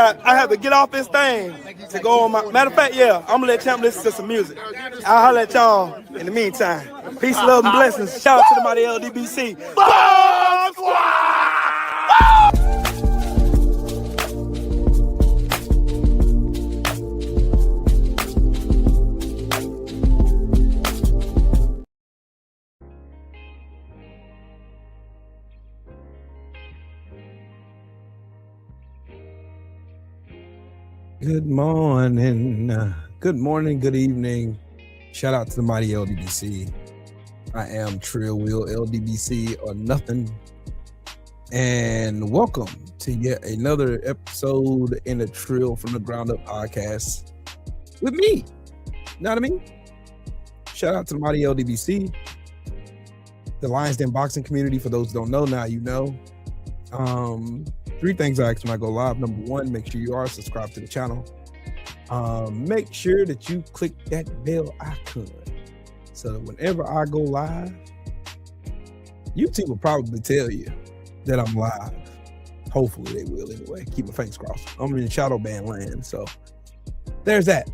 I have to get off this thing to go on my. Matter of fact, yeah, I'm gonna let Champ listen to some music. I'll holler at y'all in the meantime. Peace, love, and blessings. Shout out to the mighty LDBC. Bomb Squad! Good morning, good evening. Shout out to the mighty LDBC. I am Trill Will, LDBC or nothing. And welcome to yet another episode in the Trill from the Ground Up podcast with me. You know what I mean? Shout out to the mighty LDBC, the Lions Den boxing community. For those who don't know, now you know. Three things I ask when I go live. Number one, make sure you are subscribed to the channel. Make sure that you click that bell icon so that whenever I go live, YouTube will probably tell you that I'm live. Hopefully they will anyway. Keep my fingers crossed. I'm in shadow ban land, so there's that.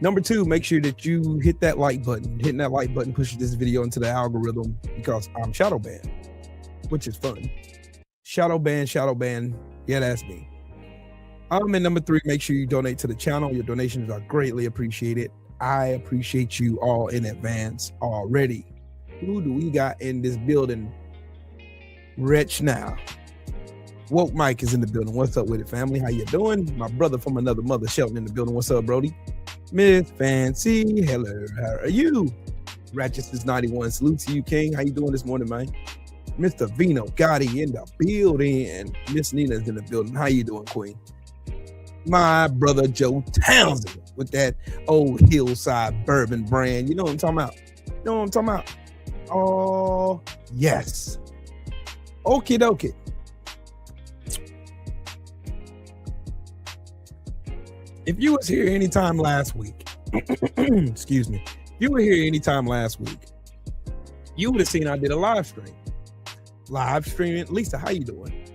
Number two, make sure that you hit that like button. Hitting that like button pushes this video into the algorithm because I'm shadow banned, which is fun. Shadow ban. Yeah, that's me. And number three, make sure you donate to the channel. Your donations are greatly appreciated. I appreciate you all in advance already. Who do we got in this building? Rich now. Woke Mike is in the building. What's up with it, family? How you doing? My brother from another mother, Shelton, in the building. What's up, Brody? Miss Fancy, hello. How are you? Ratchet is 91. Salute to you, King. How you doing this morning, man? Mr. Vino Gotti in the building. Miss Nina's in the building. How you doing, Queen? My brother Joe Townsend with that old hillside bourbon brand. You know what I'm talking about? Oh, yes. Okie dokie. If you was here anytime last week, excuse me, if you were here anytime last week, you would have seen I did a live stream. Live streaming, Lisa, how you doing?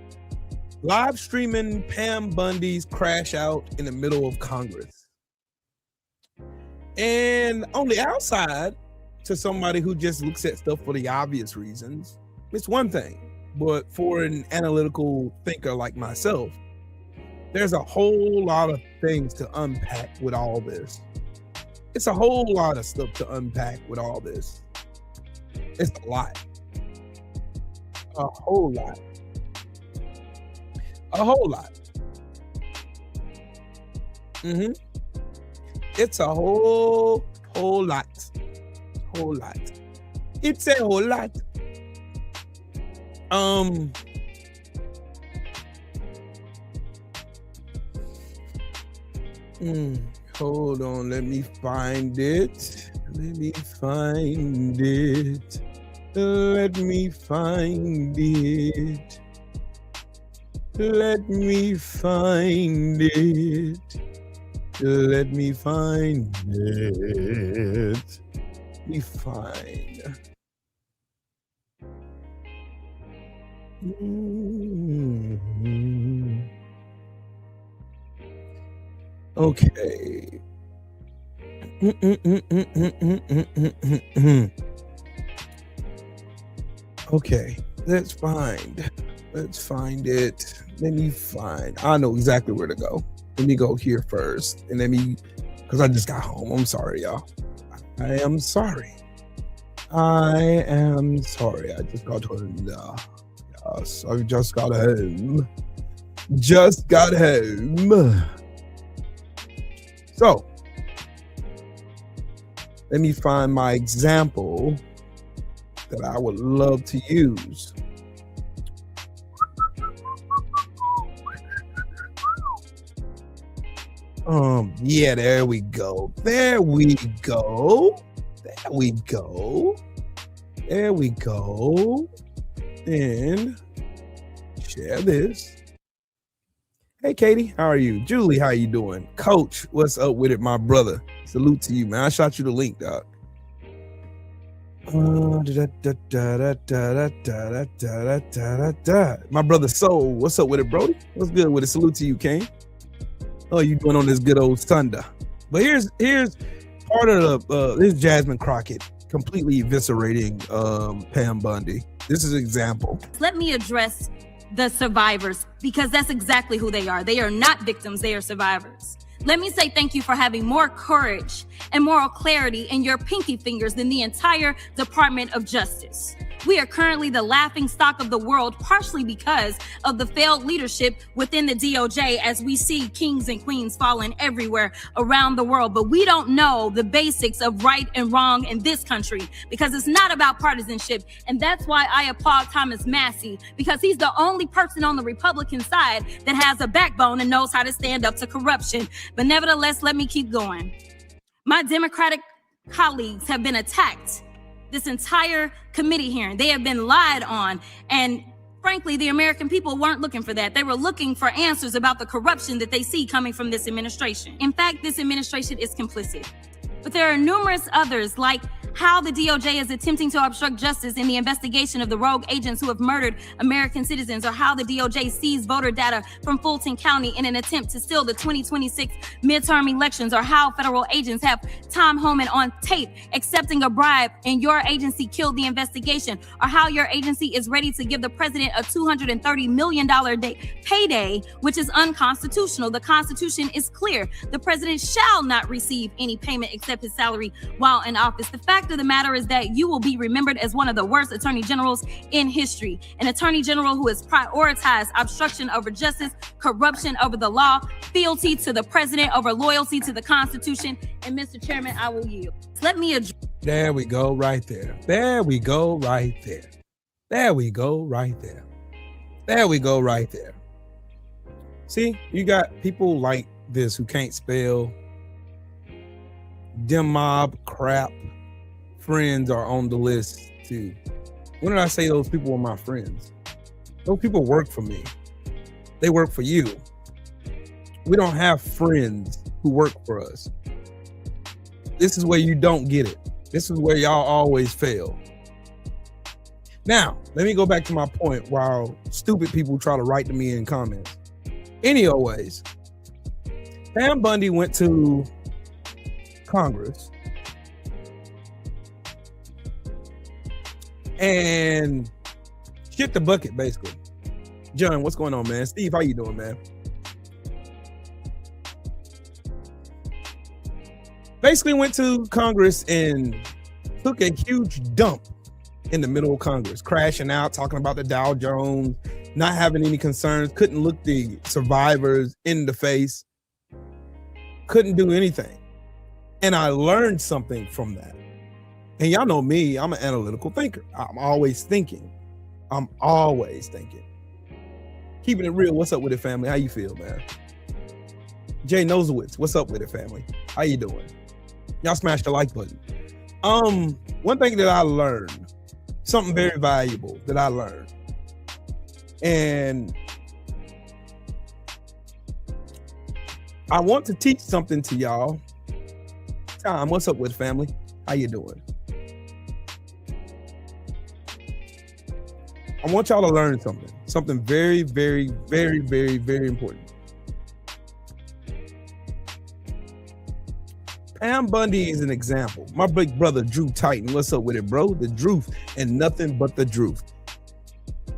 Live streaming Pam Bondi's Crash Out in the middle of Congress. And on the outside, to somebody who just looks at stuff for the obvious reasons, it's one thing. But for an analytical thinker like myself, there's a whole lot of things to unpack with all this. It's a whole lot of stuff to unpack with all this. It's a lot. A whole lot. It's a whole lot. It's a whole lot. Hold on, let me find it. Let me find it. Let me find it. Let me find it. Let me find it. Be fine. Okay. Okay, let's find it. Let me find. I know exactly where to go. Let me go here first, and because I just got home. I'm sorry, y'all. I am sorry. I just got home. Yes, I just got home. So, let me find my example that I would love to use. Yeah, there we go. And share this. Hey, Katie, how are you? Julie, how you doing? Coach, what's up with it, my brother? Salute to you, man. I shot you the link, dog. My brother Soul, what's up with it, Brody? What's good with it? Salute to you, King. Oh, you doing on this good old Sunday? But here's part of the this Jasmine Crockett completely eviscerating Pam Bondi. This is an example. Let me address the survivors, because that's exactly who they are. They are not victims, they are survivors. Let me say thank you for having more courage and moral clarity in your pinky fingers than the entire Department of Justice. We are currently the laughing stock of the world, partially because of the failed leadership within the DOJ, as we see kings and queens falling everywhere around the world. But we don't know the basics of right and wrong in this country, because it's not about partisanship. And that's why I applaud Thomas Massie, because he's the only person on the Republican side that has a backbone and knows how to stand up to corruption. But nevertheless, let me keep going. My Democratic colleagues have been attacked this entire committee hearing. They have been lied on. And frankly, the American people weren't looking for that. They were looking for answers about the corruption that they see coming from this administration. In fact, this administration is complicit. But there are numerous others, like how the DOJ is attempting to obstruct justice in the investigation of the rogue agents who have murdered American citizens, or how the DOJ seized voter data from Fulton County in an attempt to steal the 2026 midterm elections, or how federal agents have Tom Homan on tape accepting a bribe and your agency killed the investigation, or how your agency is ready to give the president a $230 million payday, which is unconstitutional. The Constitution is clear. The president shall not receive any payment except his salary while in office. The fact of the matter is that you will be remembered as one of the worst attorney generals in history, an attorney general who has prioritized obstruction over justice, corruption over the law, fealty to the president over loyalty to the Constitution. And Mr. Chairman, I will yield. Let me address. There we go right there. There we go right there. There we go right there. There we go right there. See, you got people like this who can't spell. Dem mob crap friends are on the list too. When did I say those people were my friends? Those people work for me. They work for you. We don't have friends who work for us. This is where you don't get it. This is where y'all always fail. Now, let me go back to my point while stupid people try to write to me in comments. Anyways, Pam Bondi went to Congress and shit the bucket, basically. John, what's going on, man? Steve, how you doing, man? Basically went to Congress and took a huge dump in the middle of Congress, crashing out, talking about the Dow Jones, not having any concerns, couldn't look the survivors in the face, couldn't do anything. And I learned something from that. And y'all know me, I'm an analytical thinker. I'm always thinking. Keeping it real, what's up with it, family? How you feel, man? Jay Nosowitz, what's up with it, family? How you doing? Y'all smash the like button. One thing that I learned, something very valuable that I learned, and I want to teach something to y'all. Tom, what's up with it, family? How you doing? I want y'all to learn something very, very, very, very, very important. Pam Bondi is an example. My big brother, Drew Titan, what's up with it, bro? The Druth and nothing but the Druth.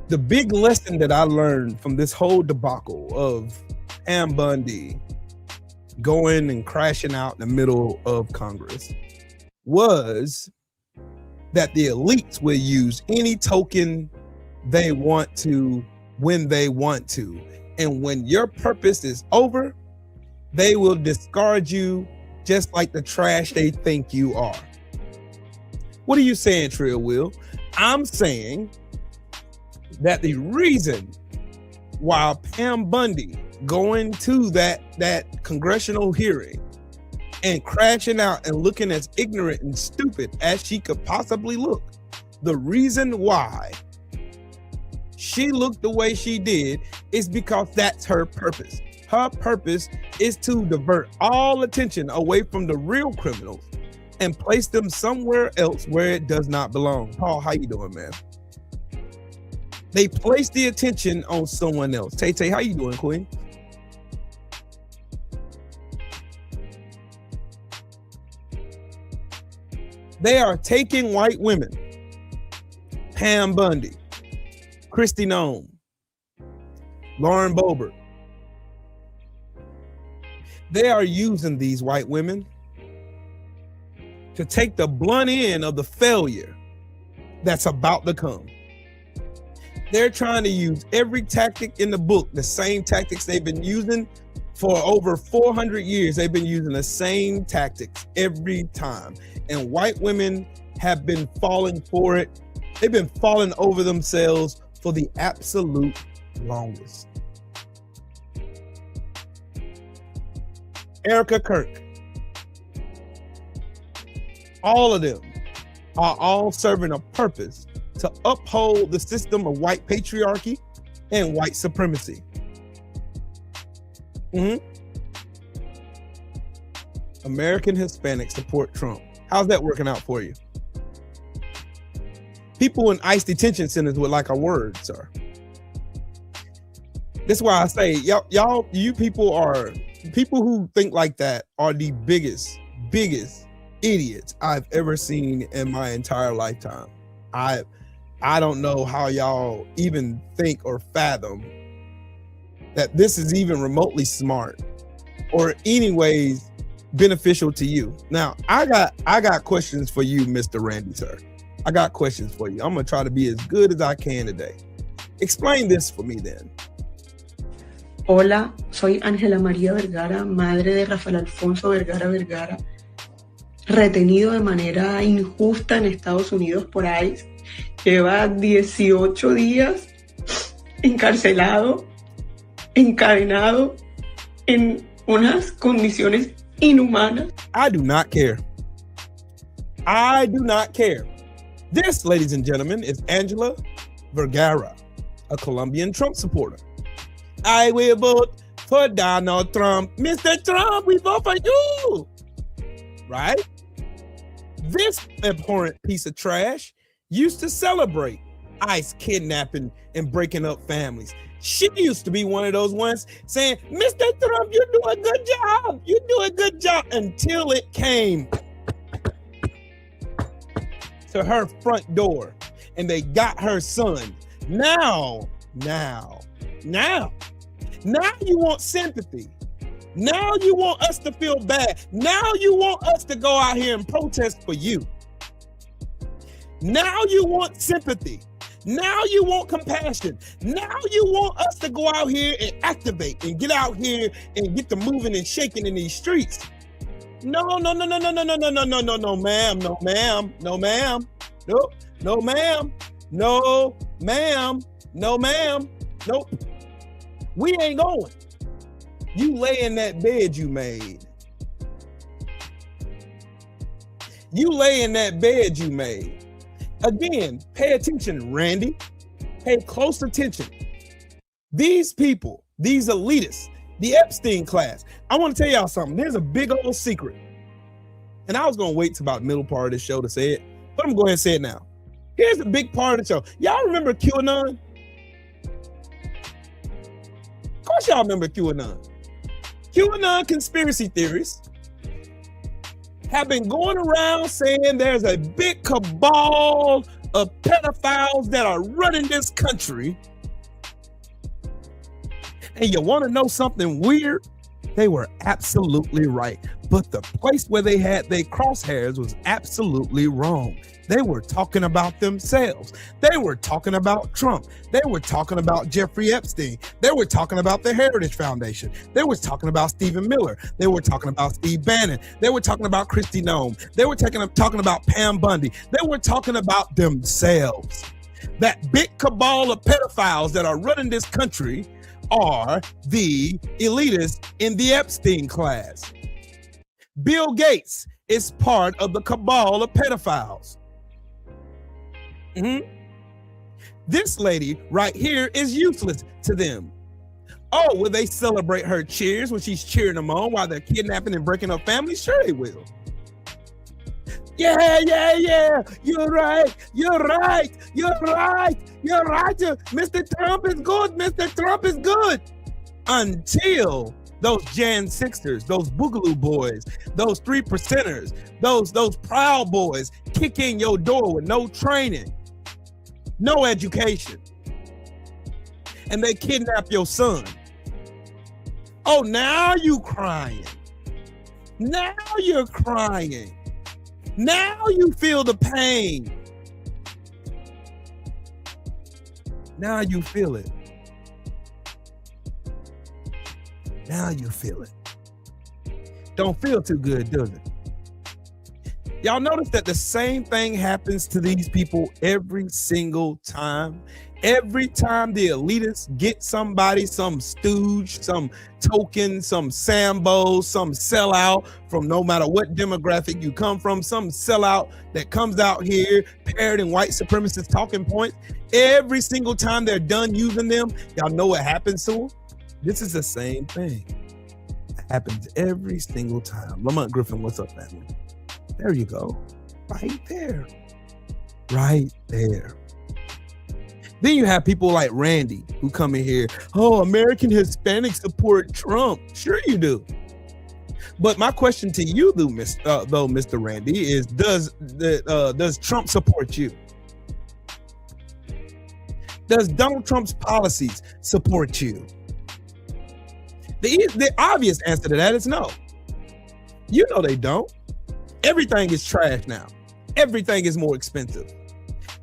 The big lesson that I learned from this whole debacle of Pam Bondi going and crashing out in the middle of Congress was that the elites will use any token they want to when they want to. And when your purpose is over, they will discard you just like the trash they think you are. What are you saying, Trill Will? I'm saying that the reason why Pam Bondi going to that congressional hearing and crashing out and looking as ignorant and stupid as she could possibly look, the reason why she looked the way she did is because that's her purpose. Her purpose is to divert all attention away from the real criminals and place them somewhere else where it does not belong. Paul, how you doing, man? They place the attention on someone else. Tay, how you doing, Queen? They are taking white women, Pam Bondi, Kristi Noem, Lauren Boebert. They are using these white women to take the blunt end of the failure that's about to come. They're trying to use every tactic in the book, the same tactics they've been using for over 400 years. They've been using the same tactics every time. And white women have been falling for it. They've been falling over themselves for the absolute longest. Amerikkka Kirk. All of them are all serving a purpose to uphold the system of white patriarchy and white supremacy. American Hispanics support Trump. How's that working out for you? People in ICE detention centers would like a word, sir. That's why I say, you people who think like that are the biggest idiots I've ever seen in my entire lifetime. I don't know how y'all even think or fathom that this is even remotely smart or anyways beneficial to you. Now, I got questions for you, Mr. Randy, sir. I got questions for you. I'm gonna try to be as good as I can today. Explain this for me then. Hola, soy Ángela María Vergara, madre de Rafael Alfonso Vergara Vergara, retenido de manera injusta en Estados Unidos por ICE. Lleva 18 días encarcelado, encadenado en unas condiciones inhumanas. I do not care. I do not care. This, ladies and gentlemen, is Angela Vergara, a Colombian Trump supporter. I will vote for Donald Trump. Mr. Trump, we vote for you. Right? This abhorrent piece of trash used to celebrate ICE kidnapping and breaking up families. She used to be one of those ones saying, Mr. Trump, you do a good job. You do a good job, until it came to her front door and they got her son. Now you want sympathy. Now you want us to feel bad. Now you want us to go out here and protest for you. Now you want sympathy. Now you want compassion. Now you want us to go out here and activate and get out here and get the moving and shaking in these streets. No, ma'am. No, ma'am. No, ma'am. No, ma'am. Nope. We ain't going. You lay in that bed you made. You lay in that bed you made. Again, pay attention, Randy. Pay close attention. These people, these elitists, the Epstein class. I want to tell y'all something. There's a big old secret. And I was going to wait till about the middle part of the show to say it, but I'm going to go ahead and say it now. Here's the big part of the show. Y'all remember QAnon? Of course y'all remember QAnon. QAnon conspiracy theorists have been going around saying there's a big cabal of pedophiles that are running this country. And you want to know something weird? They were absolutely right. But the place where they had their crosshairs was absolutely wrong. They were talking about themselves. They were talking about Trump. They were talking about Jeffrey Epstein. They were talking about the Heritage Foundation. They were talking about Stephen Miller. They were talking about Steve Bannon. They were talking about Kristi Noem. They were talking about Pam Bondi. They were talking about themselves. That big cabal of pedophiles that are running this country are the elitists in the Epstein class. Bill Gates is part of the cabal of pedophiles. This lady right here is useless to them. Oh, will they celebrate her cheers when she's cheering them on while they're kidnapping and breaking up families? Sure they will. Yeah. You're right. Mr. Trump is good. Until those Jan Sixers, those Boogaloo boys, those 3%ers, those Proud Boys kick in your door with no training, no education, and they kidnap your son. Oh, now you crying. Now you're crying. Now you feel the pain. Now you feel it. Now you feel it. Don't feel too good, does it? Y'all notice that the same thing happens to these people every single time. Every time the elitists get somebody, some stooge, some token, some Sambo, some sellout from no matter what demographic you come from, some sellout that comes out here parroting white supremacist talking points. Every single time they're done using them, y'all know what happens to them? This is the same thing. It happens every single time. Lamont Griffin, what's up, family? There you go. Right there. Right there. Then you have people like Randy who come in here. Oh, American Hispanics support Trump. Sure you do. But my question to you, though, Mr. Randy, is does Trump support you? Does Donald Trump's policies support you? The obvious answer to that is no. You know they don't. Everything is trash now. Everything is more expensive.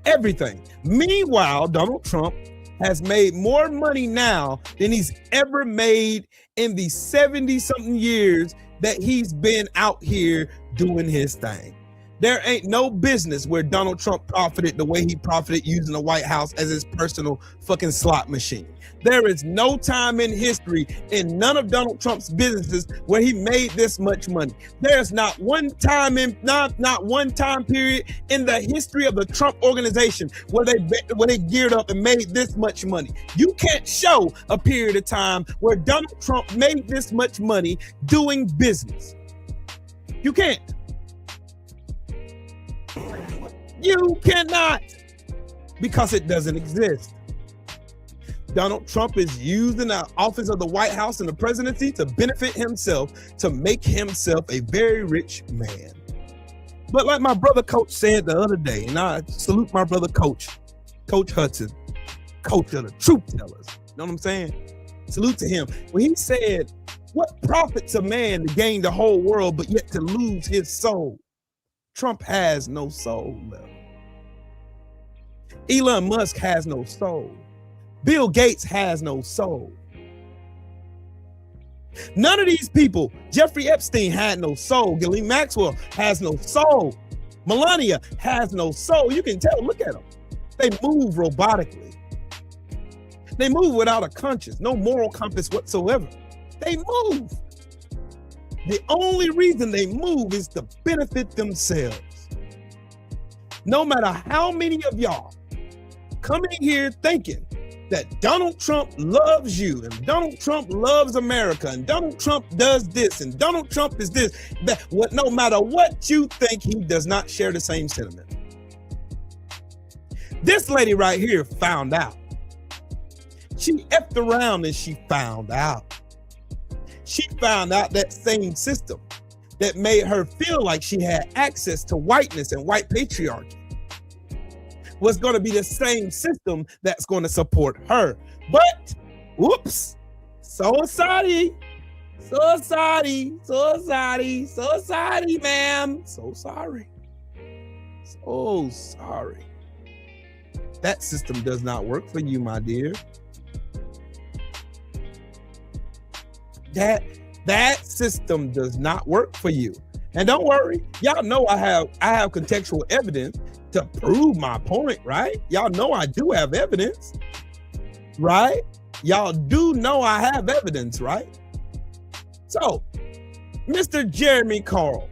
Everything. Meanwhile, Donald Trump has made more money now than he's ever made in the 70-something years that he's been out here doing his thing. There ain't no business where Donald Trump profited the way he profited using the White House as his personal fucking slot machine. There is no time in history in none of Donald Trump's businesses where he made this much money. There's not one time period in the history of the Trump organization where they geared up and made this much money. You can't show a period of time where Donald Trump made this much money doing business. You can't. You cannot, because it doesn't exist. Donald Trump is using the office of the White House and the presidency to benefit himself, to make himself a very rich man. But like my brother Coach said the other day, and I salute my brother Coach Hudson, coach of the truth tellers. You know what I'm saying? Salute to him. When he said, what profits a man to gain the whole world but yet to lose his soul? Trump has no soul left. Elon Musk has no soul. Bill Gates has no soul. None of these people, Jeffrey Epstein had no soul. Ghislaine Maxwell has no soul. Melania has no soul. You can tell, look at them. They move robotically. They move without a conscience, no moral compass whatsoever. They move. The only reason they move is to benefit themselves. No matter how many of y'all come in here thinking that Donald Trump loves you and Donald Trump loves America and Donald Trump does this and Donald Trump is this, that no matter what you think, he does not share the same sentiment. This lady right here found out. She effed around and she found out. She found out that same system that made her feel like she had access to whiteness and white patriarchy was going to be the same system that's going to support her. But, whoops, so sorry, ma'am. So sorry. That system does not work for you, my dear. That system does not work for you. And don't worry, y'all know I have contextual evidence to prove my point, right? Y'all know I do have evidence, right? Y'all do know I have evidence, right? So, Mr. Jeremy Carl,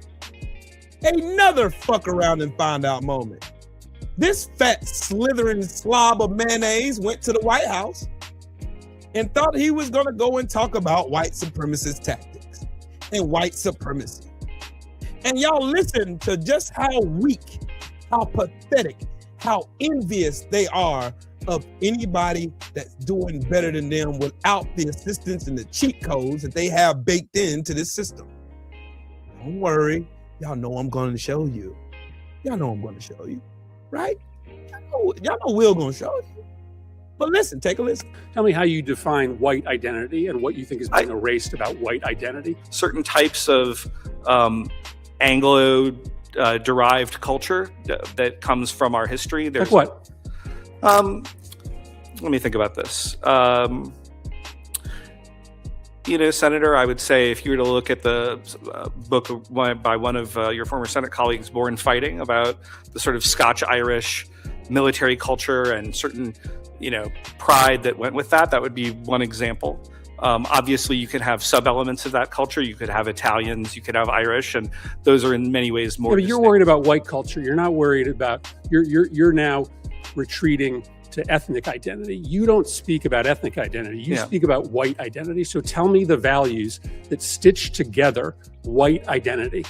another fuck around and find out moment. This fat slithering slob of mayonnaise went to the White House and thought he was gonna go and talk about white supremacist tactics and white supremacy. And y'all listen to just how weak, how pathetic, how envious they are of anybody that's doing better than them without the assistance and the cheat codes that they have baked into this system. Don't worry. Y'all know I'm going to show you. Y'all know I'm going to show you, right? Y'all know we're going to show you. But listen, take a listen. Tell me how you define white identity and what you think is being erased about white identity. Certain types of Anglo derived culture that comes from our history. Like what? Let me think about this. Senator, I would say if you were to look at the book by one of your former Senate colleagues, Born Fighting, about the sort of Scotch-Irish military culture and certain, pride that went with that, that would be one example. Obviously, you could have sub-elements of that culture. You could have Italians, you could have Irish, and those are in many ways more. Yeah, but you're worried about white culture. You're not worried about, you're now retreating to ethnic identity. You don't speak about ethnic identity. You speak about white identity. So tell me the values that stitch together white identity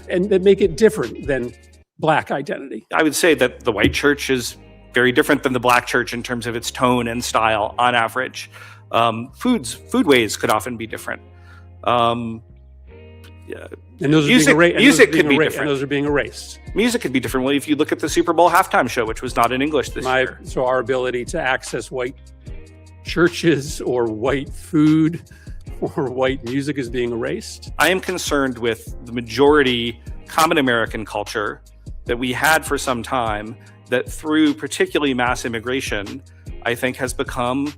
and that make it different than black identity. I would say that the white church is very different than the black church in terms of its tone and style on average. Foodways could often be different. And those music could be different. And those are being erased. Music could be different. Well, if you look at the Super Bowl halftime show, which was not in English this year. So our ability to access white churches or white food or white music is being erased? I am concerned with the majority common American culture that we had for some time that through particularly mass immigration, I think has become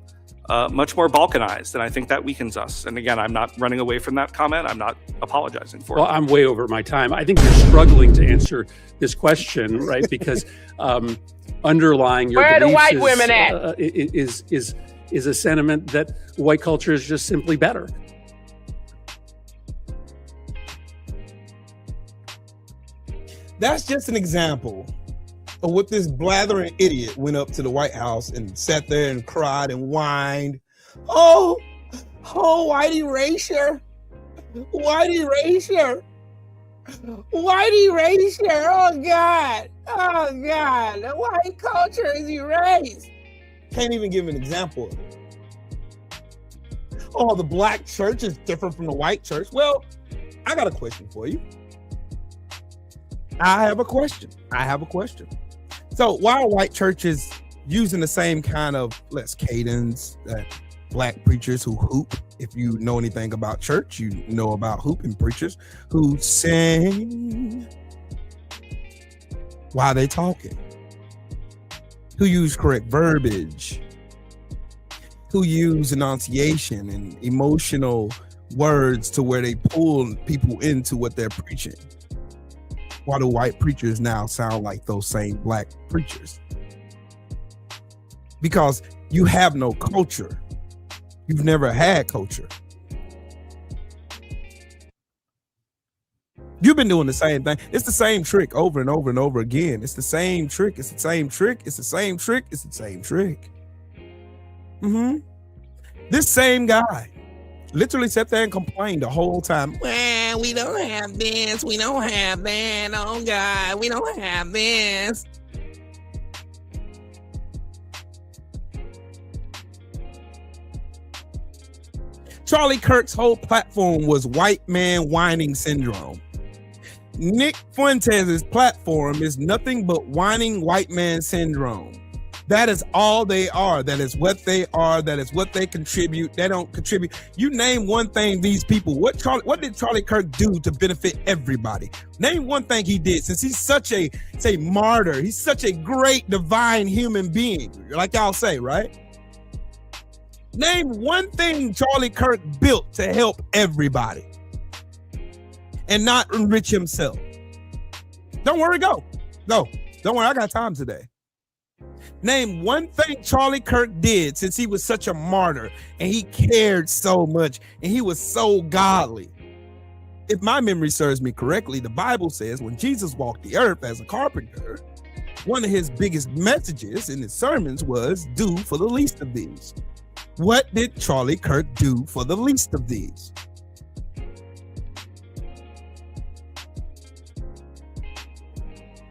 much more balkanized, and I think that weakens us. And again, I'm not running away from that comment. I'm not apologizing for it. Well, I'm way over my time. I think you're struggling to answer this question, right? Because underlying your Where are the beliefs white women at? Is a sentiment that white culture is just simply better. That's just an example of what this blathering idiot went up to the White House and sat there and cried and whined. Oh, white erasure. White erasure. White erasure. Oh, God. The white culture is erased. Can't even give an example of it. Oh, the black church is different from the white church. Well, I got a question for you. I have a question. So why are white churches using the same kind of cadence that black preachers who hoop? If you know anything about church, you know about hooping preachers who sing while they talking, who use correct verbiage, who use enunciation and emotional words to where they pull people into what they're preaching. Why do white preachers now sound like those same black preachers? Because you have no culture. You've never had culture. You've been doing the same thing. It's the same trick over and over and over again. It's the same trick. It's the same trick. It's the same trick. It's the same trick. This same guy literally sat there and complained the whole time. Well, we don't have this. We don't have that. Oh, God, we don't have this. Charlie Kirk's whole platform was white man whining syndrome. Nick Fuentes' platform is nothing but whining white man syndrome. That is all they are. That is what they are. That is what they contribute. They don't contribute. You name one thing these people, what did Charlie Kirk do to benefit everybody? Name one thing he did, since he's such a martyr. He's such a great divine human being, like y'all say, right? Name one thing Charlie Kirk built to help everybody and not enrich himself. Don't worry, go. No, don't worry, I got time today. Name one thing Charlie Kirk did since he was such a martyr and he cared so much and he was so godly. If my memory serves me correctly, the Bible says when Jesus walked the earth as a carpenter, one of his biggest messages in his sermons was, do for the least of these. What did Charlie Kirk do for the least of these?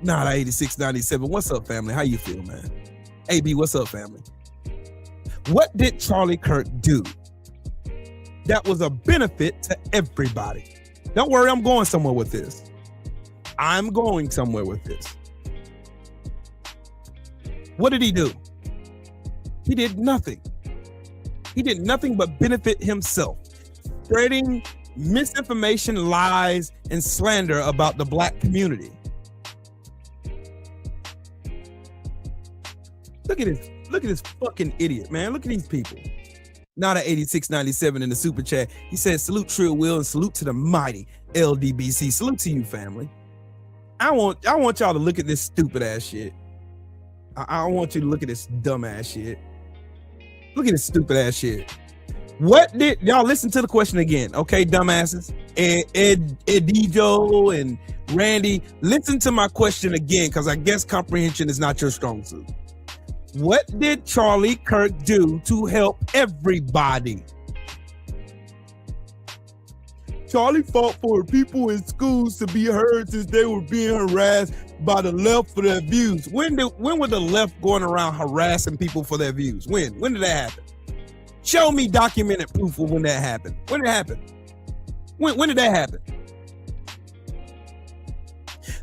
Not 8697. What's up, family? How you feel, man? AB, what's up, family? What did Charlie Kirk do that was a benefit to everybody? Don't worry, I'm going somewhere with this. I'm going somewhere with this. What did he do? He did nothing. He did nothing but benefit himself, spreading misinformation, lies, and slander about the black community. Look at this fucking idiot, man. Look at these people. Not at 8697 in the super chat. He said, salute Trill Will and salute to the mighty LDBC. Salute to you, family. I want y'all to look at this stupid ass shit. I want you to look at this dumb ass shit. Look at this stupid ass shit. What did y'all listen to the question again? Okay, dumbasses. Ed Dijo and Randy, listen to my question again, because I guess comprehension is not your strong suit. What did Charlie Kirk do to help everybody? Charlie fought for people in schools to be heard since they were being harassed by the left for their views. When were the left going around harassing people for their views? When did that happen? Show me documented proof of when that happened. When did it happen? When did that happen?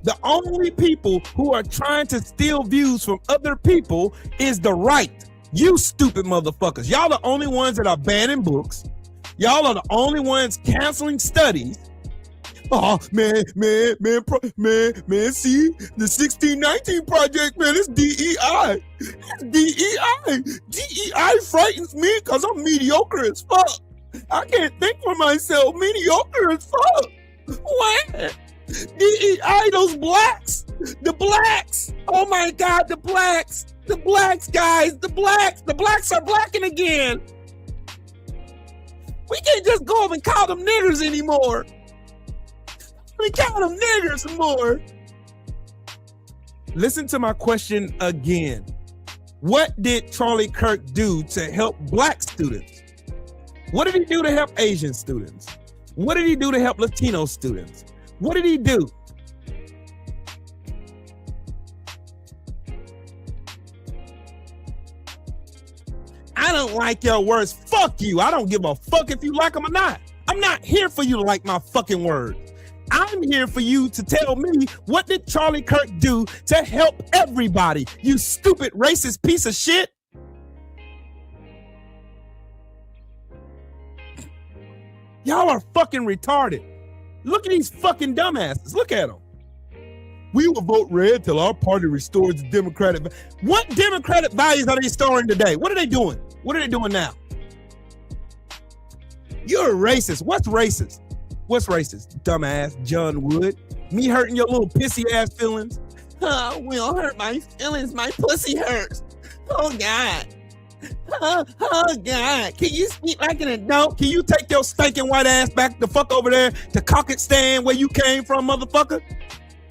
The only people who are trying to steal views from other people is the right. You stupid motherfuckers. Y'all the only ones that are banning books. Y'all are the only ones canceling studies. Oh, man, see, the 1619 project, man, it's DEI. It's DEI. DEI frightens me because I'm mediocre as fuck. I can't think for myself. Mediocre as fuck. What? DEI, those blacks. The blacks. Oh my God, the blacks. The blacks, guys. The blacks. The blacks are blacking again. We can't just go up and call them niggers anymore. We call them niggers more. Listen to my question again. What did Charlie Kirk do to help black students? What did he do to help Asian students? What did he do to help Latino students? What did he do? I don't like your words. Fuck you. I don't give a fuck if you like them or not. I'm not here for you to like my fucking words. I'm here for you to tell me, what did Charlie Kirk do to help everybody? You stupid racist piece of shit. Y'all are fucking retarded. Look at these fucking dumbasses. Look at them. We will vote red till our party restores the democratic. What democratic values are they restoring today? What are they doing? What are they doing now? You're a racist. What's racist? What's racist? Dumbass John Wood. Me hurting your little pissy ass feelings. Oh, will hurt my feelings. My pussy hurts. Oh God. Oh God. Can you speak like an adult? Can you take your stinking white ass back the fuck over there to Cocketstand where you came from, motherfucker?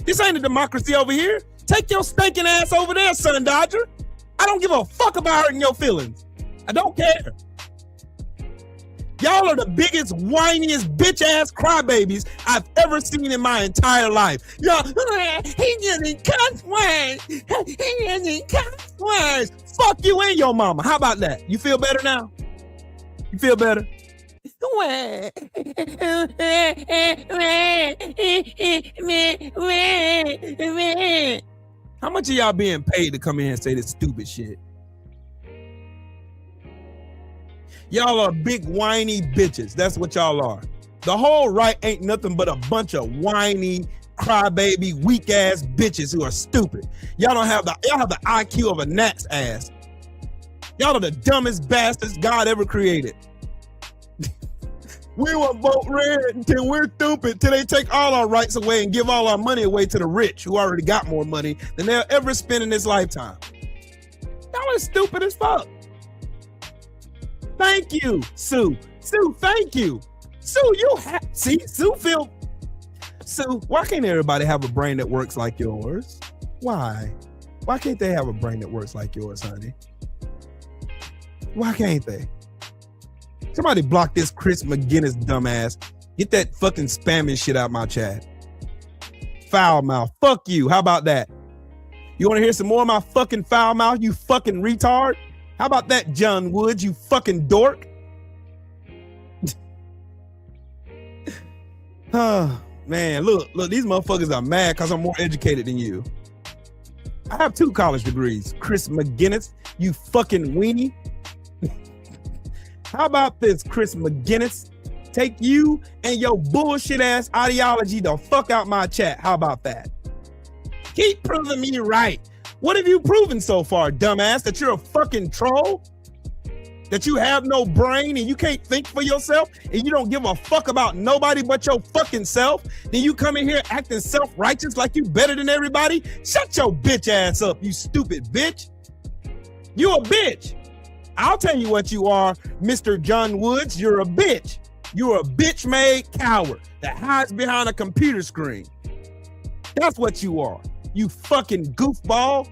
This ain't a democracy over here. Take your stinking ass over there, son Dodger. I don't give a fuck about hurting your feelings. I don't care. Y'all are the biggest, whiniest, bitch-ass crybabies I've ever seen in my entire life. Y'all, he doesn't cuss words. He doesn't cuss words. Fuck you and your mama. How about that? You feel better now? You feel better? How much of y'all being paid to come in here and say this stupid shit? Y'all are big whiny bitches. That's what y'all are. The whole right ain't nothing but a bunch of whiny, crybaby, weak ass bitches who are stupid. Y'all have the IQ of a gnat's ass. Y'all are the dumbest bastards God ever created. We will vote red until we're stupid, till they take all our rights away and give all our money away to the rich who already got more money than they'll ever spend in this lifetime. Y'all are stupid as fuck. Thank you, Sue. Sue, thank you. Sue, Sue, why can't everybody have a brain that works like yours? Why? Why can't they have a brain that works like yours, honey? Why can't they? Somebody block this Chris McGinnis dumbass. Get that fucking spamming shit out my chat. Foul mouth. Fuck you. How about that? You want to hear some more of my fucking foul mouth, you fucking retard? How about that, John Woods, you fucking dork? Oh, man, look, these motherfuckers are mad because I'm more educated than you. I have 2 college degrees. Chris McGinnis, you fucking weenie. How about this, Chris McGinnis? Take you and your bullshit ass ideology the fuck out my chat. How about that? Keep proving me right. What have you proven so far, dumbass? That you're a fucking troll? That you have no brain and you can't think for yourself and you don't give a fuck about nobody but your fucking self? Then you come in here acting self-righteous like you better than everybody? Shut your bitch ass up, you stupid bitch. You a bitch. I'll tell you what you are, Mr. John Woods. You're a bitch. You're a bitch-made coward that hides behind a computer screen. That's what you are, you fucking goofball.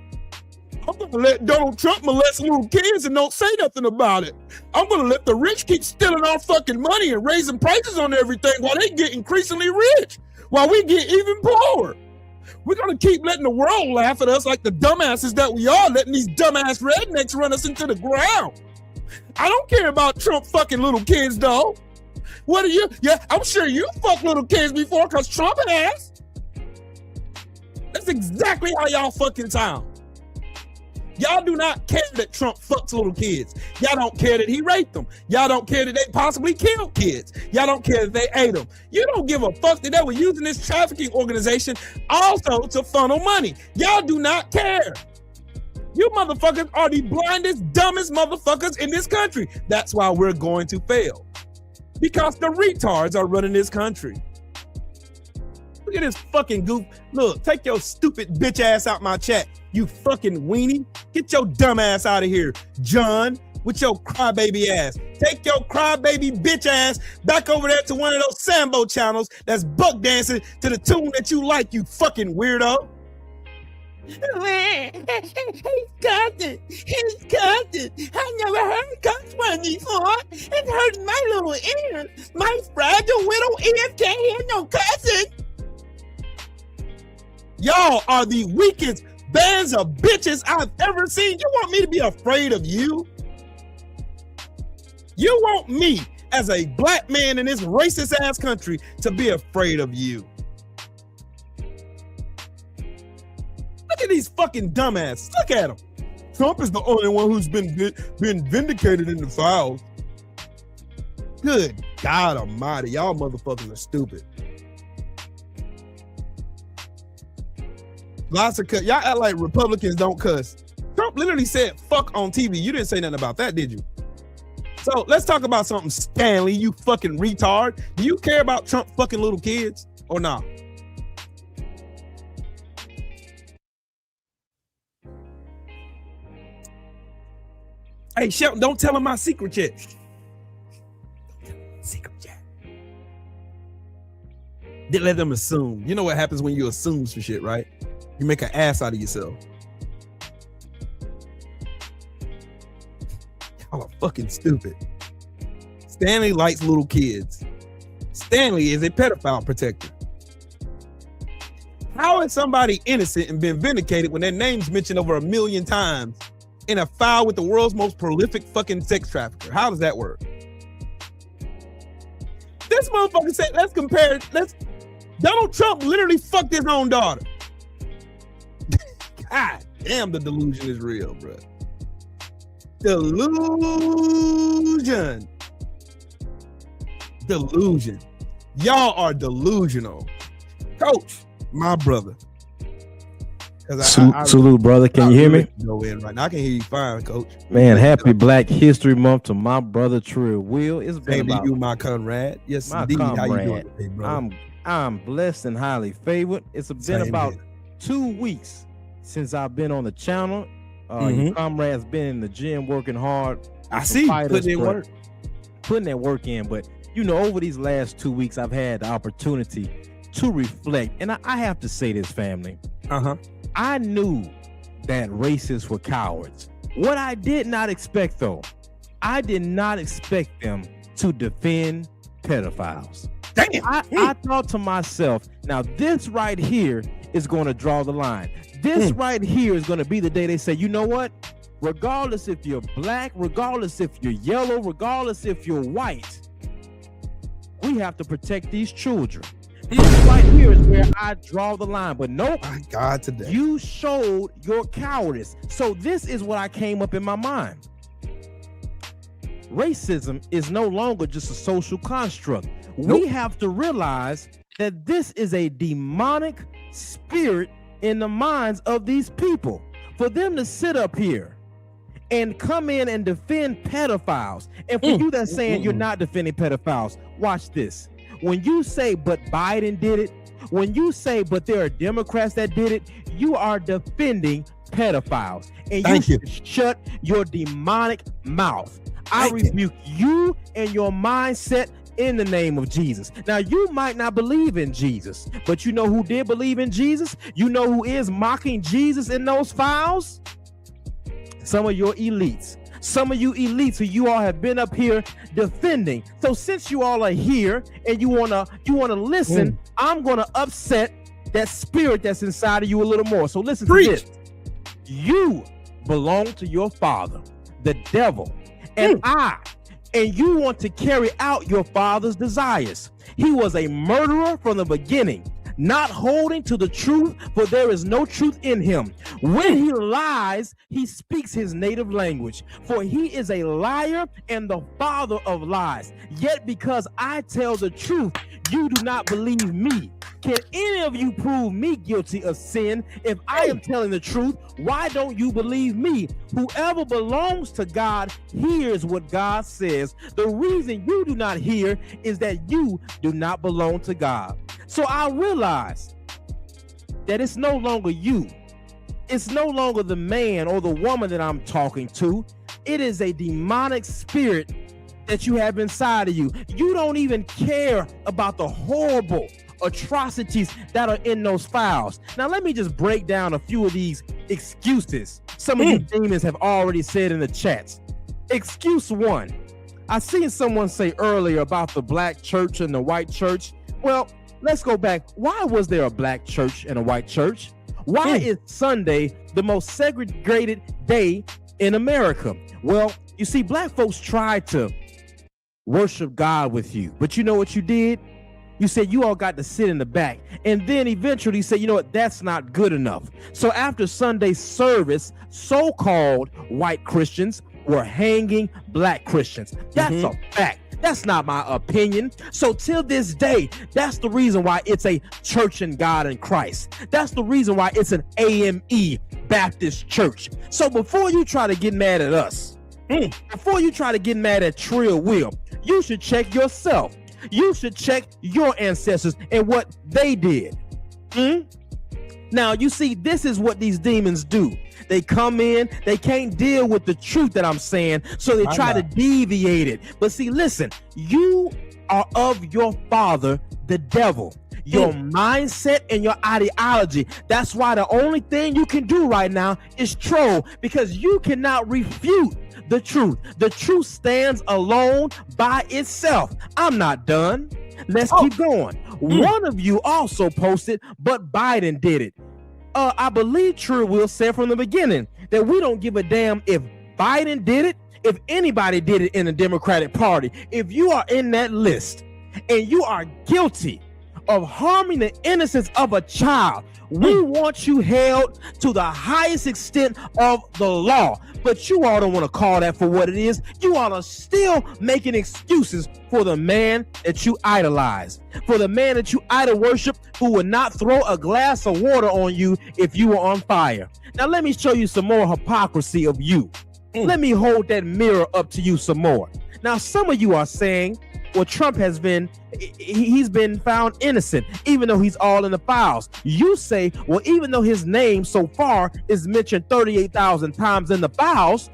I'm gonna let Donald Trump molest little kids and don't say nothing about it. I'm gonna let the rich keep stealing our fucking money and raising prices on everything while they get increasingly rich, while we get even poorer. We're gonna keep letting the world laugh at us like the dumbasses that we are, letting these dumbass rednecks run us into the ground. I don't care about Trump fucking little kids though. What are you? Yeah, I'm sure you fucked little kids before because Trump has. That's exactly how y'all fucking sound. Y'all do not care that Trump fucks little kids. Y'all don't care that he raped them. Y'all don't care that they possibly killed kids. Y'all don't care that they ate them. You don't give a fuck that they were using this trafficking organization also to funnel money. Y'all do not care. You motherfuckers are the blindest, dumbest motherfuckers in this country. That's why we're going to fail. Because the retards are running this country. Look at this fucking goof. Look, take your stupid bitch ass out my chat. You fucking weenie. Get your dumb ass out of here, John, with your crybaby ass. Take your crybaby bitch ass back over there to one of those Sambo channels that's buck dancing to the tune that you like, you fucking weirdo. He's cousin. He's cousin. I never heard cuss one before. It hurts my little ears. My fragile little ears can't hear no cussing. Y'all are the weakest bands of bitches I've ever seen. You want me to be afraid of you? You want me as a black man in this racist ass country to be afraid of you? Look at these fucking dumbasses. Look at them. Trump is the only one who's been vindicated in the files. Good God almighty. Y'all motherfuckers are stupid. Lots of cuss. Y'all act like Republicans don't cuss. Trump literally said fuck on TV. You didn't say nothing about that, did you? So let's talk about something. Stanley, you fucking retard. Do you care about Trump fucking little kids or not? Hey, Shelton, don't tell him my secret yet. Secret yet. Didn't let them assume. You know what happens when you assume some shit, right? You make an ass out of yourself. Y'all are fucking stupid. Stanley likes little kids. Stanley is a pedophile protector. How is somebody innocent and been vindicated when their name's mentioned over 1 million times in a file with the world's most prolific fucking sex trafficker? How does that work? This motherfucker said, Donald Trump literally fucked his own daughter. God damn, the delusion is real, bro. Delusion. Y'all are delusional. Coach, my brother. Salute, brother. Can you hear me? Right now. I can hear you fine, Coach. Man, happy Black History Month to my brother Trill. Will, it's been about you, my comrade. Yes, my indeed. comrade. How you doing today, brother? I'm blessed and highly favored. It's been about 2 weeks since I've been on the channel. Your comrade's been in the gym working hard. I see putting that work in. But you know, over these last 2 weeks, I've had the opportunity to reflect, and I have to say this, family. I knew that racists were cowards. What I did not expect, though, I did not expect them to defend pedophiles. Damn. I thought to myself, now this right here is going to draw the line. This right here is going to be the day they say, you know what? Regardless if you're black, regardless if you're yellow, regardless if you're white, we have to protect these children. This right here is where I draw the line. But nope, My God, today. you showed your cowardice. So this is what I came up in my mind. Racism is no longer just a social construct. We have to realize that this is a demonic spirit in the minds of these people. For them to sit up here and come in and defend pedophiles, and for you that's saying you're not defending pedophiles, watch this. When you say, but Biden did it, when you say, but there are Democrats that did it, you are defending pedophiles. And you should shut your demonic mouth. I rebuke you and your mindset in the name of Jesus. Now, you might not believe in Jesus, but you know who did believe in Jesus? You know who is mocking Jesus in those files? Some of your elites. Some of you elites who you all have been up here defending. So since you all are here and you wanna listen, I'm gonna upset that spirit that's inside of you a little more. So listen to this. You belong to your father, the devil, and and you want to carry out your father's desires. He was a murderer from the beginning, not holding to the truth, for there is no truth in him. When he lies, he speaks his native language, for he is a liar and the father of lies. Yet because I tell the truth, you do not believe me. Can any of you prove me guilty of sin if I am telling the truth? Why don't you believe me? Whoever belongs to God hears what God says. The reason you do not hear is that you do not belong to God. So I realize that it's no longer you. It's no longer the man or the woman that I'm talking to. It is a demonic spirit that you have inside of you. You don't even care about the horrible atrocities that are in those files. Now, let me just break down a few of these excuses some of you demons have already said in the chats. Excuse one. I seen someone say earlier about the black church and the white church. Well, let's go back. Why was there a black church and a white church? Why is Sunday the most segregated day in America? Well, you see, black folks tried to worship God with you, but you know what you did? You said you all got to sit in the back, and then eventually said, you know what, that's not good enough. So after Sunday service, so-called white Christians were hanging black Christians. That's a fact. That's not my opinion. So till this day, that's the reason why it's a church in God in Christ. That's the reason why it's an AME Baptist church. So before you try to get mad at us, before you try to get mad at Trill Will, you should check yourself. You should check your ancestors and what they did. Now, you see, this is what these demons do. They come in, they can't deal with the truth that I'm saying, so they try to deviate it. But see, listen, you are of your father, the devil. Your mindset and your ideology. That's why the only thing you can do right now is troll, because you cannot refute the truth. The truth stands alone by itself. I'm not done. Let's keep going. One of you also posted, but Biden did it. I believe Trill Will said from the beginning that we don't give a damn if Biden did it, if anybody did it in the Democratic Party. If you are in that list and you are guilty of harming the innocence of a child, we want you held to the highest extent of the law. But you all don't want to call that for what it is. You all are still making excuses for the man that you idolize, for the man that you idol worship, who would not throw a glass of water on you if you were on fire. Now let me show you some more hypocrisy of you. Let me hold that mirror up to you some more. Now some of you are saying, well, Trump has been, he's been found innocent, even though he's all in the files. You say, well, even though his name so far is mentioned 38,000 times in the files,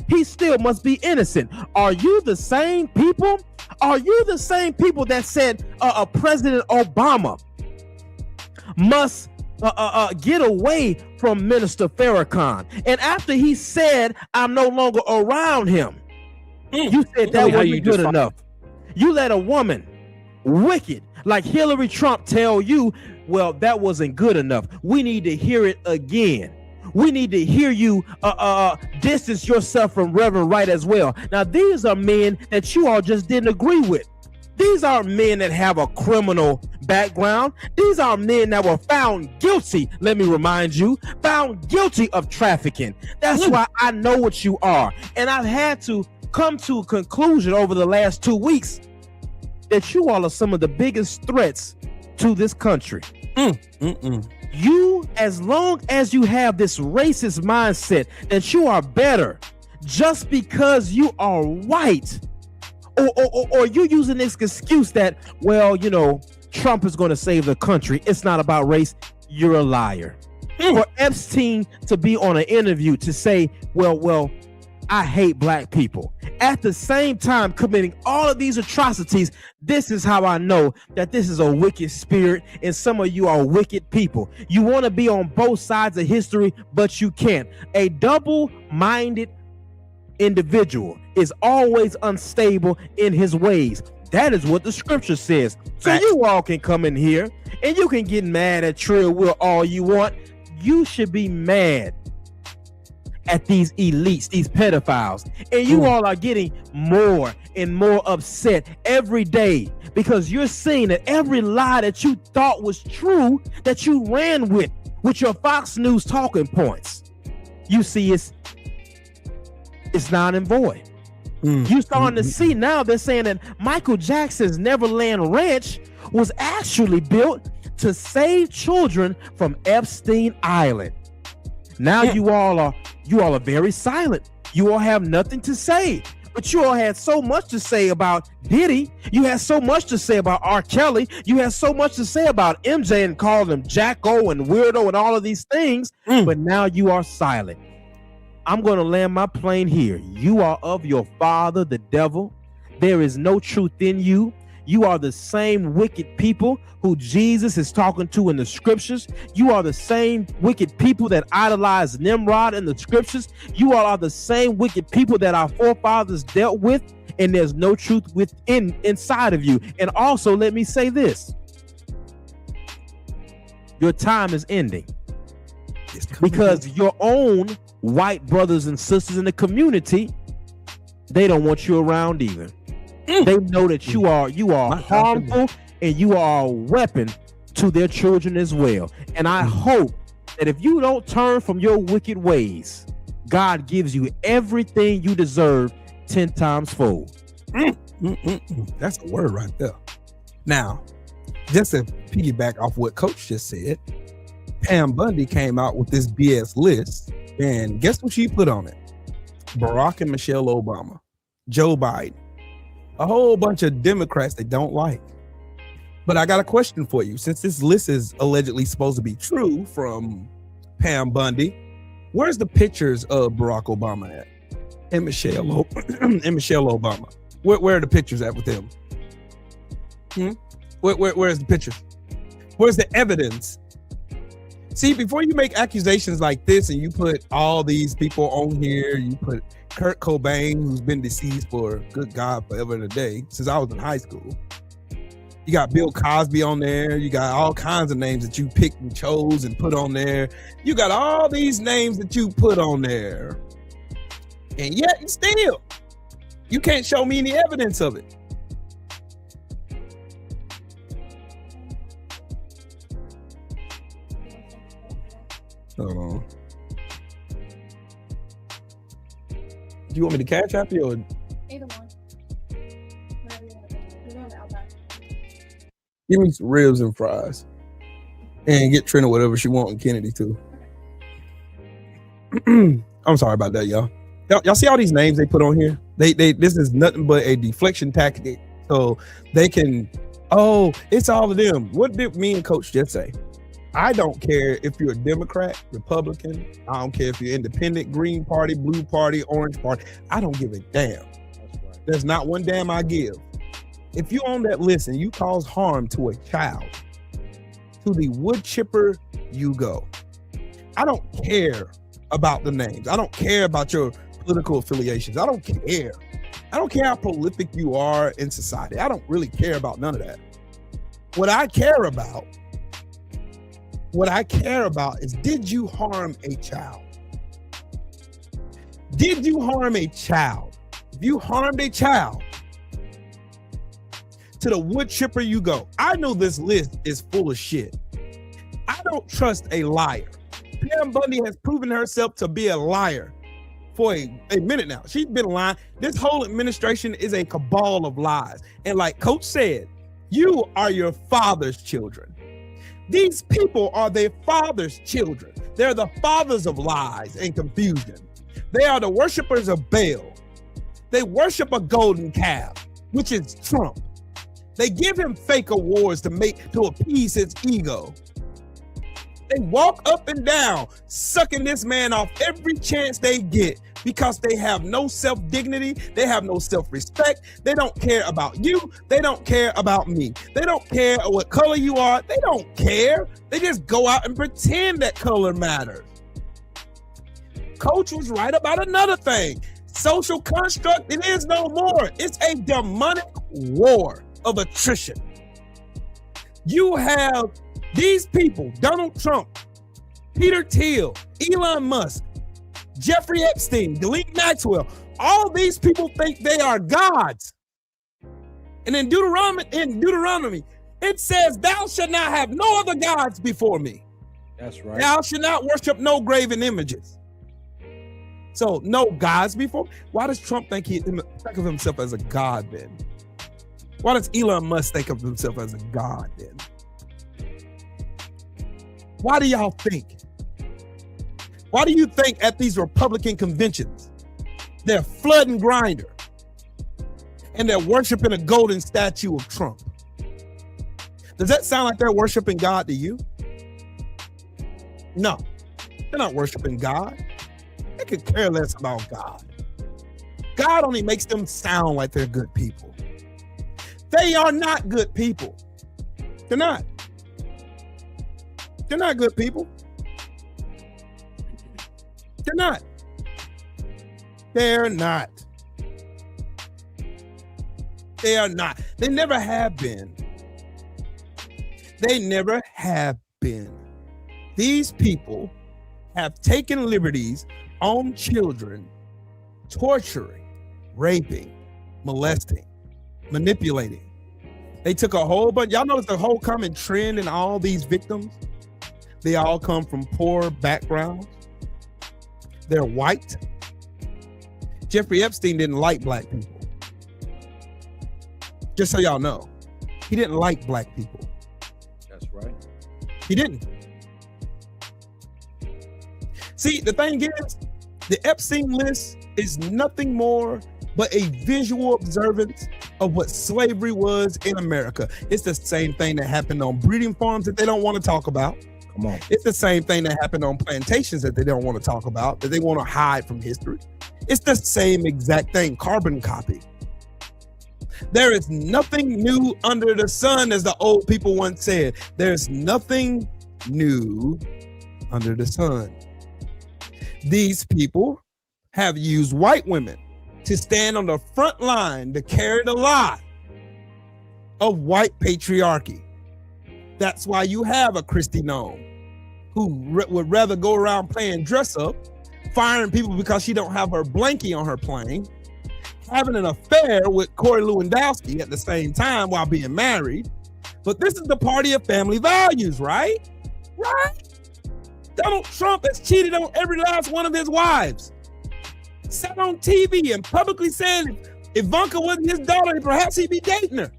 he still must be innocent. Are you the same people? Are you the same people that said President Obama must get away from Minister Farrakhan? And after he said, I'm no longer around him, you said that wasn't good enough. You let a woman, wicked, Like Hillary Trump tell you, well, that wasn't good enough. We need to hear it again. We need to hear you distance yourself from Reverend Wright as well. Now, these are men that you all just didn't agree with. These are men that have a criminal background. These are men that were found guilty, let me remind you, found guilty of trafficking. That's why I know what you are. And I've had to come to a conclusion over the last 2 weeks that you all are some of the biggest threats to this country. You, as long as you have this racist mindset that you are better just because you are white, or you using this excuse that, well, you know, Trump is going to save the country, it's not about race, you're a liar. For Epstein to be on an interview to say, well, I hate black people, at the same time committing all of these atrocities, this is how I know that this is a wicked spirit and some of you are wicked people. You want to be on both sides of history, but you can't. A double-minded individual is always unstable in his ways. That is what the scripture says. So you all can come in here and you can get mad at Trill Will all you want. You should be mad at these elites, these pedophiles, and you all are getting more and more upset every day because you're seeing that every lie that you thought was true, that you ran with your Fox News talking points, you see it's not in void. You starting to see now they're saying that Michael Jackson's Neverland Ranch was actually built to save children from Epstein Island. Now you all are very silent. You all have nothing to say, but you all had so much to say about Diddy. You had so much to say about R. Kelly. You had so much to say about MJ and call them Jacko and Weirdo and all of these things, but now you are silent. I'm going to land my plane here. You are of your father, the devil. There is no truth in you. You are the same wicked people who Jesus is talking to in the scriptures. You are the same wicked people that idolize Nimrod in the scriptures. You all are the same wicked people that our forefathers dealt with, and there's no truth inside of you. And also, let me say this. Your time is ending because your own white brothers and sisters in the community, they don't want you around either. They know that you are harmful and you are a weapon to their children as well. And I hope that if you don't turn from your wicked ways, God gives you everything you deserve 10 times fold. That's a word right there. Now, just to piggyback off what Coach just said, Pam Bondi came out with this BS list, and guess what she put on it? Barack and Michelle Obama, Joe Biden, a whole bunch of Democrats they don't like. But I got a question for you. Since this list is allegedly supposed to be true from Pam Bondi, where's the pictures of Barack Obama at? And Michelle Obama. Where are the pictures at with them? Where's the pictures? Where's the evidence? See, before you make accusations like this and you put all these people on here, you put Kurt Cobain, who's been deceased for, good God, forever and a day, since I was in high school. You got Bill Cosby on there. You got all kinds of names that you picked and chose and put on there. You got all these names that you put on there. And yet and still, you can't show me any evidence of it. Hold on. Do you want me to cash app you or? Either one. Whatever you want to do. We're going to Outback. Give me some ribs and fries. And get Trina whatever she wants and Kennedy too. I'm sorry about that, y'all. Y'all see all these names they put on here? This is nothing but a deflection tactic. So they can, it's all of them. What did me and Coach just say? I don't care if you're a Democrat, Republican. I don't care if you're independent, Green Party, Blue Party, Orange Party. I don't give a damn. There's not one damn I give. If you're on that list and you cause harm to a child, to the wood chipper you go. I don't care about the names. I don't care about your political affiliations. I don't care. I don't care how prolific you are in society. I don't really care about none of that. What I care about is, did you harm a child? Did you harm a child? If you harmed a child, to the wood chipper you go. I know this list is full of shit. I don't trust a liar. Pam Bondi has proven herself to be a liar for a minute now. She's been lying. This whole administration is a cabal of lies. And like Coach said, you are your father's children. These people are their father's children. They're the fathers of lies and confusion. They are the worshipers of Baal. They worship a golden calf, which is Trump. They give him fake awards to appease his ego. They walk up and down, sucking this man off every chance they get because they have no self-dignity. They have no self-respect. They don't care about you. They don't care about me. They don't care what color you are. They don't care. They just go out and pretend that color matters. Coach was right about another thing. Social construct, it is no more. It's a demonic war of attrition. You have these people, Donald Trump, Peter Thiel, Elon Musk, Jeffrey Epstein, Ghislaine Maxwell, all these people think they are gods. And in Deuteronomy, it says, thou shalt not have no other gods before me. That's right. Thou shalt not worship no graven images. So no gods before. Why does Trump think of himself as a god then? Why does Elon Musk think of himself as a god then? Why do y'all think? Why do you think at these Republican conventions, they're flooding Grindr and they're worshiping a golden statue of Trump? Does that sound like they're worshiping God to you? No, they're not worshiping God. They could care less about God. God only makes them sound like they're good people. They are not good people. They're not. They're not good people. They're not. They're not. They are not. They never have been. They never have been. These people have taken liberties on children, torturing, raping, molesting, manipulating. They took a whole bunch. Y'all notice the whole common trend in all these victims? They all come from poor backgrounds. They're white. Jeffrey Epstein didn't like black people. Just so y'all know, he didn't like black people. That's right. He didn't. See, the thing is, the Epstein list is nothing more but a visual observance of what slavery was in America. It's the same thing that happened on breeding farms that they don't want to talk about. Come on. It's the same thing that happened on plantations that they don't want to talk about, that they want to hide from history. It's the same exact thing, carbon copy. There is nothing new under the sun, as the old people once said. There's nothing new under the sun. These people have used white women to stand on the front line to carry the lie of white patriarchy. That's why you have a Christy Nome who would rather go around playing dress up, firing people because she don't have her blankie on her plane, having an affair with Corey Lewandowski at the same time while being married. But this is the party of family values, right? Right? Donald Trump has cheated on every last one of his wives. Sat on TV and publicly said if Ivanka wasn't his daughter, perhaps he'd be dating her.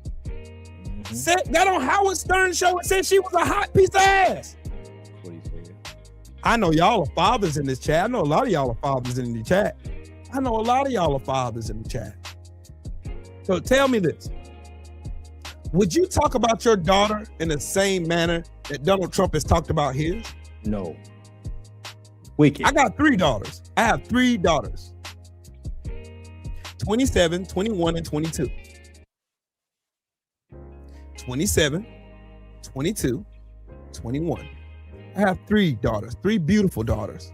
Got on Howard Stern show and said she was a hot piece of ass. What he said. I know y'all are fathers in this chat. I know a lot of y'all are fathers in the chat. I know a lot of y'all are fathers in the chat. So tell me this. Would you talk about your daughter in the same manner that Donald Trump has talked about his? No. Wicked. I got 3 daughters. I have 3 daughters. 27, 21, and 22. 27, 22, 21. I have 3 daughters, 3 beautiful daughters.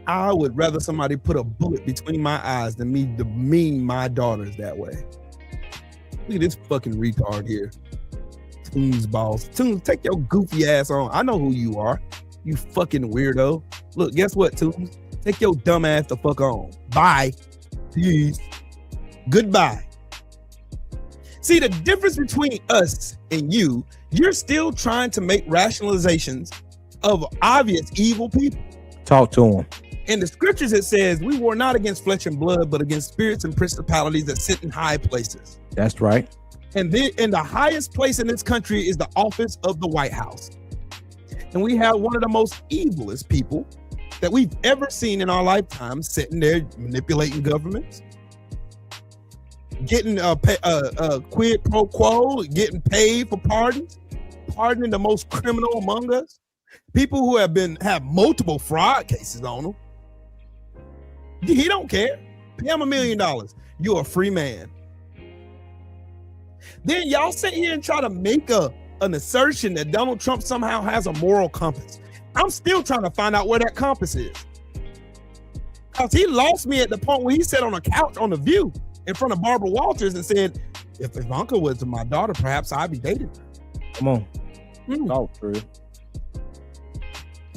I would rather somebody put a bullet between my eyes than me demean my daughters that way. Look at this fucking retard here. Toons boss. Toons, take your goofy ass on. I know who you are. You fucking weirdo. Look, guess what, Toons? Take your dumb ass the fuck on. Bye. Peace. Goodbye. See, the difference between us and you're still trying to make rationalizations of obvious evil people. Talk to him. In the scriptures, it says, we war not against flesh and blood, but against spirits and principalities that sit in high places. That's right. And then in the highest place in this country is the office of the White House. And we have one of the most evilest people that we've ever seen in our lifetime sitting there manipulating governments, getting a quid pro quo, getting paid for pardons, pardoning the most criminal among us, people who have multiple fraud cases on them. He don't care. Pay him $1 million. You're a free man. Then y'all sit here and try to make an assertion that Donald Trump somehow has a moral compass. I'm still trying to find out where that compass is. Because he lost me at the point where he sat on a couch on The View in front of Barbara Walters and said, if Ivanka was my daughter, perhaps I'd be dating her. Come on. Talk, Trill.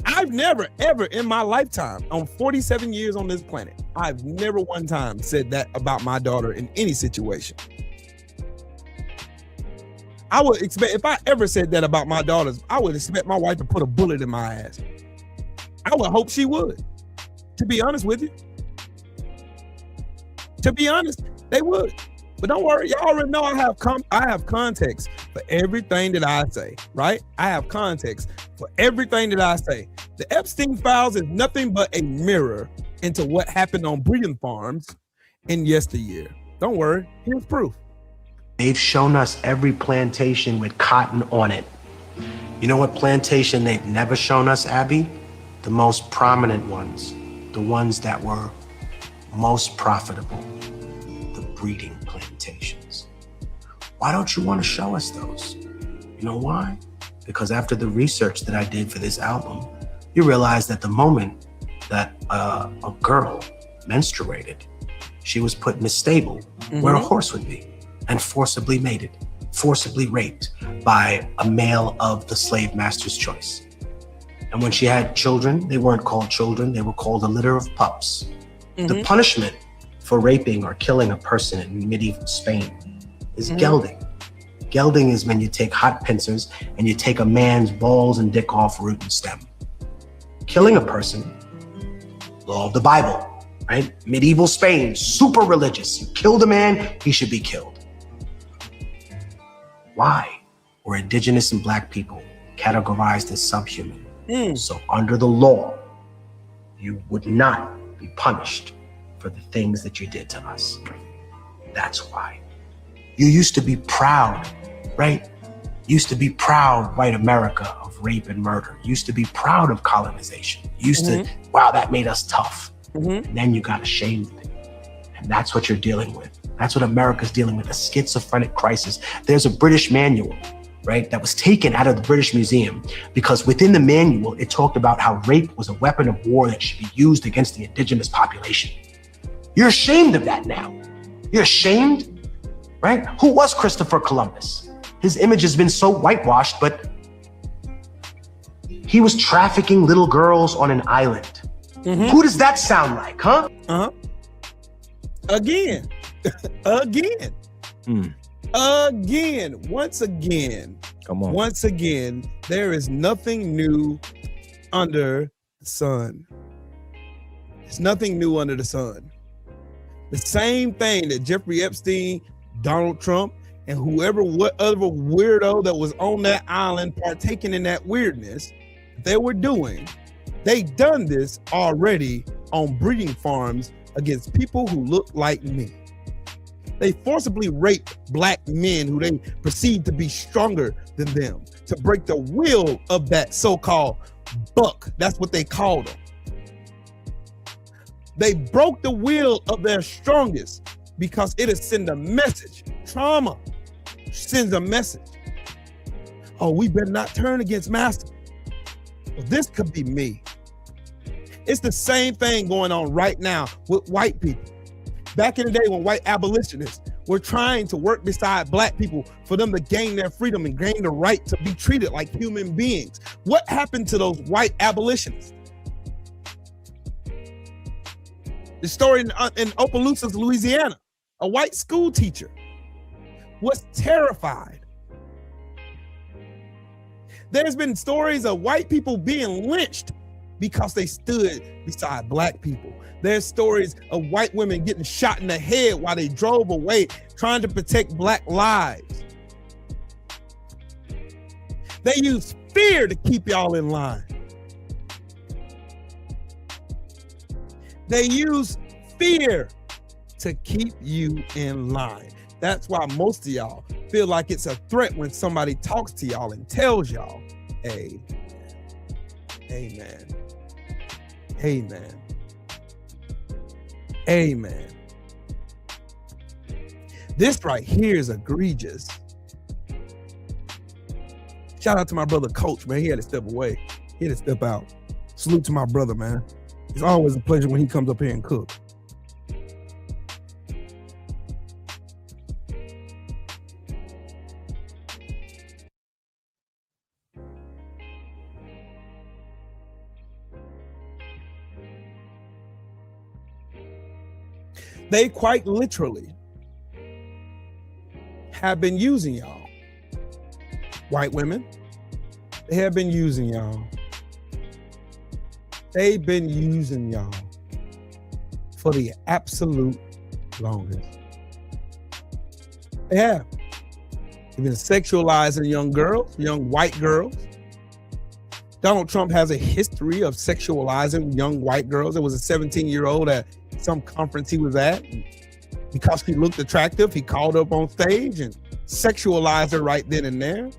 I've never, ever in my lifetime, on 47 years on this planet, I've never one time said that about my daughter in any situation. I would expect, if I ever said that about my daughters, I would expect my wife to put a bullet in my ass. I would hope she would. To be honest with you. To be honest, they would. But don't worry, y'all already know I have context for everything that I say, right? I have context for everything that I say. The Epstein files is nothing but a mirror into what happened on breeding farms in yesteryear. Don't worry, here's proof. They've shown us every plantation with cotton on it. You know what plantation they've never shown us, Abby? The most prominent ones, the ones that were most profitable, the breeding plantations. Why don't you want to show us those? You know why? Because after the research that I did for this album, you realize that the moment that a girl menstruated, she was put in a stable where a horse would be and forcibly mated, forcibly raped by a male of the slave master's choice. And when she had children, they weren't called children, they were called a litter of pups. The punishment for raping or killing a person in medieval Spain is gelding. Gelding is when you take hot pincers and you take a man's balls and dick off root and stem. Killing a person, law of the Bible, right? Medieval Spain, super religious. You killed a man, he should be killed. Why were indigenous and black people categorized as subhuman? So under the law, you would not be punished for the things that you did to us. That's why. You used to be proud, right? Used to be proud, white America, of rape and murder. Used to be proud of colonization. Used to, wow, that made us tough. And then you got ashamed of it. And that's what you're dealing with. That's what America's dealing with, a schizophrenic crisis. There's a British manual, right, that was taken out of the British Museum because within the manual, it talked about how rape was a weapon of war that should be used against the indigenous population. You're ashamed of that now. You're ashamed, right? Who was Christopher Columbus? His image has been so whitewashed, but he was trafficking little girls on an island. Who does that sound like, huh? Again. Again. Again. Once again. Come on. Once again, there is nothing new under the sun. There's nothing new under the sun. The same thing that Jeffrey Epstein, Donald Trump, and whatever weirdo that was on that island partaking in that weirdness they were doing, they done this already on breeding farms against people who look like me. They forcibly rape black men who they perceive to be stronger than them to break the will of that so-called buck. That's what they called them. They broke the will of their strongest because it'll send a message. Trauma sends a message. Oh, we better not turn against master. Well, this could be me. It's the same thing going on right now with white people. Back in the day when white abolitionists We're trying to work beside black people for them to gain their freedom and gain the right to be treated like human beings. What happened to those white abolitionists? The story in Opelousas, Louisiana, a white school teacher was terrified. There's been stories of white people being lynched because they stood beside black people. There's stories of white women getting shot in the head while they drove away trying to protect black lives. They use fear to keep y'all in line. They use fear to keep you in line. That's why most of y'all feel like it's a threat when somebody talks to y'all and tells y'all, hey, amen, amen, amen. This right here is egregious. Shout out to my brother Coach, man. He had to step away. He had to step out. Salute to my brother, man. It's always a pleasure when he comes up here and cook. They quite literally have been using y'all. White women, they have been using y'all. They've been using y'all for the absolute longest. They have. They've been sexualizing young girls, young white girls. Donald Trump has a history of sexualizing young white girls. There was a 17-year-old at some conference he was at. Because she looked attractive, he called her up on stage and sexualized her right then and there.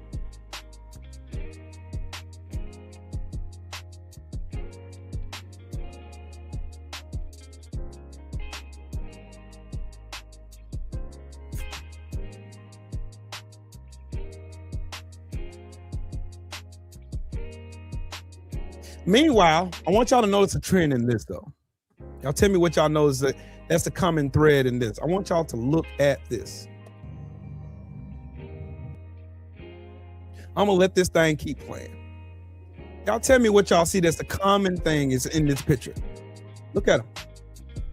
Meanwhile, I want y'all to notice a trend in this, though. Y'all tell me what y'all know is that's the common thread in this. I want y'all to look at this. I'm gonna let this thing keep playing. Y'all tell me what y'all see that's the common thing is in this picture. Look at them.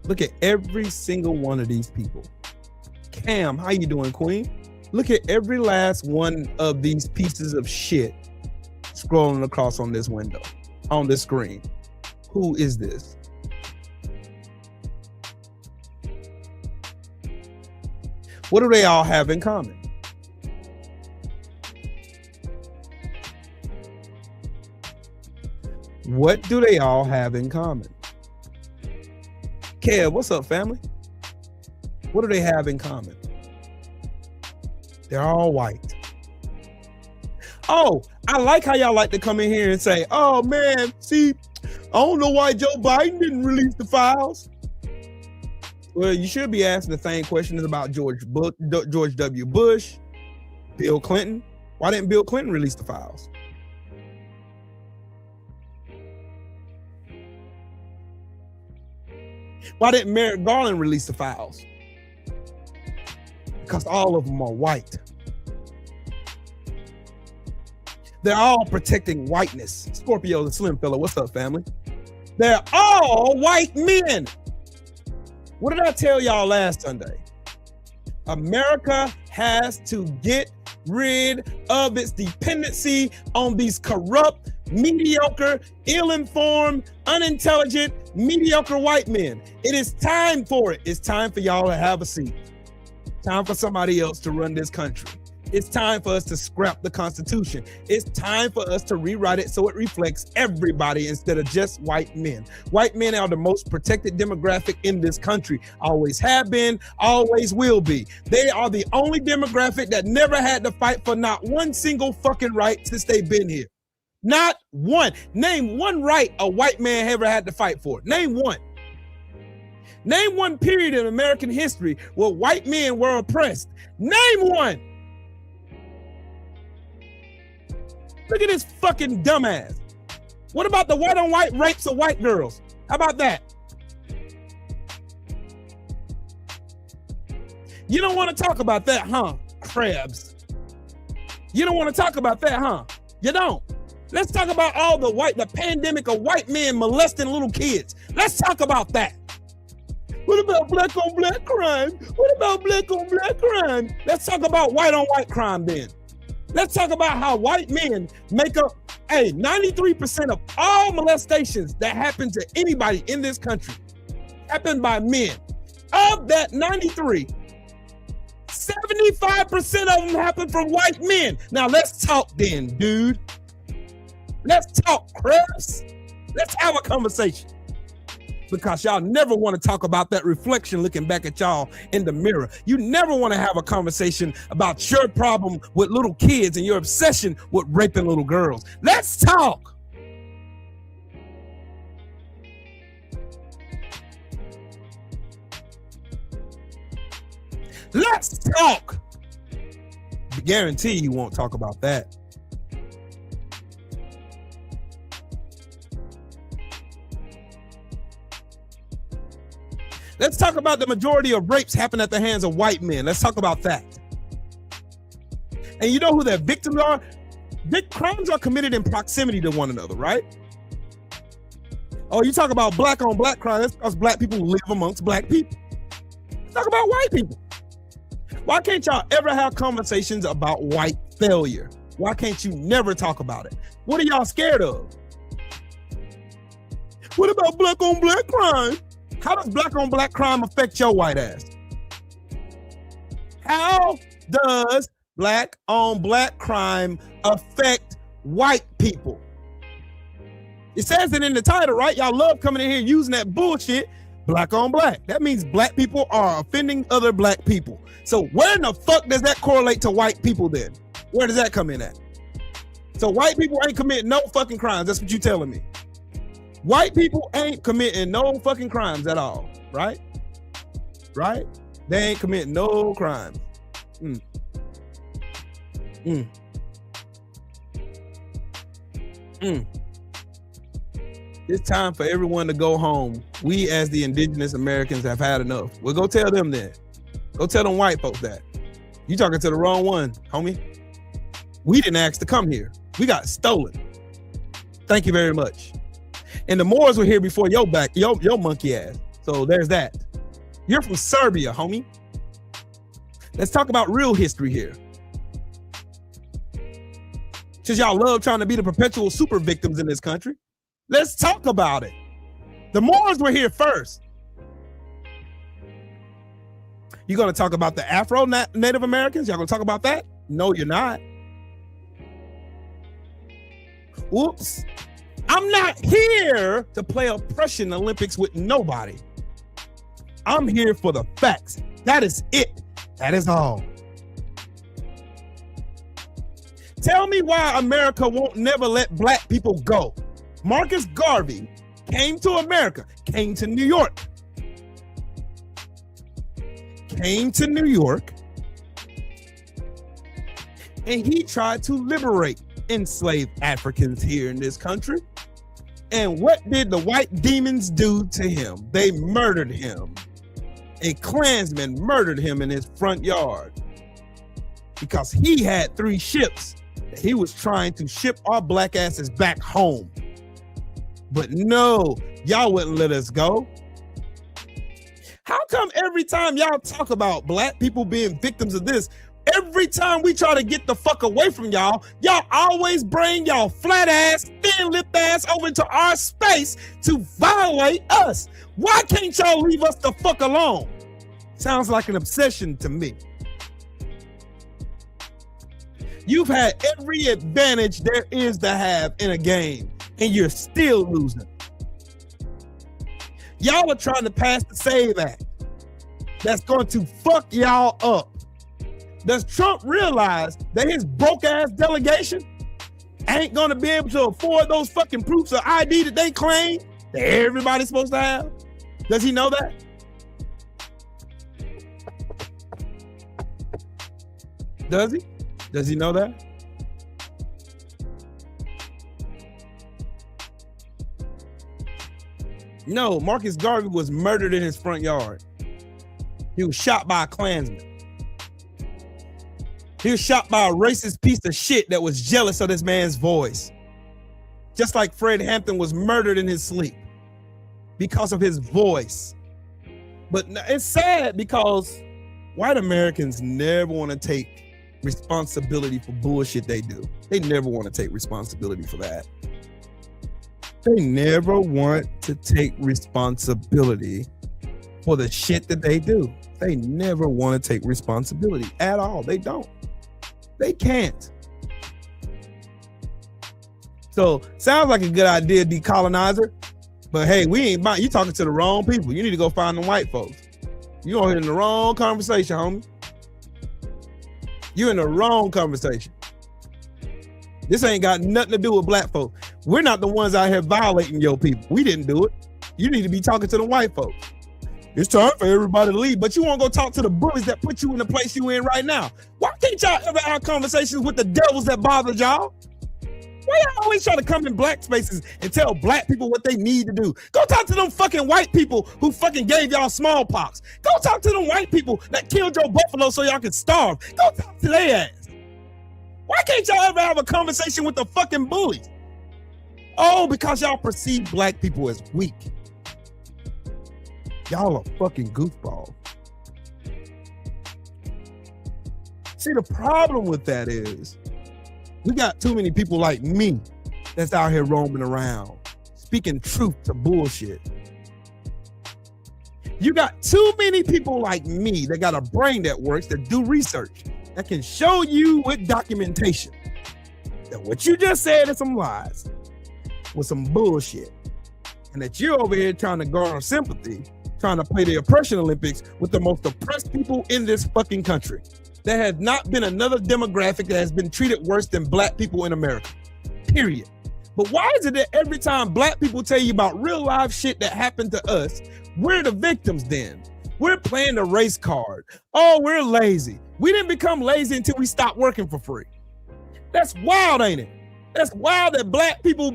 Look at every single one of these people. Cam, how you doing, Queen? Look at every last one of these pieces of shit scrolling across on this window, on this screen. Who is this? What do they all have in common? What do they all have in common? Kev, what's up, family? What do they have in common? They're all white. Oh, I like how y'all like to come in here and say, oh man, see, I don't know why Joe Biden didn't release the files. Well, you should be asking the same questions about George W. Bush, Bill Clinton. Why didn't Bill Clinton release the files? Why didn't Merrick Garland release the files? Because all of them are white. They're all protecting whiteness. Scorpio, the slim fella, what's up, family? They're all white men. What did I tell y'all last Sunday? America has to get rid of its dependency on these corrupt, mediocre, ill-informed, unintelligent, mediocre white men. It is time for it. It's time for y'all to have a seat. Time for somebody else to run this country. It's time for us to scrap the Constitution. It's time for us to rewrite it so it reflects everybody instead of just white men. White men are the most protected demographic in this country. Always have been, always will be. They are the only demographic that never had to fight for not one single fucking right since they've been here. Not one. Name one right a white man ever had to fight for. Name one. Name one period in American history where white men were oppressed. Name one. Look at this fucking dumbass. What about the white on white rapes of white girls? How about that? You don't want to talk about that, huh, Crabs? You don't want to talk about that, huh? You don't. Let's talk about all the pandemic of white men molesting little kids. Let's talk about that. What about black on black crime? What about black on black crime? Let's talk about white on white crime then. Let's talk about how white men make up, 93% of all molestations that happen to anybody in this country happen by men. Of that 93, 75% of them happen from white men. Now let's talk then, dude. Let's talk, Chris. Let's have a conversation. Because y'all never want to talk about that reflection looking back at y'all in the mirror. You never want to have a conversation about your problem with little kids and your obsession with raping little girls. Let's talk. Let's talk. I guarantee you won't talk about that. Let's talk about the majority of rapes happen at the hands of white men. Let's talk about that. And you know who their victims are? Crimes are committed in proximity to one another, right? Oh, you talk about black on black crime. That's because black people live amongst black people. Let's talk about white people. Why can't y'all ever have conversations about white failure? Why can't you never talk about it? What are y'all scared of? What about black on black crime? How does black on black crime affect your white ass? How does black on black crime affect white people? It says it in the title, right? Y'all love coming in here using that bullshit, black on black. That means black people are offending other black people. So where in the fuck does that correlate to white people then? Where does that come in at? So white people ain't committing no fucking crimes. That's what you telling me. White people ain't committing no fucking crimes at all, right? Right? They ain't committing no crimes. It's time for everyone to go home. We as the indigenous Americans have had enough. Well, go tell them then. Go tell them white folks that. You talking to the wrong one, homie. We didn't ask to come here. We got stolen. Thank you very much. And the Moors were here before your monkey ass. So there's that. You're from Serbia, homie. Let's talk about real history here. Since y'all love trying to be the perpetual super victims in this country, let's talk about it. The Moors were here first. You gonna talk about the Afro Native Americans? Y'all gonna talk about that? No, you're not. Whoops. I'm not here to play oppression Olympics with nobody. I'm here for the facts. That is it. That is all. Tell me why America won't never let black people go. Marcus Garvey came to America, came to New York. Came to New York, and he tried to liberate enslaved Africans here in this country. And what did the white demons do to him? They murdered him. A Klansman murdered him in his front yard because he had 3 ships that he was trying to ship our black asses back home. But no, y'all wouldn't let us go. How come every time y'all talk about black people being victims of this, every time we try to get the fuck away from y'all, y'all always bring y'all flat ass, thin lipped ass over into our space to violate us? Why can't y'all leave us the fuck alone? Sounds like an obsession to me. You've had every advantage there is to have in a game, and you're still losing. Y'all are trying to pass the SAVE Act that's going to fuck y'all up. Does Trump realize that his broke ass delegation ain't going to be able to afford those fucking proofs of ID that they claim that everybody's supposed to have? Does he know that? Does he? Does he know that? No, Marcus Garvey was murdered in his front yard. He was shot by a Klansman. He was shot by a racist piece of shit that was jealous of this man's voice. Just like Fred Hampton was murdered in his sleep because of his voice. But it's sad because white Americans never want to take responsibility for bullshit they do. They never want to take responsibility for that. They never want to take responsibility for the shit that they do. They never want to take responsibility at all. They don't. They can't. So sounds like a good idea, decolonizer. But hey, we ain't buying. You talking to the wrong people. You need to go find them white folks. You on here in the wrong conversation, homie. You in the wrong conversation. This ain't got nothing to do with black folks. We're not the ones out here violating your people. We didn't do it. You need to be talking to the white folks. It's time for everybody to leave, but you won't go talk to the bullies that put you in the place you in right now. Why can't y'all ever have conversations with the devils that bothered y'all? Why y'all always try to come in black spaces and tell black people what they need to do? Go talk to them fucking white people who fucking gave y'all smallpox. Go talk to them white people that killed your buffalo so y'all can starve. Go talk to their ass. Why can't y'all ever have a conversation with the fucking bullies? Oh, because y'all perceive black people as weak. Y'all are fucking goofballs. See, the problem with that is we got too many people like me that's out here roaming around, speaking truth to bullshit. You got too many people like me that got a brain that works, that do research, that can show you with documentation that what you just said is some lies, with some bullshit, and that you're over here trying to garner sympathy, trying to play the oppression Olympics with the most oppressed people in this fucking country. There has not been another demographic that has been treated worse than black people in America, period. But why is it that every time black people tell you about real life shit that happened to us, we're the victims then? We're playing the race card. Oh, we're lazy. We didn't become lazy until we stopped working for free. That's wild, ain't it? That's wild that black people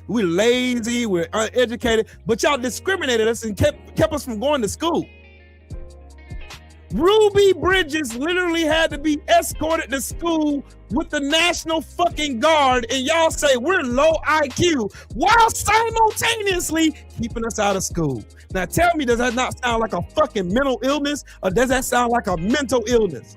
we're lazy, we're uneducated, but y'all discriminated us and kept us from going to school. Ruby Bridges literally had to be escorted to school with the National fucking Guard, and y'all say we're low IQ while simultaneously keeping us out of school. Now tell me, does that not sound like a fucking mental illness, or does that sound like a mental illness?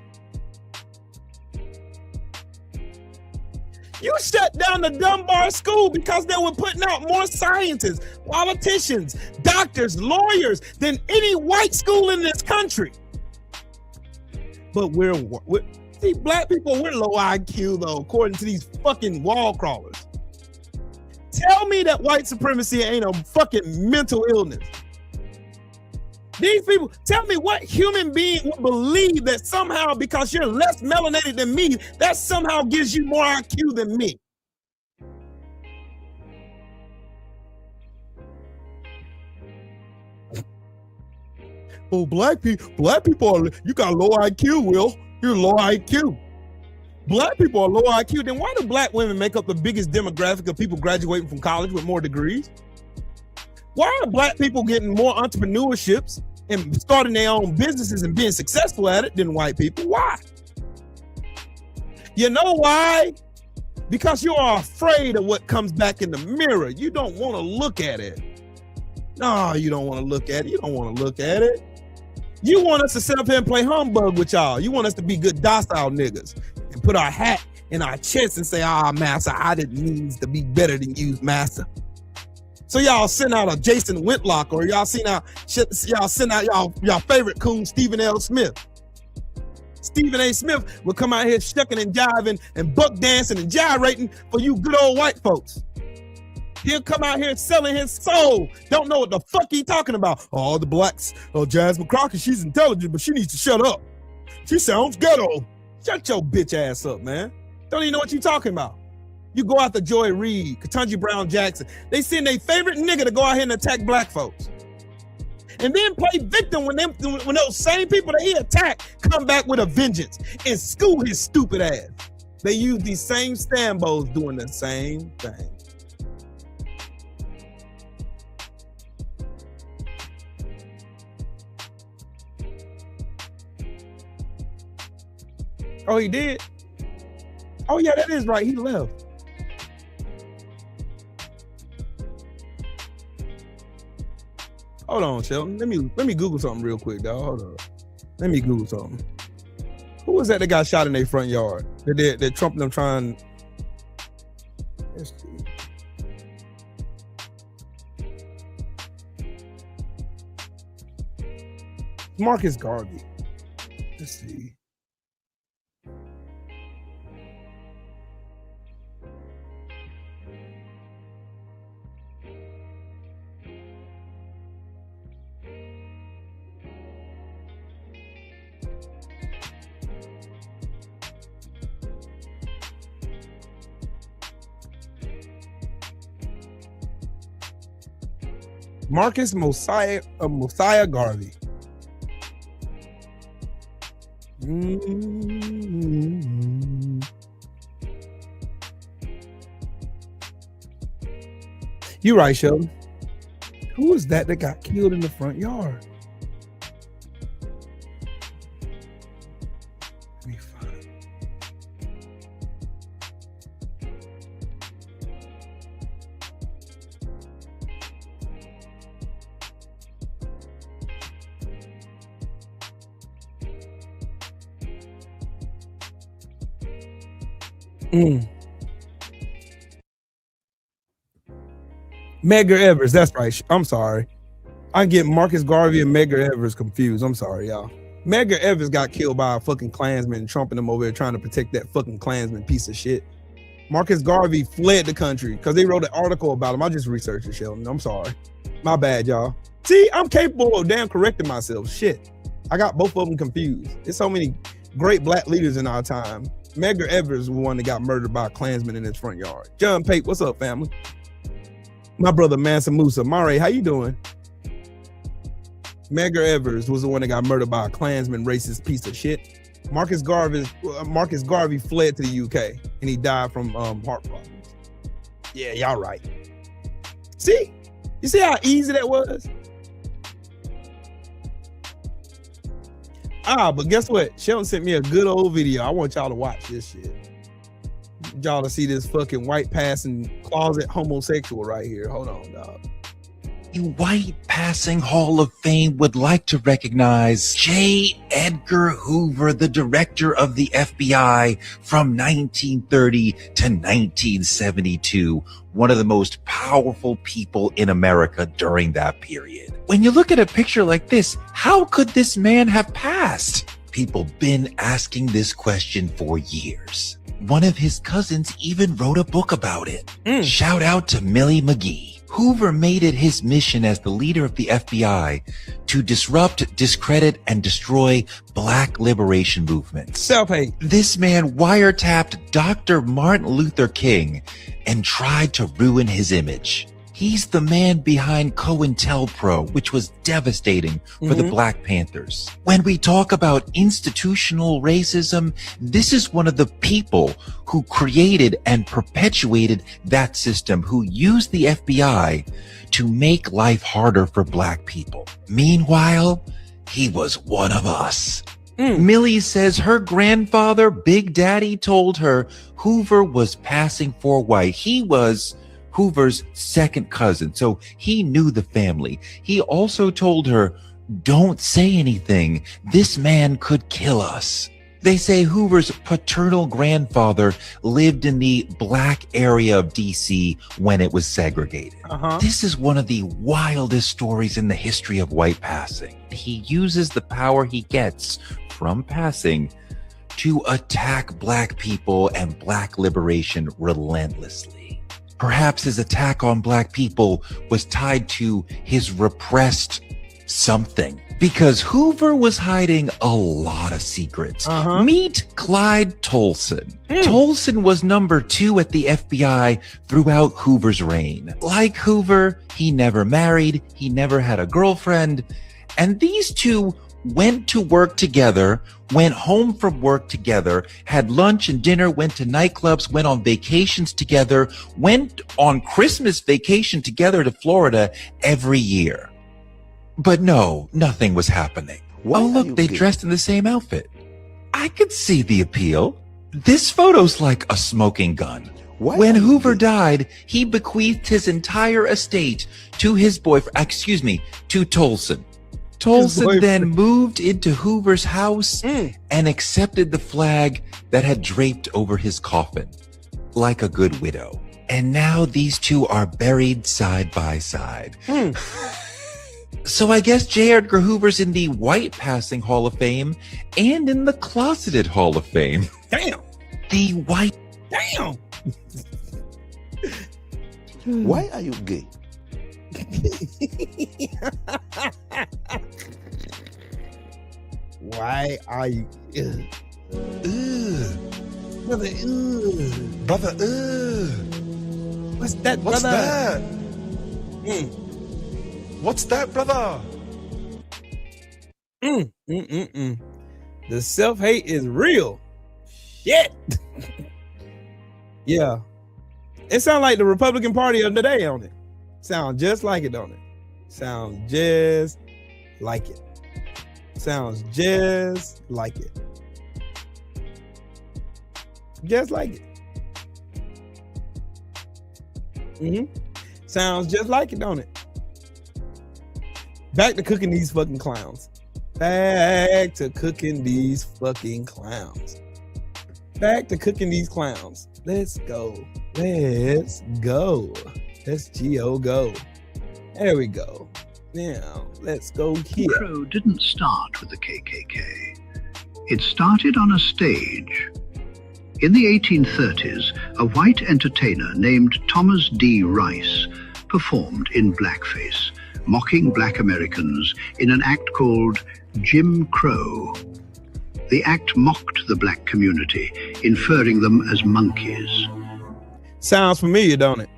You shut down the Dunbar School because they were putting out more scientists, politicians, doctors, lawyers than any white school in this country. But we're see, black people, we're low IQ though, according to these fucking wall crawlers. Tell me that white supremacy ain't a fucking mental illness. These people, tell me what human being would believe that somehow because you're less melanated than me, that somehow gives you more IQ than me. Oh, black people are, you got low IQ, Will. You're low IQ. Black people are low IQ. Then why do black women make up the biggest demographic of people graduating from college with more degrees? Why are black people getting more entrepreneurships and starting their own businesses and being successful at it than white people? Why? You know why? Because you are afraid of what comes back in the mirror. You don't want to look at it. No, you don't want to look at it. You don't want to look at it. You want us to sit up here and play humbug with y'all. You want us to be good docile niggas and put our hat in our chest and say, master, I didn't mean to be better than you, master. So y'all send out a Jason Whitlock, or y'all send out y'all favorite coon, Stephen L. Smith. Stephen A. Smith will come out here shucking and jiving and buck dancing and gyrating for you good old white folks. He'll come out here selling his soul. Don't know what the fuck he talking about. Oh, the blacks. Oh, Jasmine Crockett, she's intelligent, but she needs to shut up. She sounds ghetto. Shut your bitch ass up, man. Don't even know what you talking about. You go after Joy Reid, Ketanji Brown Jackson. They send their favorite nigga to go out here and attack black folks. And then play victim when those same people that he attacked come back with a vengeance and school his stupid ass. They use these same Stambos doing the same thing. Oh, he did? Oh, yeah, that is right. He left. Hold on, Shelton. Let me Google something real quick, dog. Hold on. Let me Google something. Who was that got shot in their front yard? That Trump and them trying. Let's see. Marcus Garvey. Let's see. Marcus Mosiah Garvey. You're right, Sheldon. Who was that got killed in the front yard? Let me find. Medgar Evers, that's right. I'm sorry. I get Marcus Garvey and Medgar Evers confused. I'm sorry, y'all. Medgar Evers got killed by a fucking Klansman and Trump and them over there trying to protect that fucking Klansman piece of shit. Marcus Garvey fled the country because they wrote an article about him. I just researched it, Sheldon. I'm sorry. My bad, y'all. See, I'm capable of damn correcting myself. Shit. I got both of them confused. There's so many great black leaders in our time. Medgar Evers was one that got murdered by a Klansman in his front yard. John Pate, what's up, family? My brother Mansa Musa. Mare, how you doing? Medgar Evers was the one that got murdered by a Klansman racist piece of shit. Marcus Garvey fled to the UK and he died from heart problems. Yeah, y'all right. See? You see how easy that was? But guess what? Sheldon sent me a good old video. I want y'all to watch this shit. Y'all to see this fucking white passing closet homosexual right here. Hold on, dog. The white passing Hall of Fame would like to recognize J. Edgar Hoover, the director of the FBI from 1930 to 1972, one of the most powerful people in America during that period. When you look at a picture like this, how could this man have passed? People been asking this question for years. One of his cousins even wrote a book about it. Shout out to Millie McGee. Hoover made it his mission as the leader of the FBI to disrupt, discredit, and destroy black liberation movements. Self-hate. This man wiretapped Dr. Martin Luther King and tried to ruin his image. He's the man behind COINTELPRO, which was devastating for the Black Panthers. When we talk about institutional racism, this is one of the people who created and perpetuated that system, who used the FBI to make life harder for Black people. Meanwhile, he was one of us. Millie says her grandfather, Big Daddy, told her Hoover was passing for white. He was Hoover's second cousin, so he knew the family. He also told her, don't say anything. This man could kill us. They say Hoover's paternal grandfather lived in the black area of DC when it was segregated. This is one of the wildest stories in the history of white passing. He uses the power he gets from passing to attack Black people and Black liberation relentlessly. Perhaps his attack on Black people was tied to his repressed something, because Hoover was hiding a lot of secrets. Meet Clyde Tolson. Tolson was number 2 at the FBI throughout Hoover's reign. Like Hoover, he never married, he never had a girlfriend, and these two went to work together, went home from work together, had lunch and dinner, went to nightclubs, went on vacations together, went on Christmas vacation together to Florida every year. But no, nothing was happening. Oh, look, they dressed in the same outfit. I could see the appeal. This photo's like a smoking gun. What? When Hoover died, he bequeathed his entire estate to his boyfriend, to Tolson. Tolson then moved into Hoover's house and accepted the flag that had draped over his coffin, like a good widow. And now these two are buried side by side. So I guess J. Edgar Hoover's in the white passing Hall of Fame and in the closeted Hall of Fame. Damn. The white. Damn. Why are you gay? Why are you? Brother, brother, What's that, what's brother? that? What's that, brother? The self-hate is real. Shit. Yeah. It sounds like the Republican Party of the day on it. Sounds just like it, don't it? Sounds just like it. Sounds just like it. Just like it. Sounds just like it, don't it? Back to cooking these fucking clowns. Back to cooking these fucking clowns. Back to cooking these clowns. Let's go. Let's go. Let's go. There we go. Now, let's go here. Crow didn't start with the KKK. It started on a stage. In the 1830s, a white entertainer named Thomas D. Rice performed in blackface, mocking black Americans in an act called Jim Crow. The act mocked the black community, inferring them as monkeys. Sounds familiar, don't it?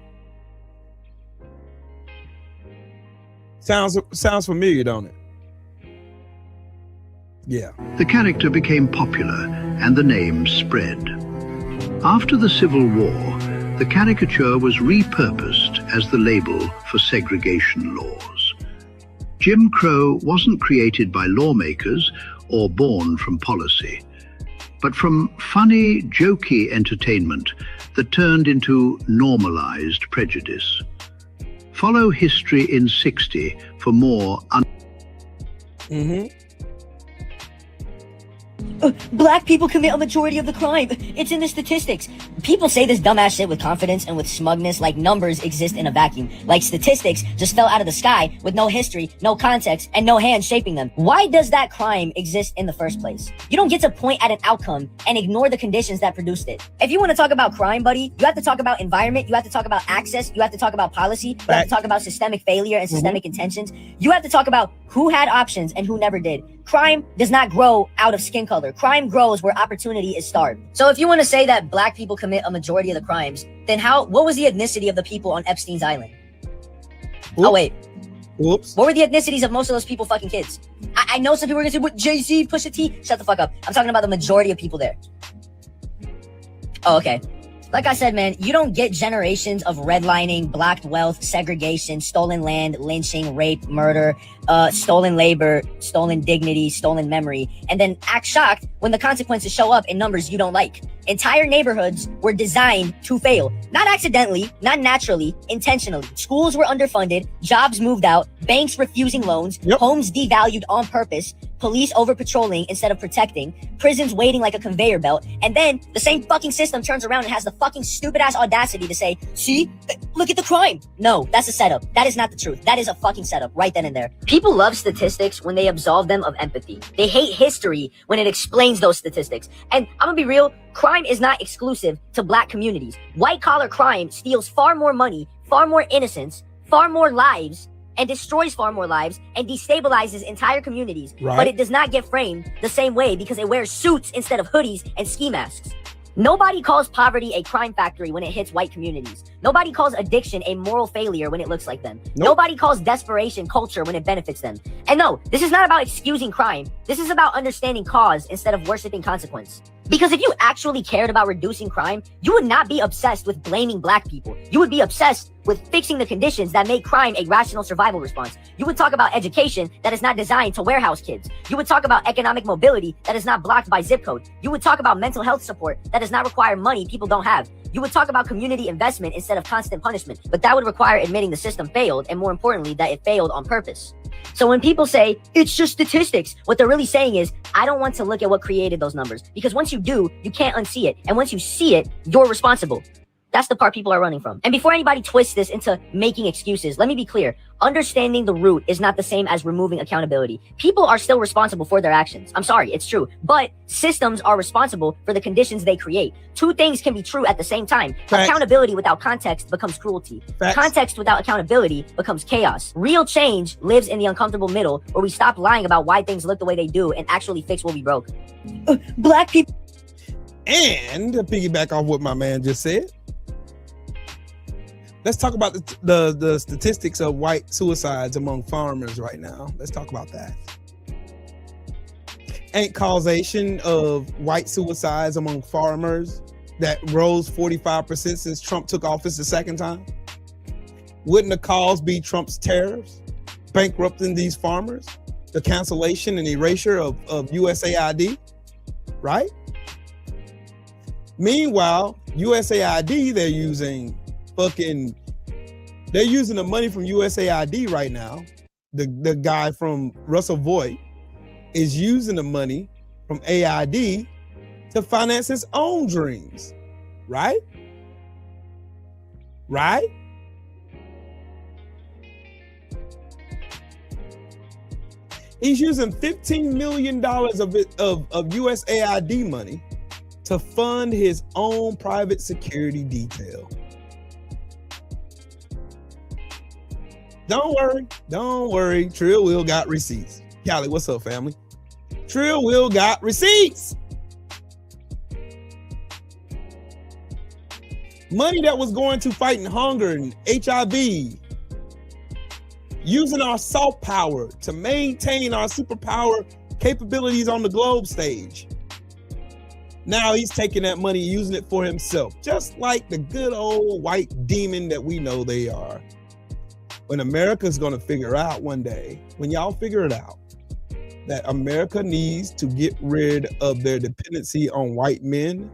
Sounds familiar, don't it? Yeah. The character became popular and the name spread. After the Civil War, the caricature was repurposed as the label for segregation laws. Jim Crow wasn't created by lawmakers or born from policy, but from funny, jokey entertainment that turned into normalized prejudice. Follow History in 60 for more. Black people commit a majority of the crime. It's in the statistics. People say this dumbass shit with confidence and with smugness, like numbers exist in a vacuum. Like statistics just fell out of the sky with no history, no context, and no hands shaping them. Why does that crime exist in the first place? You don't get to point at an outcome and ignore the conditions that produced it. If you want to talk about crime, buddy, you have to talk about environment, you have to talk about access, you have to talk about policy, you have to talk about systemic failure and systemic intentions. You have to talk about who had options and who never did. Crime does not grow out of skin color. Crime grows where opportunity is starved. So if you want to say that black people commit a majority of the crimes, then what was the ethnicity of the people on Epstein's island? Oops. Oh, wait. Whoops. What were the ethnicities of most of those people fucking kids? I know some people are going to say, what, Jay-Z, Pusha T? Shut the fuck up. I'm talking about the majority of people there. Oh, okay. Like I said, man, you don't get generations of redlining, blocked wealth, segregation, stolen land, lynching, rape, murder, stolen labor, stolen dignity, stolen memory, and then act shocked when the consequences show up in numbers you don't like. Entire neighborhoods were designed to fail. Not accidentally, not naturally, intentionally. Schools were underfunded, jobs moved out, banks refusing loans, homes devalued on purpose, police over patrolling instead of protecting, prisons waiting like a conveyor belt, and then the same fucking system turns around and has the fucking stupid ass audacity to say, see, look at the crime. No, that's a setup. That is not the truth. That is a fucking setup right then and there. People love statistics when they absolve them of empathy. They hate history when it explains those statistics. And I'm gonna be real, crime is not exclusive to black communities. White collar crime steals far more money, far more innocence, far more lives, and destroys far more lives and destabilizes entire communities. Right. But it does not get framed the same way because it wears suits instead of hoodies and ski masks. Nobody calls poverty a crime factory when it hits white communities. Nobody calls addiction a moral failure when it looks like them. Nobody calls desperation culture when it benefits them. And no, this is not about excusing crime. This is about understanding cause instead of worshiping consequence. Because if you actually cared about reducing crime, you would not be obsessed with blaming black people. You would be obsessed with fixing the conditions that make crime a rational survival response. You would talk about education that is not designed to warehouse kids. You would talk about economic mobility that is not blocked by zip code. You would talk about mental health support that does not require money people don't have. You would talk about community investment instead of constant punishment, but that would require admitting the system failed, and more importantly, that it failed on purpose. So when people say, it's just statistics, what they're really saying is, I don't want to look at what created those numbers, because once you do, you can't unsee it. And once you see it, you're responsible. That's the part people are running from. And before anybody twists this into making excuses, let me be clear. Understanding the root is not the same as removing accountability. People are still responsible for their actions. I'm sorry, it's true. But systems are responsible for the conditions they create. Two things can be true at the same time. Facts. Accountability without context becomes cruelty. Facts. Context without accountability becomes chaos. Real change lives in the uncomfortable middle, where we stop lying about why things look the way they do and actually fix what we broke. Black people. And to piggyback off what my man just said, let's talk about the statistics of white suicides among farmers right now. Let's talk about that. Ain't causation of white suicides among farmers that rose 45% since Trump took office the second time? Wouldn't the cause be Trump's tariffs, bankrupting these farmers, the cancellation and erasure of USAID, right? Meanwhile, USAID, they're using the money from USAID right now. The guy from Russell Voigt is using the money from AID to finance his own dreams, right? Right? He's using $15 million of USAID money to fund his own private security detail. Don't worry. Trill Will got receipts. Callie, what's up, family? Trill Will got receipts. Money that was going to fighting hunger and HIV, using our soft power to maintain our superpower capabilities on the globe stage. Now he's taking that money, using it for himself, just like the good old white demon that we know they are. When America's going to figure out one day, when y'all figure it out, that America needs to get rid of their dependency on white men,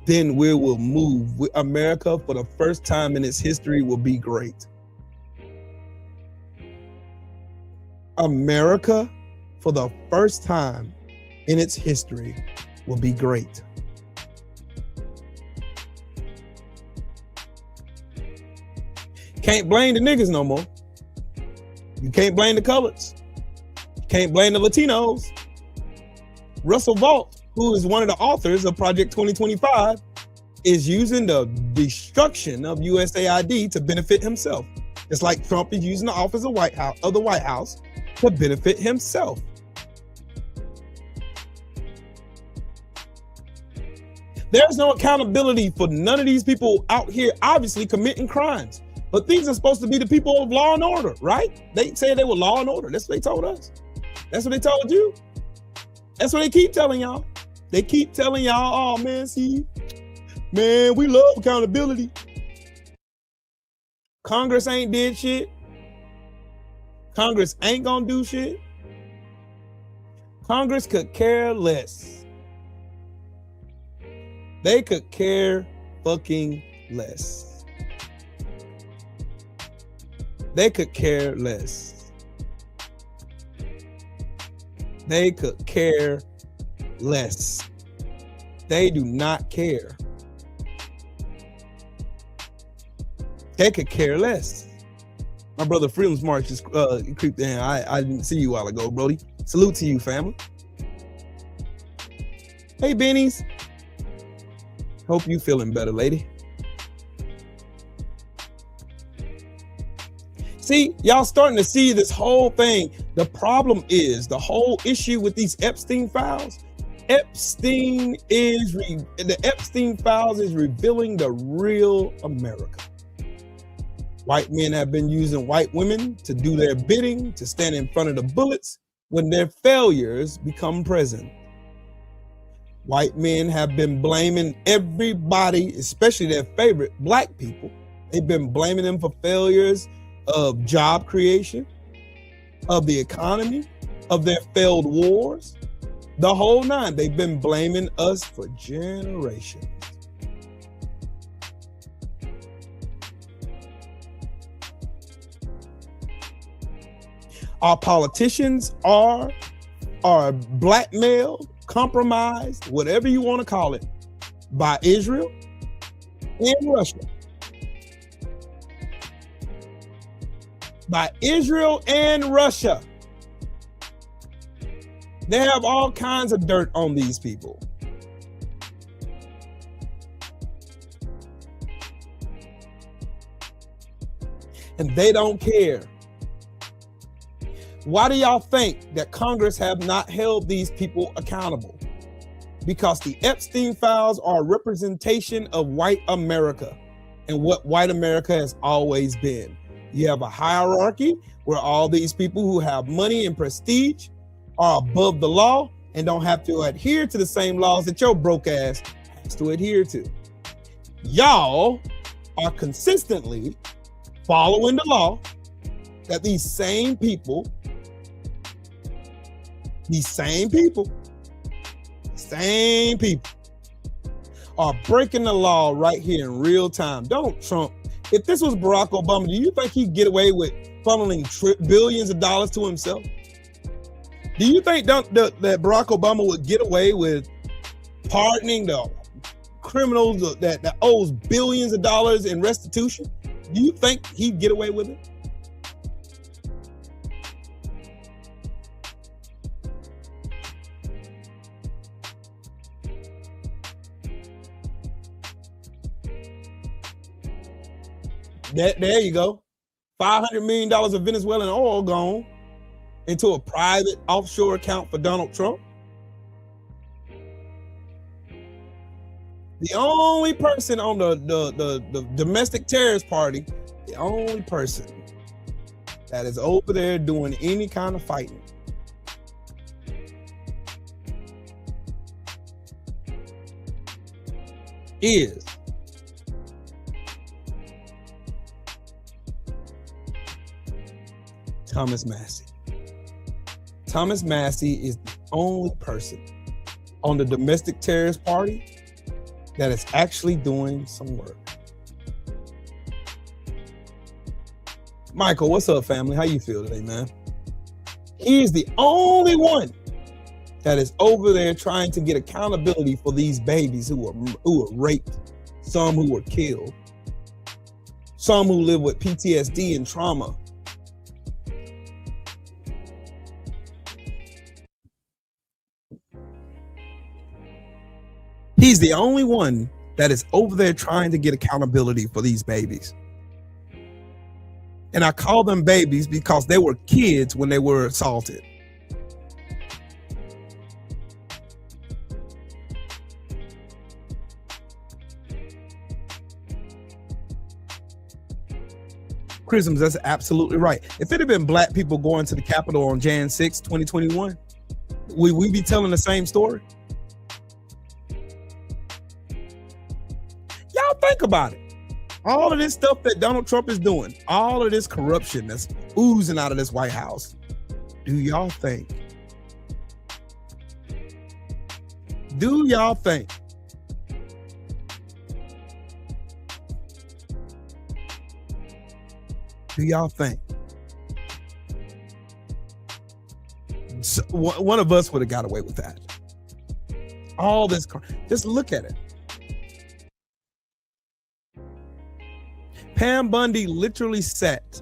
then we will move. America, for the first time in its history, will be great. America, for the first time in its history, will be great. Can't blame the niggas no more. You can't blame the coloreds. You can't blame the Latinos. Russell Voigt, who is one of the authors of Project 2025, is using the destruction of USAID to benefit himself. It's like Trump is using the office of the White House to benefit himself. There's no accountability for none of these people out here obviously committing crimes. But these are supposed to be the people of law and order, right? They say they were law and order. That's what they told us. That's what they told you. That's what they keep telling y'all. They keep telling y'all, oh man, see, man, we love accountability. Congress ain't did shit. Congress ain't gonna do shit. Congress could care less. They could care fucking less. They could care less. They could care less. They do not care. They could care less. My brother Freedom's March just creeped in. I didn't see you a while ago, Brody. Salute to you, family. Hey, Bennies. Hope you feeling better, lady. See, y'all starting to see this whole thing. The problem is the whole issue with these Epstein files. The Epstein files is revealing the real America. White men have been using white women to do their bidding, to stand in front of the bullets when their failures become present. White men have been blaming everybody, especially their favorite black people. They've been blaming them for failures of job creation, of the economy, of their failed wars, the whole nine. They've been blaming us for generations. Our politicians are blackmailed, compromised, whatever you want to call it, by Israel and Russia. By Israel and Russia. They have all kinds of dirt on these people. And they don't care. Why do y'all think that Congress have not held these people accountable? Because the Epstein files are a representation of white America and what white America has always been. You have a hierarchy where all these people who have money and prestige are above the law and don't have to adhere to the same laws that your broke ass has to adhere to. Y'all are consistently following the law that these same people are breaking the law right here in real time. Donald Trump, if this was Barack Obama, do you think he'd get away with funneling billions of dollars to himself? Do you think that Barack Obama would get away with pardoning the criminals that owes billions of dollars in restitution? Do you think he'd get away with it? There you go. $500 million of Venezuelan oil gone into a private offshore account for Donald Trump. The only person on the domestic terrorist party, the only person that is over there doing any kind of fighting is Thomas Massie. Thomas Massie is the only person on the domestic terrorist party that is actually doing some work. Michael, what's up, family? How you feel today, man? He is the only one that is over there trying to get accountability for these babies who were raped, some who were killed, some who live with PTSD and trauma. He's the only one that is over there trying to get accountability for these babies. And I call them babies because they were kids when they were assaulted. Chrisms, that's absolutely right. If it had been black people going to the Capitol on Jan 6, 2021, would we be telling the same story? Y'all think about it. All of this stuff that Donald Trump is doing, all of this corruption that's oozing out of this White House, do y'all think? Do y'all think? Do y'all think? So, one of us would have got away with that. All this, just look at it. Pam Bondi literally sat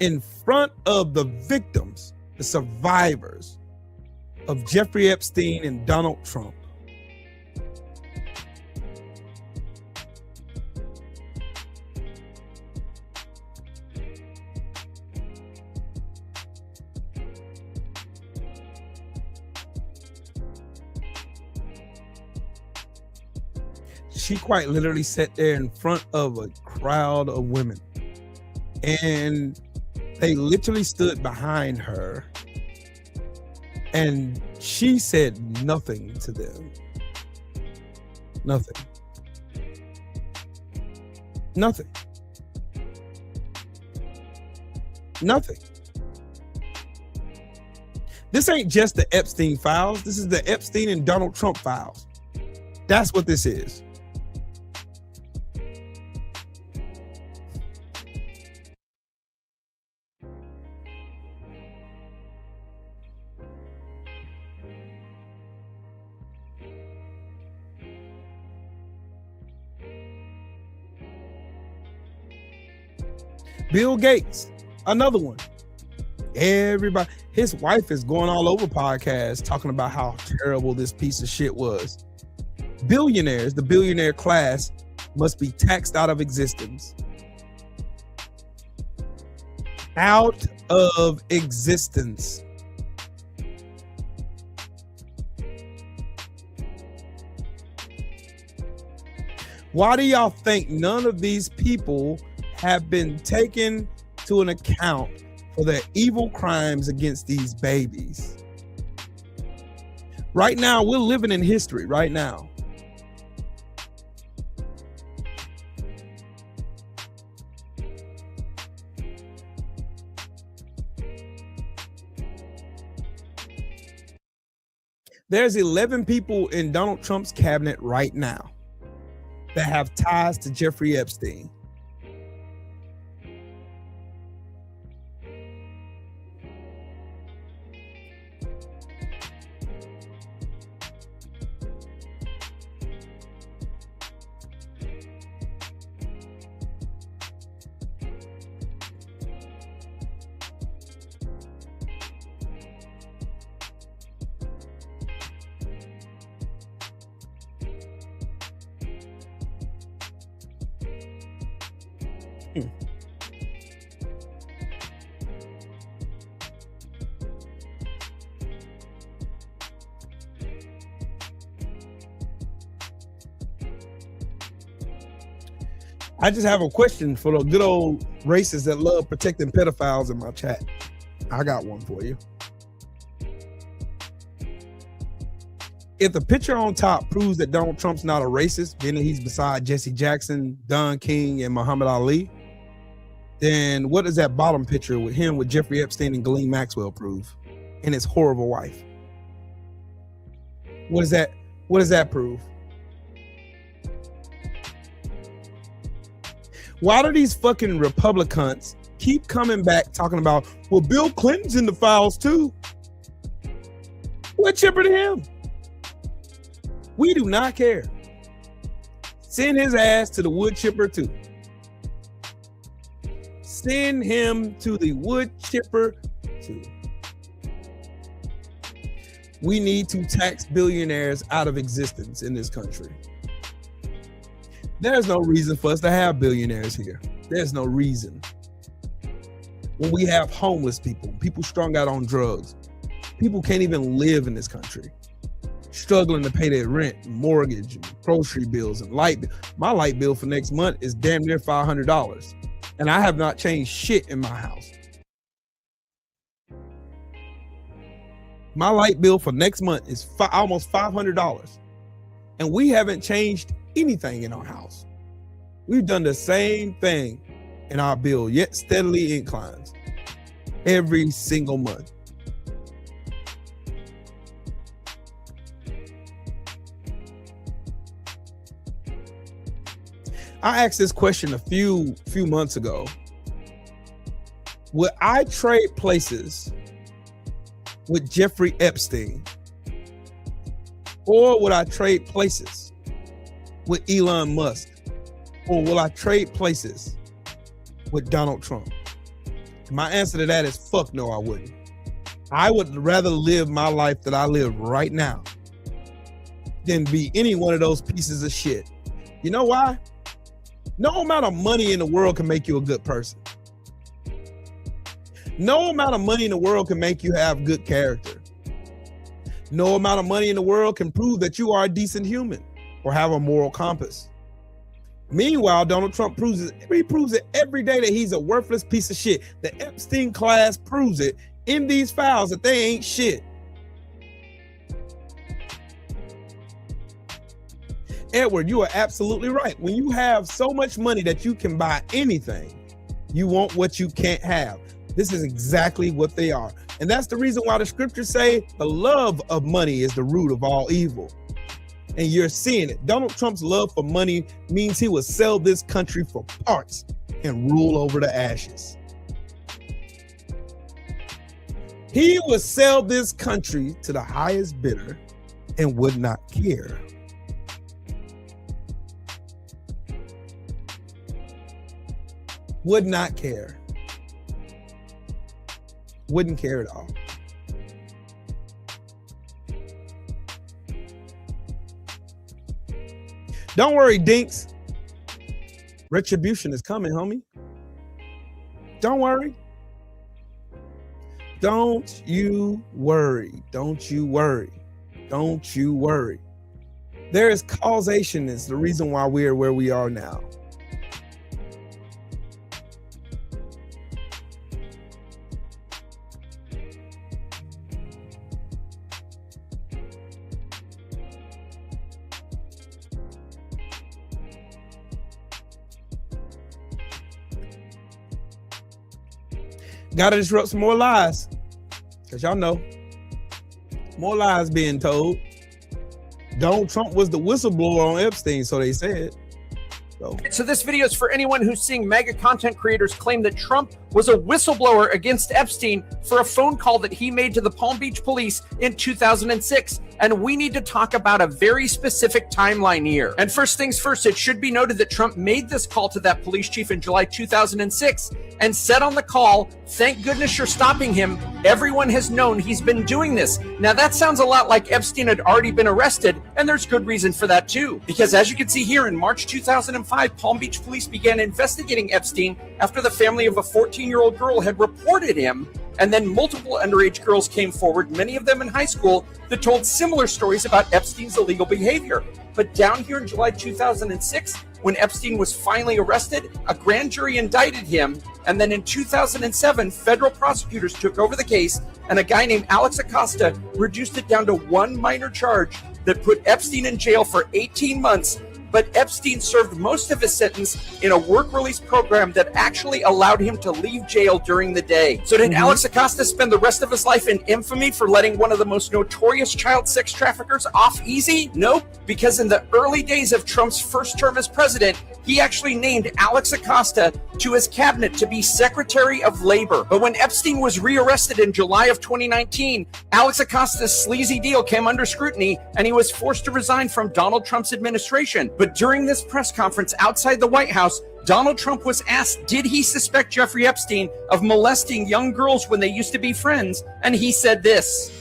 in front of the victims, the survivors of Jeffrey Epstein and Donald Trump. She quite literally sat there in front of a crowd of women, and they literally stood behind her, and she said nothing to them. Nothing. Nothing. Nothing. This ain't just the Epstein files. This is the Epstein and Donald Trump files. That's what this is. Bill Gates, another one. Everybody, his wife is going all over podcasts talking about how terrible this piece of shit was. Billionaires, the billionaire class, must be taxed out of existence. Out of existence. Why do y'all think none of these people have been taken to an account for their evil crimes against these babies? Right now, we're living in history right now. There's 11 people in Donald Trump's cabinet right now that have ties to Jeffrey Epstein. I just have a question for the good old racists that love protecting pedophiles in my chat. I got one for you. If the picture on top proves that Donald Trump's not a racist, meaning he's beside Jesse Jackson, Don King, and Muhammad Ali, then what does that bottom picture with him with Jeffrey Epstein and Ghislaine Maxwell prove? And his horrible wife. What does that prove? Why do these fucking Republicans keep coming back talking about, well, Bill Clinton's in the files too? What chipper to him? We do not care. Send his ass to the wood chipper too. Send him to the wood chipper too. We need to tax billionaires out of existence in this country. There's no reason for us to have billionaires here. There's no reason. When we have homeless people, people strung out on drugs, people can't even live in this country, struggling to pay their rent, mortgage, grocery bills, and light bill. My light bill for next month is damn near $500, and I have not changed shit in my house. My light bill for next month is almost $500, and we haven't changed anything in our house. We've done the same thing, and our bill yet steadily inclines every single month. I asked this question a few months ago. Would I trade places with Jeffrey Epstein, or would I trade places with Elon Musk, or will I trade places with Donald Trump? My answer to that is fuck no, I wouldn't. I would rather live my life that I live right now than be any one of those pieces of shit. You know why? No amount of money in the world can make you a good person. No amount of money in the world can make you have good character. No amount of money in the world can prove that you are a decent human or have a moral compass. Meanwhile, Donald Trump proves it every day that he's a worthless piece of shit. The Epstein class proves it in these files that they ain't shit. Edward, you are absolutely right. When you have so much money that you can buy anything, you want what you can't have. This is exactly what they are. And that's the reason why the scriptures say the love of money is the root of all evil. And you're seeing it. Donald Trump's love for money means he will sell this country for parts and rule over the ashes. He would sell this country to the highest bidder and would not care. Would not care. Wouldn't care at all. Don't worry, Dinks. Retribution is coming, homie. Don't worry. Don't you worry. Don't you worry. Don't you worry. There is causation. Is the reason why we are where we are now. Gotta disrupt some more lies, because y'all know more lies being told. Donald Trump was the whistleblower on Epstein, so they said. So this video is for anyone who's seeing MAGA content creators claim that Trump was a whistleblower against Epstein for a phone call that he made to the Palm Beach police in 2006. And we need to talk about a very specific timeline here. And first things first, it should be noted that Trump made this call to that police chief in July 2006 and said on the call, "Thank goodness you're stopping him. Everyone has known he's been doing this." Now that sounds a lot like Epstein had already been arrested, and there's good reason for that too. Because as you can see here, in March 2005, Palm Beach police began investigating Epstein after the family of a 14-year-old girl had reported him. And then multiple underage girls came forward, many of them in high school, that told similar stories about Epstein's illegal behavior. But down here in July 2006, when Epstein was finally arrested, a grand jury indicted him. And then in 2007, federal prosecutors took over the case, and a guy named Alex Acosta reduced it down to one minor charge that put Epstein in jail for 18 months. But Epstein served most of his sentence in a work release program that actually allowed him to leave jail during the day. So did Alex Acosta spend the rest of his life in infamy for letting one of the most notorious child sex traffickers off easy? Nope, because in the early days of Trump's first term as president, he actually named Alex Acosta to his cabinet to be Secretary of Labor. But when Epstein was rearrested in July of 2019, Alex Acosta's sleazy deal came under scrutiny, and he was forced to resign from Donald Trump's administration. But during this press conference outside the White House, Donald Trump was asked, did he suspect Jeffrey Epstein of molesting young girls when they used to be friends? And he said this.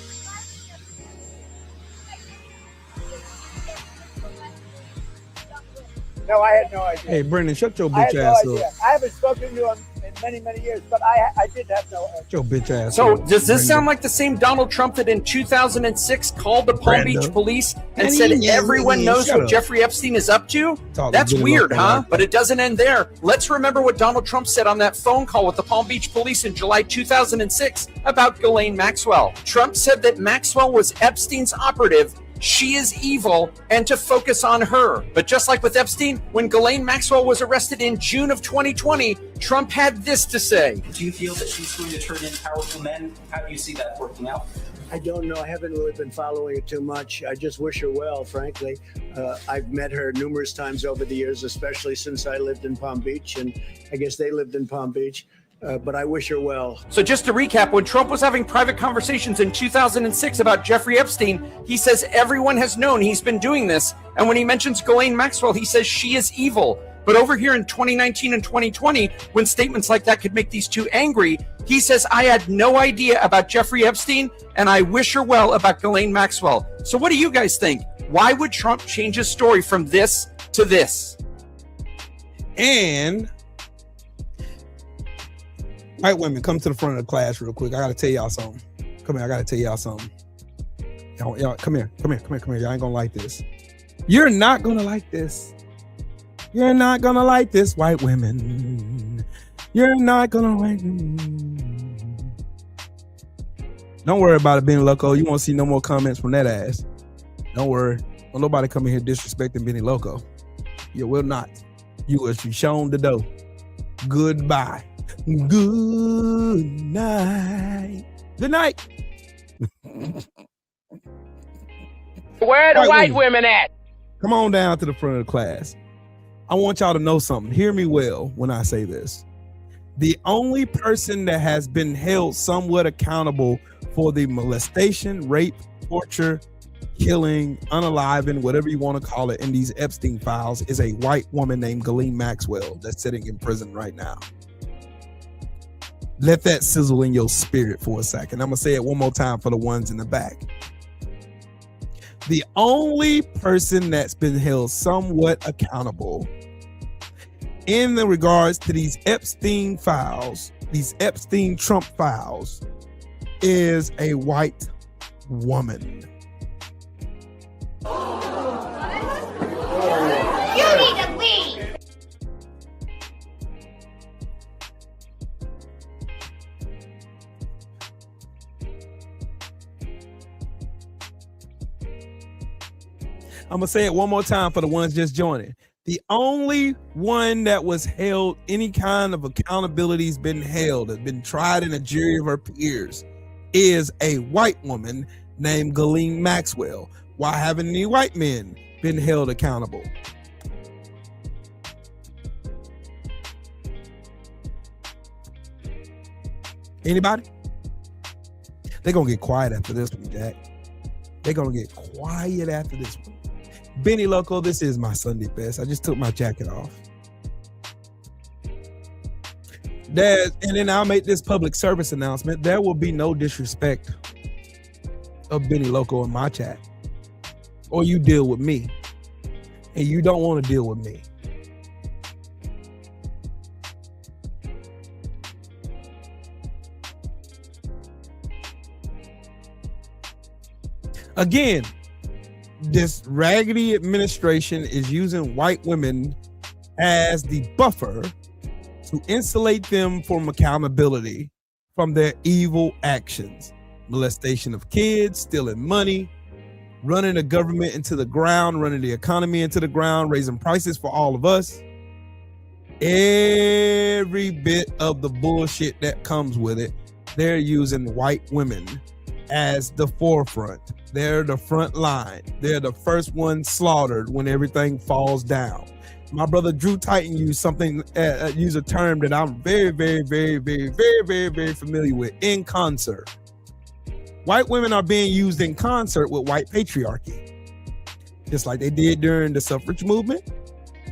No, I had no idea. Hey, Brendan, shut your I bitch had no ass idea. up. I haven't spoken to him in many, many years, but I did have no idea. Shut your bitch ass So up. does this Brendan. sound like the same Donald Trump that in 2006 called the Palm Beach police and said everyone knows what Jeffrey Epstein is up to? That's weird, huh? But it doesn't end there. Let's remember what Donald Trump said on that phone call with the Palm Beach police in July 2006 about Ghislaine Maxwell. Trump said that Maxwell was Epstein's operative. She is evil, and to focus on her. But just like with Epstein, when Ghislaine Maxwell was arrested in June of 2020, Trump had this to say. Do you feel that she's going to turn in powerful men? How do you see that working out? I don't know. I haven't really been following it too much. I just wish her well, frankly. I've met her numerous times over the years, especially since I lived in Palm Beach, and I guess they lived in Palm Beach. But I wish her well. So just to recap, when Trump was having private conversations in 2006 about Jeffrey Epstein, he says everyone has known he's been doing this. And when he mentions Ghislaine Maxwell, he says she is evil. But over here in 2019 and 2020, when statements like that could make these two angry, he says, I had no idea about Jeffrey Epstein, and I wish her well about Ghislaine Maxwell. So what do you guys think? Why would Trump change his story from this to this? And white women, come to the front of the class real quick. I gotta tell y'all something. Come here, I gotta tell y'all something. Y'all, come here. Y'all ain't gonna like this. You're not gonna like this. You're not gonna like this, white women. You're not gonna like Don't worry about it being loco. You won't see no more comments from that ass. Don't worry. Don't nobody come in here disrespecting Benny Loco. You will not. You will be shown the door. Goodbye. Good night. Good night. Where the white women at? Come on down to the front of the class. I want y'all to know something. Hear me well when I say this. The only person that has been held somewhat accountable for the molestation, rape, torture, killing, unaliving, whatever you want to call it, in these Epstein files is a white woman named Ghislaine Maxwell that's sitting in prison right now. Let that sizzle in your spirit for a second. I'm going to say it one more time for the ones in the back. The only person that's been held somewhat accountable in the regards to these Epstein files, these Epstein Trump files, is a white woman. You need to leave. I'm going to say it one more time for the ones just joining. The only one that was held, any kind of accountability has been held, has been tried in a jury of her peers, is a white woman named Ghislaine Maxwell. Why haven't any white men been held accountable? Anybody? They're going to get quiet after this one, Jack. They're going to get quiet after this one. Benny Loco, this is my Sunday best. I just took my jacket off. And then I'll make this public service announcement. There will be no disrespect of Benny Loco in my chat. Or you deal with me. And you don't want to deal with me. Again, this raggedy administration is using white women as the buffer to insulate them from accountability from their evil actions. Molestation of kids, stealing money, running the government into the ground, running the economy into the ground, raising prices for all of us. Every bit of the bullshit that comes with it, they're using white women as the forefront. They're the front line. They're the first one slaughtered when everything falls down. My brother Drew Titan used a term that I'm very, very, very, very, very, very, very familiar with: in concert. White women are being used in concert with white patriarchy, just like they did during the suffrage movement,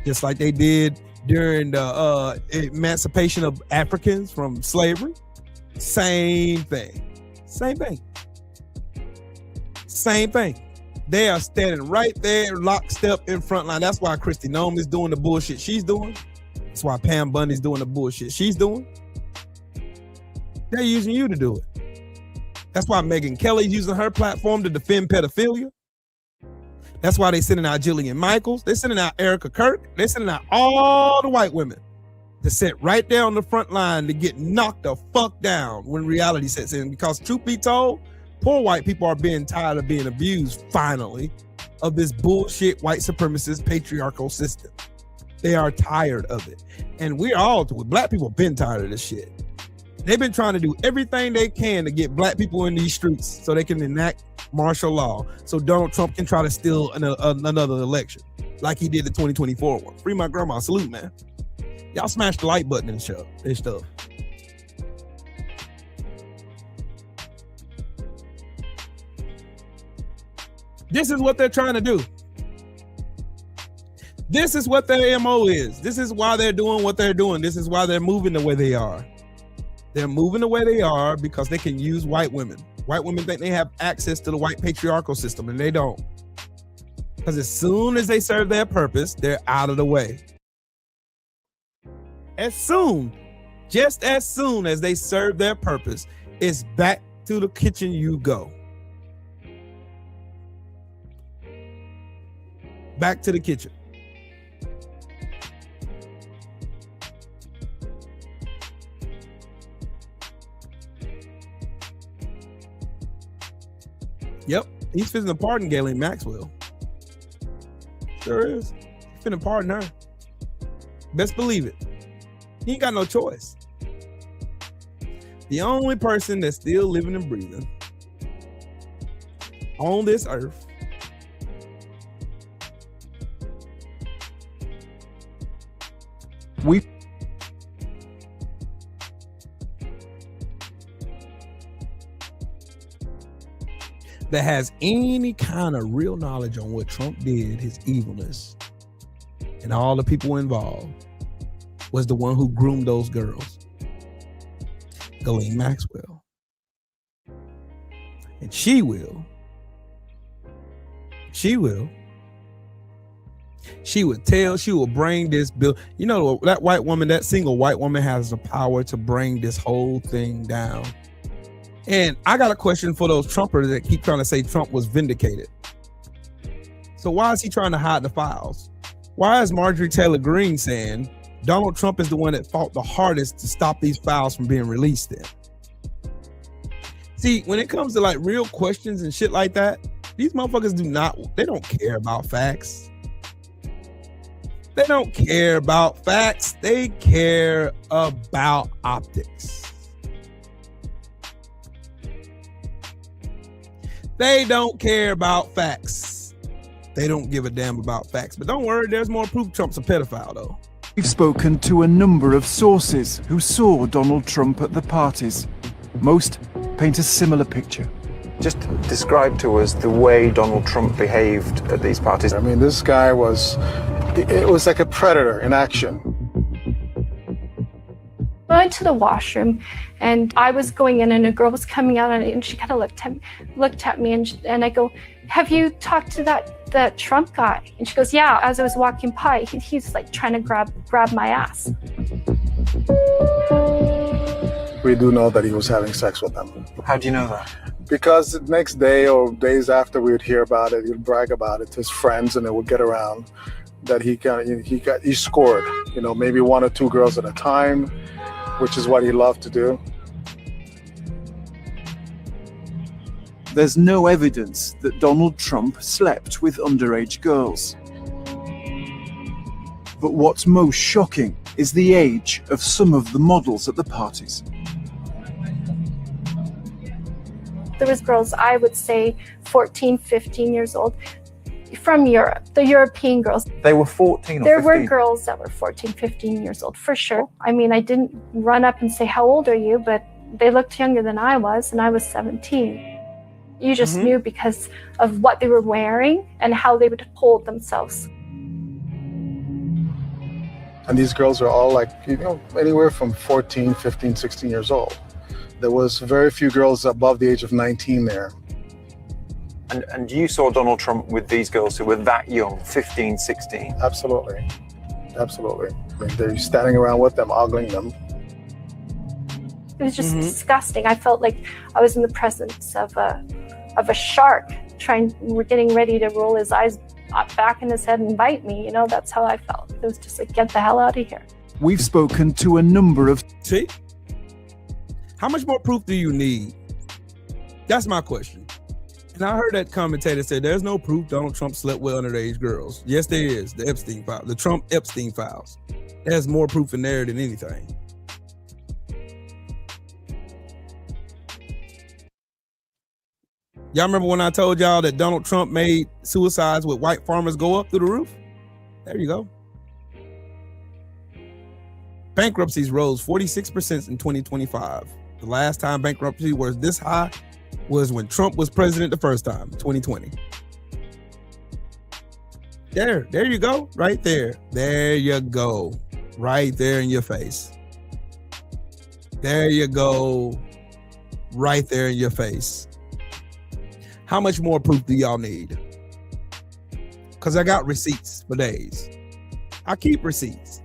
just like they did during the emancipation of Africans from slavery. Same thing. Same thing. Same thing. They are standing right there, lockstep in front line. That's why Kristi Noem is doing the bullshit she's doing. That's why Pam Bondi is doing the bullshit she's doing. They're using you to do it. That's why Megyn Kelly's using her platform to defend pedophilia. That's why they're sending out Jillian Michaels. They're sending out Amerikkka Kirk. They're sending out all the white women to sit right there on the front line to get knocked the fuck down when reality sets in. Because truth be told, poor white people are being tired of being abused, finally, of this bullshit white supremacist patriarchal system. They are tired of it. And black people been tired of this shit. They've been trying to do everything they can to get black people in these streets so they can enact martial law, so Donald Trump can try to steal another election like he did the 2024 one. Free my grandma. Salute, man. Y'all smash the like button and stuff. This is what they're trying to do. This is what their MO is. This is why they're doing what they're doing. This is why they're moving the way they are. They're moving the way they are because they can use white women. White women think they have access to the white patriarchal system, and they don't. Because as soon as they serve their purpose, they're out of the way. Just as soon as they serve their purpose, it's back to the kitchen you go. Back to the kitchen. Yep, he's fixing to pardon Ghislaine Maxwell. Sure is. He finna pardon her. Best believe it. He ain't got no choice. The only person that's still living and breathing on this earth that has any kind of real knowledge on what Trump did, his evilness, and all the people involved, was the one who groomed those girls, Ghislaine Maxwell. And she will bring this bill. You know, that white woman, that single white woman has the power to bring this whole thing down. And I got a question for those Trumpers that keep trying to say Trump was vindicated. So why is he trying to hide the files? Why is Marjorie Taylor Greene saying Donald Trump is the one that fought the hardest to stop these files from being released then? See, when it comes to like real questions and shit like that, these motherfuckers they don't care about facts. They don't care about facts. They care about optics. They don't care about facts. They don't give a damn about facts. But don't worry, there's more proof Trump's a pedophile, though. We've spoken to a number of sources who saw Donald Trump at the parties. Most paint a similar picture. Just describe to us the way Donald Trump behaved at these parties. I mean, this guy it was like a predator in action. I went to the washroom and I was going in and a girl was coming out and she kind of looked at me and I go, have you talked to that Trump guy? And she goes, yeah, as I was walking by, he's like trying to grab my ass. We do know that he was having sex with them. How do you know that? Because the next day or days after we would hear about it, he'd brag about it to his friends and it would get around that he scored, maybe one or two girls at a time, which is what he loved to do. There's no evidence that Donald Trump slept with underage girls. But what's most shocking is the age of some of the models at the parties. There was girls, I would say 14, 15 years old from Europe, the European girls. They were 14 or 15? There were girls that were 14, 15 years old, for sure. I mean, I didn't run up and say, how old are you? But they looked younger than I was, and I was 17. You just knew because of what they were wearing and how they would hold themselves. And these girls are all like, anywhere from 14, 15, 16 years old. There was very few girls above the age of 19 there. And you saw Donald Trump with these girls who were that young, 15, 16? Absolutely. Absolutely. I mean, they're standing around with them, ogling them. It was just disgusting. I felt like I was in the presence of a shark getting ready to roll his eyes back in his head and bite me. That's how I felt. It was just like, get the hell out of here. We've spoken to a number of... See? How much more proof do you need? That's my question. And I heard that commentator say there's no proof Donald Trump slept with underage girls. Yes, there is. The Epstein file, the Trump Epstein files. There's more proof in there than anything. Y'all remember when I told y'all that Donald Trump made suicides with white farmers go up through the roof? There you go. Bankruptcies rose 46% in 2025. The last time bankruptcy was this high was when Trump was president the first time, 2020. There you go, right there. There you go, right there in your face. There you go, right there in your face. How much more proof do y'all need? Because I got receipts for days. I keep receipts.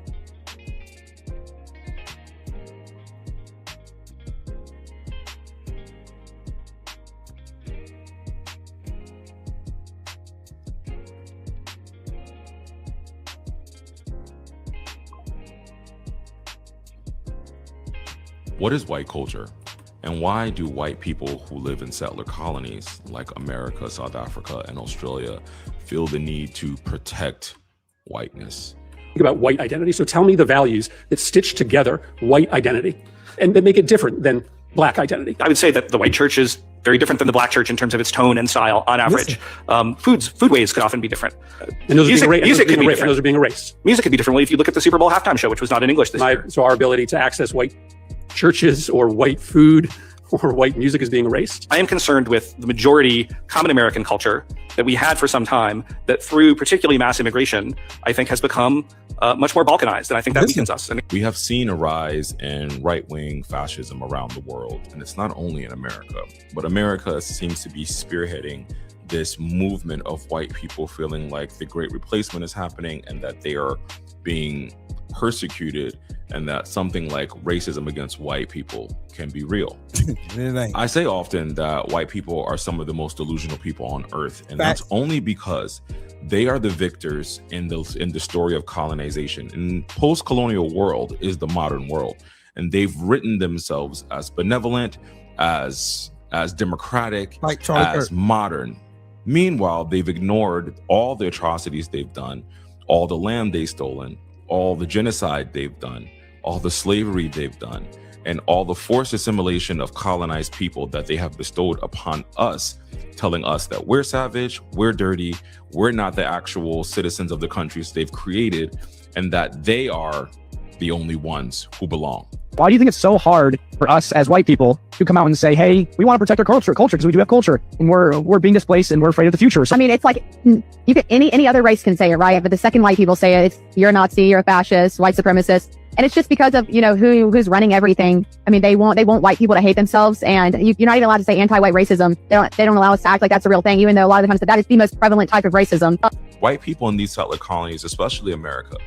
What is white culture? And why do white people who live in settler colonies like America, South Africa, and Australia feel the need to protect whiteness? Think about white identity. So tell me the values that stitch together white identity and that make it different than black identity. I would say that the white church is very different than the black church in terms of its tone and style on average. Foodways could often be different. And those music could be different. Those are being erased. Music could be different. If you look at the Super Bowl halftime show, which was not in English this year. So our ability to access white churches or white food or white music is being erased? I am concerned with the majority common American culture that we had for some time that through particularly mass immigration, I think has become much more balkanized. And I think that weakens us. We have seen a rise in right-wing fascism around the world. And it's not only in America, but America seems to be spearheading this movement of white people feeling like the great replacement is happening and that they are being persecuted and that something like racism against white people can be real. I say often that white people are some of the most delusional people on earth, and that's only because they are the victors in the story of colonization. And post-colonial world is the modern world, and they've written themselves as benevolent, as democratic, as modern. Meanwhile, they've ignored all the atrocities they've done, all the land they've stolen, all the genocide they've done, all the slavery they've done, and all the forced assimilation of colonized people that they have bestowed upon us, telling us that we're savage, we're dirty, we're not the actual citizens of the countries they've created, and that they are the only ones who belong. Why do you think it's so hard for us as white people to come out and say, hey, we want to protect our culture because we do have culture and we're being displaced and we're afraid of the future? So, I mean, it's like you could any other race can say it, right? But the second white people say it, it's you're a Nazi, you're a fascist, white supremacist. And it's just because of, who's running everything. I mean, they want white people to hate themselves, and you're not even allowed to say anti-white racism. They don't allow us to act like that's a real thing, even though a lot of the times that is the most prevalent type of racism. White people in these settler colonies, especially America,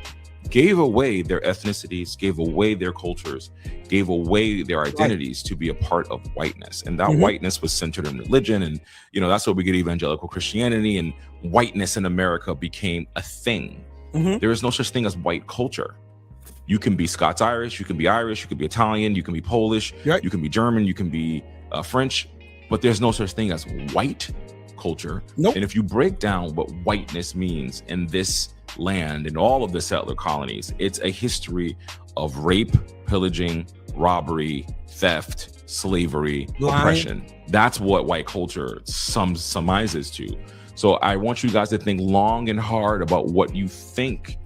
gave away their ethnicities, gave away their cultures, gave away their identities to be a part of whiteness. And that whiteness was centered in religion. And, that's where we get evangelical Christianity, and whiteness in America became a thing. There is no such thing as white culture. You can be Scots-Irish, you can be Irish, you can be Italian, you can be Polish, you can be German, you can be French, but there's no such thing as white culture. And if you break down what whiteness means in this land and all of the settler colonies, it's a history of rape, pillaging, robbery, theft, slavery, oppression. That's what white culture summarizes to. So I want you guys to think long and hard about what you think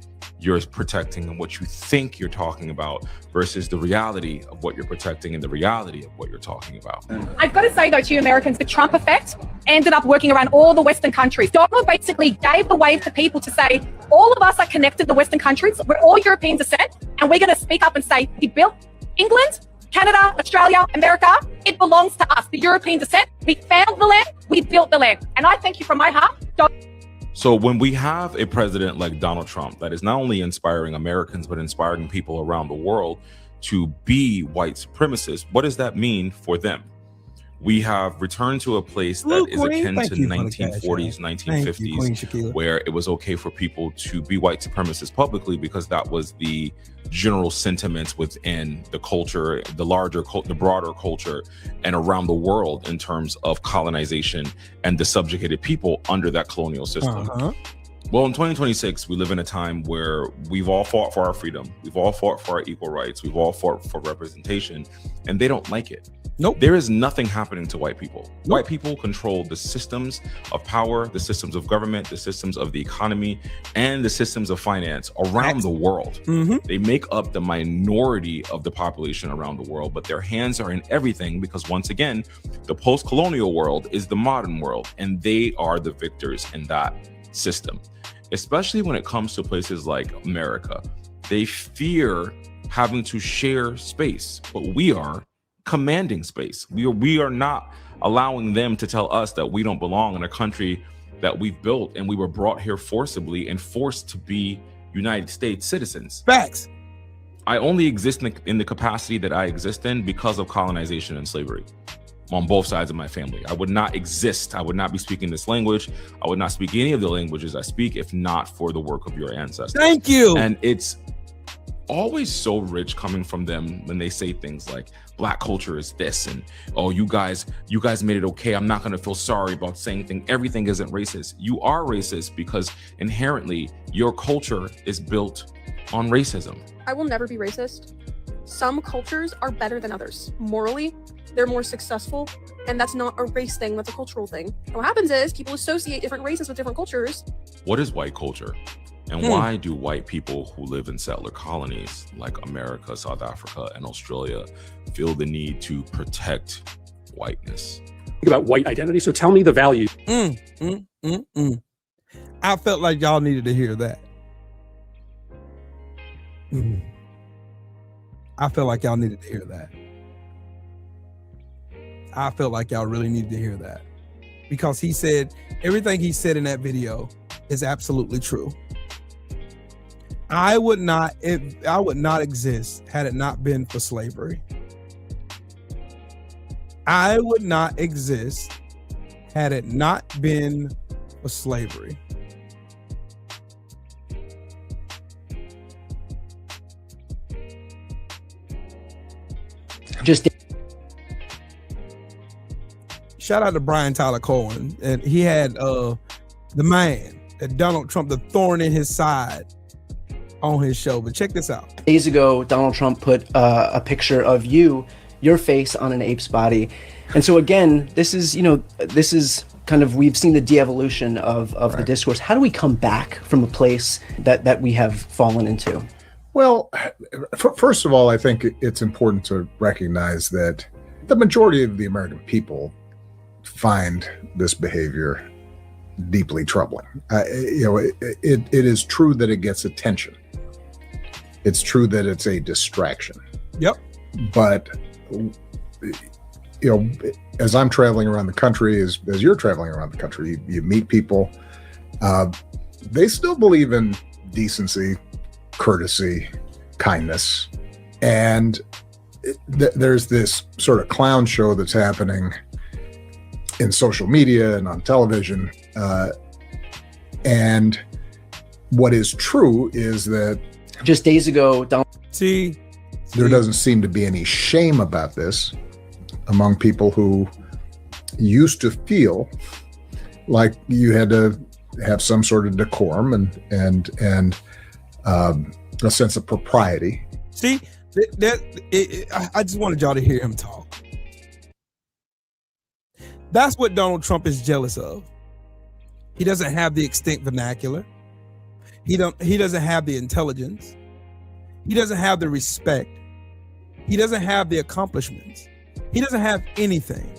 you're protecting and what you think you're talking about versus the reality of what you're protecting and the reality of what you're talking about. I've got to say though to you Americans, the Trump effect ended up working around all the Western countries. Donald basically gave the wave to people to say, all of us are connected to Western countries. We're all European descent, and we're going to speak up and say, we built England, Canada, Australia, America. It belongs to us, the European descent. We found the land, we built the land. And I thank you from my heart. So when we have a president like Donald Trump that is not only inspiring Americans, but inspiring people around the world to be white supremacists, what does that mean for them? We have returned to a place that is akin to 1940s, 1950s, where it was okay for people to be white supremacists publicly because that was the general sentiments within the culture, the broader culture, and around the world in terms of colonization and the subjugated people under that colonial system. Well, in 2026, we live in a time where we've all fought for our freedom. We've all fought for our equal rights. We've all fought for representation, and they don't like it. There is nothing happening to white people. White people control the systems of power, the systems of government, the systems of the economy, and the systems of finance around the world. They make up the minority of the population around the world, but their hands are in everything because, once again, the post-colonial world is the modern world, and they are the victors in that system. Especially when it comes to places like America, they fear having to share space, but we are commanding space. We are not allowing them to tell us that we don't belong in a country that we've built and we were brought here forcibly and forced to be United States citizens. Facts. I only exist in the capacity that I exist in because of colonization and slavery on both sides of my family. I would not exist. I would not be speaking this language. I would not speak any of the languages I speak if not for the work of your ancestors. Thank you. And it's always so rich coming from them when they say things like Black culture is this, and oh, you guys made it okay. I'm not going to feel sorry about saying everything isn't racist. You are racist because inherently your culture is built on racism. I will never be racist. Some cultures are better than others. Morally, they're more successful, and that's not a race thing, that's a cultural thing. And what happens is people associate different races with different cultures. What is white culture? And why do white people who live in settler colonies like America, South Africa, and Australia feel the need to protect whiteness? Think about white identity. So tell me the value. I felt like y'all needed to hear that. I felt like y'all needed to hear that. I felt like y'all really needed to hear that. Because he said, everything he said in that video is absolutely true. I would not exist had it not been for slavery. I would not exist had it not been for slavery. Shout out to Brian Tyler Cohen, and he had the man, Donald Trump, the thorn in his side, on his show. But check this out. Days ago, Donald Trump put a picture of your face on an ape's body. And so again, this is kind of, we've seen the de-evolution of the discourse. How do we come back from a place that we have fallen into? Well, first of all, I think it's important to recognize that the majority of the American people find this behavior deeply troubling. It is true that it gets attention. It's true that it's a distraction. Yep. But as I'm traveling around the country, as you're traveling around the country, you meet people. They still believe in decency, courtesy, kindness, and there's this sort of clown show that's happening in social media and on television. And what is true is that just days ago, there doesn't seem to be any shame about this among people who used to feel like you had to have some sort of decorum and a sense of propriety. See, I just wanted y'all to hear him talk. That's what Donald Trump is jealous of. He doesn't have the extinct vernacular. He doesn't have the intelligence. He doesn't have the respect. He doesn't have the accomplishments. He doesn't have anything.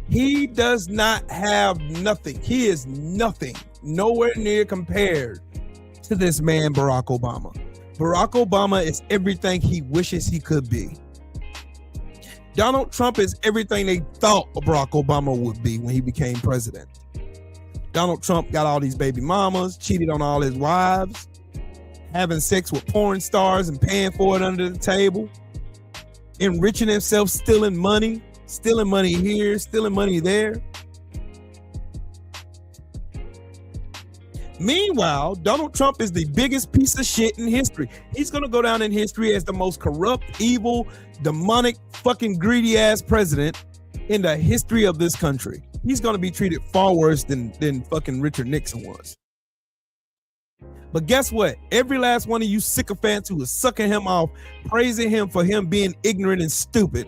He does not have nothing. He is nothing, nowhere near compared to this man, Barack Obama. Barack Obama is everything he wishes he could be. Donald Trump is everything they thought Barack Obama would be when he became president. Donald Trump got all these baby mamas, cheated on all his wives, having sex with porn stars and paying for it under the table, enriching himself, stealing money here, stealing money there. Meanwhile, Donald Trump is the biggest piece of shit in history. He's going to go down in history as the most corrupt, evil, demonic, fucking greedy ass president in the history of this country. He's going to be treated far worse than fucking Richard Nixon was. But guess what? Every last one of you sycophants who was sucking him off, praising him for him being ignorant and stupid,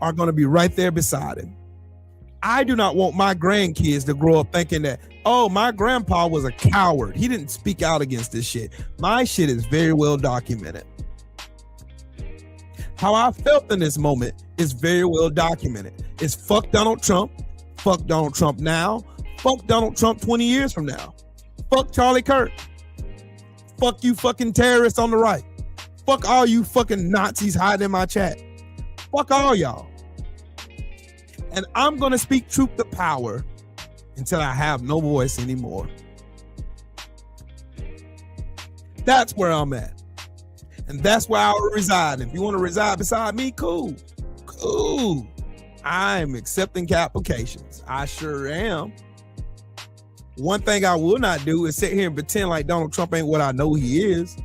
are going to be right there beside him. I do not want my grandkids to grow up thinking that, oh, my grandpa was a coward. He didn't speak out against this shit. My shit is very well documented. How I felt in this moment is very well documented. It's fuck Donald Trump. Fuck Donald Trump now. Fuck Donald Trump 20 years from now. Fuck Charlie Kirk. Fuck you fucking terrorists on the right. Fuck all you fucking Nazis hiding in my chat. Fuck all y'all. And I'm going to speak truth to power until I have no voice anymore. That's where I'm at. And that's where I'll reside. If you want to reside beside me, cool. Cool. I'm accepting applications. I sure am. One thing I will not do is sit here and pretend like Donald Trump ain't what I know he is.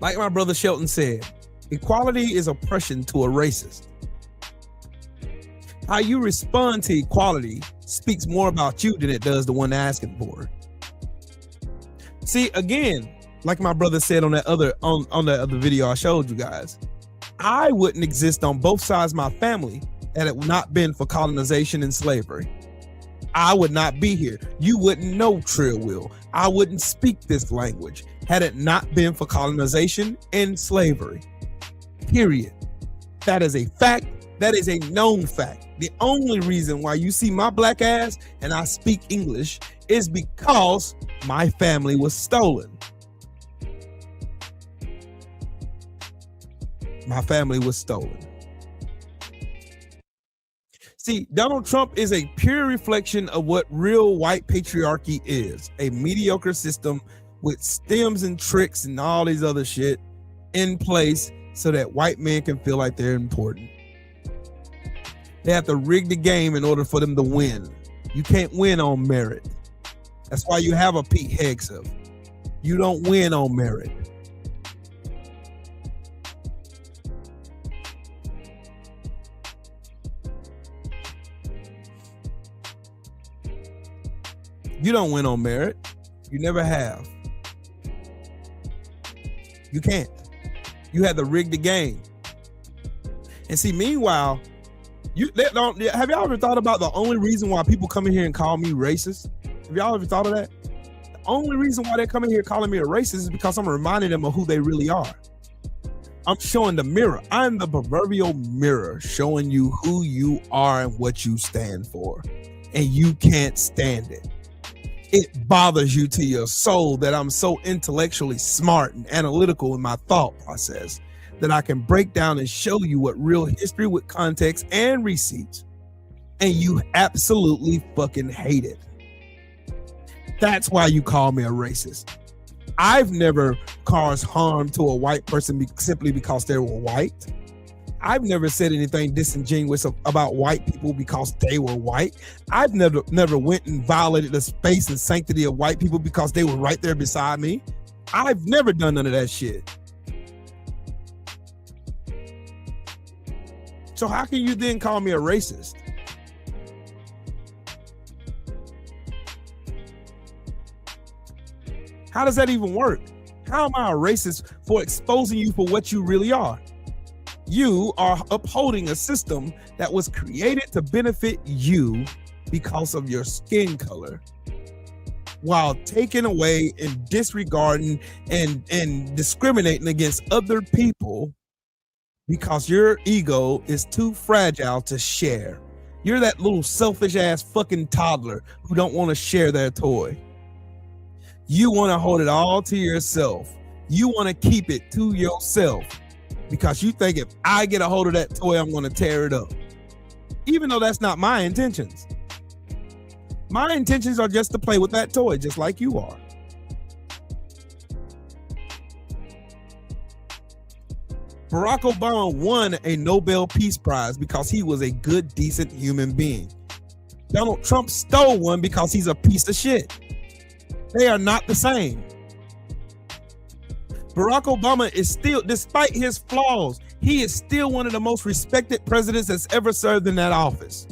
Like my brother Shelton said, equality is oppression to a racist. How you respond to equality speaks more about you than it does the one asking for it. See, again, like my brother said on that other video I showed you guys, I wouldn't exist on both sides of my family had it not been for colonization and slavery. I would not be here. You wouldn't know Trill will. I wouldn't speak this language had it not been for colonization and slavery. Period. That is a fact. That is a known fact. The only reason why you see my black ass and I speak English is because my family was stolen. My family was stolen. See, Donald Trump is a pure reflection of what real white patriarchy is. A mediocre system with stems and tricks and all these other shit in place so that white men can feel like they're important. They have to rig the game in order for them to win. You can't win on merit. That's why you have a Pete Hegseth. You don't win on merit. You don't win on merit. You never have. You can't. You had to rig the game. And see, meanwhile, have y'all ever thought about the only reason why people come in here and call me racist? Have y'all ever thought of that? The only reason why they're coming here calling me a racist is because I'm reminding them of who they really are. I'm showing the mirror. I'm the proverbial mirror showing you who you are and what you stand for. And you can't stand it. It bothers you to your soul that I'm so intellectually smart and analytical in my thought process that I can break down and show you what real history with context and receipts, and you absolutely fucking hate it. That's why you call me a racist. I've never caused harm to a white person simply because they were white. I've never said anything disingenuous about white people because they were white. I've never went and violated the space and sanctity of white people because they were right there beside me. I've never done none of that shit. So how can you then call me a racist? How does that even work? How am I a racist for exposing you for what you really are? You are upholding a system that was created to benefit you because of your skin color, while taking away and disregarding and discriminating against other people because your ego is too fragile to share. You're that little selfish ass fucking toddler who don't want to share their toy. You want to hold it all to yourself. You want to keep it to yourself because you think if I get a hold of that toy, I'm going to tear it up. Even though that's not my intentions. My intentions are just to play with that toy, just like you are. Barack Obama won a Nobel Peace Prize because he was a good, decent human being. Donald Trump stole one because he's a piece of shit. They are not the same. Barack Obama is still, despite his flaws, he is still one of the most respected presidents that's ever served in that office.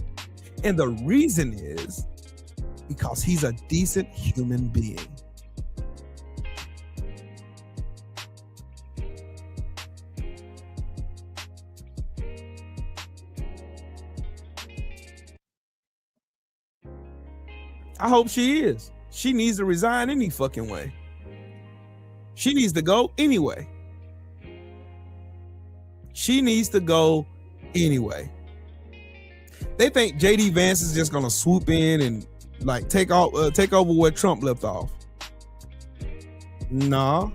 And the reason is because he's a decent human being. I hope she is. She needs to resign any fucking way. She needs to go anyway. She needs to go anyway. They think JD Vance is just gonna swoop in and like take over where Trump left off. Nah.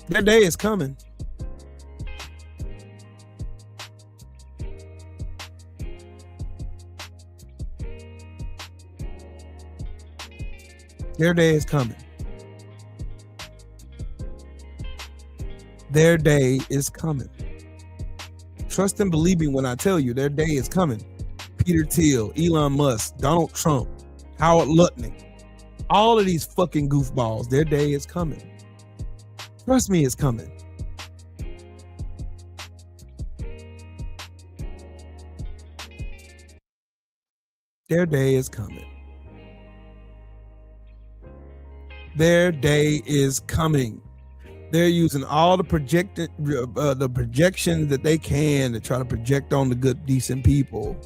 That day is coming. Their day is coming. Their day is coming. Trust and believe me when I tell you their day is coming. Peter Thiel, Elon Musk, Donald Trump, Howard Lutnick, all of these fucking goofballs, their day is coming. Trust me, it's coming. Their day is coming. Their day is coming. They're using all the projections that they can to try to project on the good, decent people.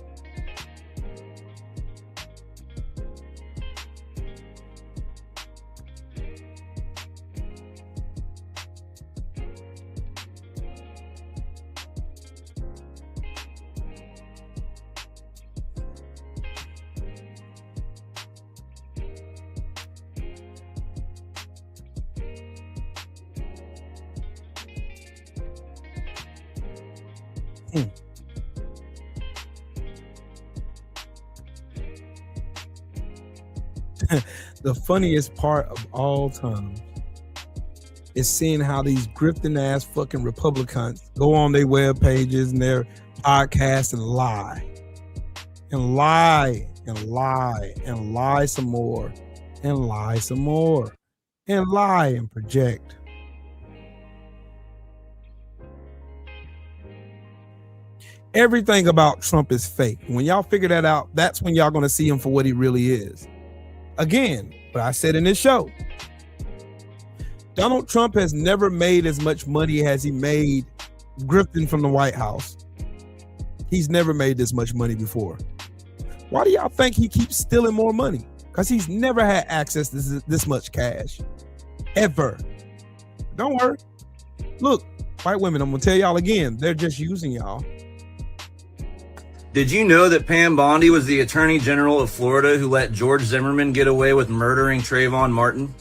The funniest part of all time is seeing how these grifting ass fucking Republicans go on their web pages and their podcasts and lie and lie and lie and lie some more and lie some more and lie and project. Everything about Trump is fake. When y'all figure that out, that's when y'all gonna see him for what he really is. Again, but I said in this show, Donald Trump has never made as much money as he made grifting from the White House. He's never made this much money before. Why do y'all think he keeps stealing more money? Because he's never had access to this much cash. Ever. Don't worry. Look, white women, I'm gonna tell y'all again, they're just using y'all. Did you know that Pam Bondi was the Attorney General of Florida who let George Zimmerman get away with murdering Trayvon Martin?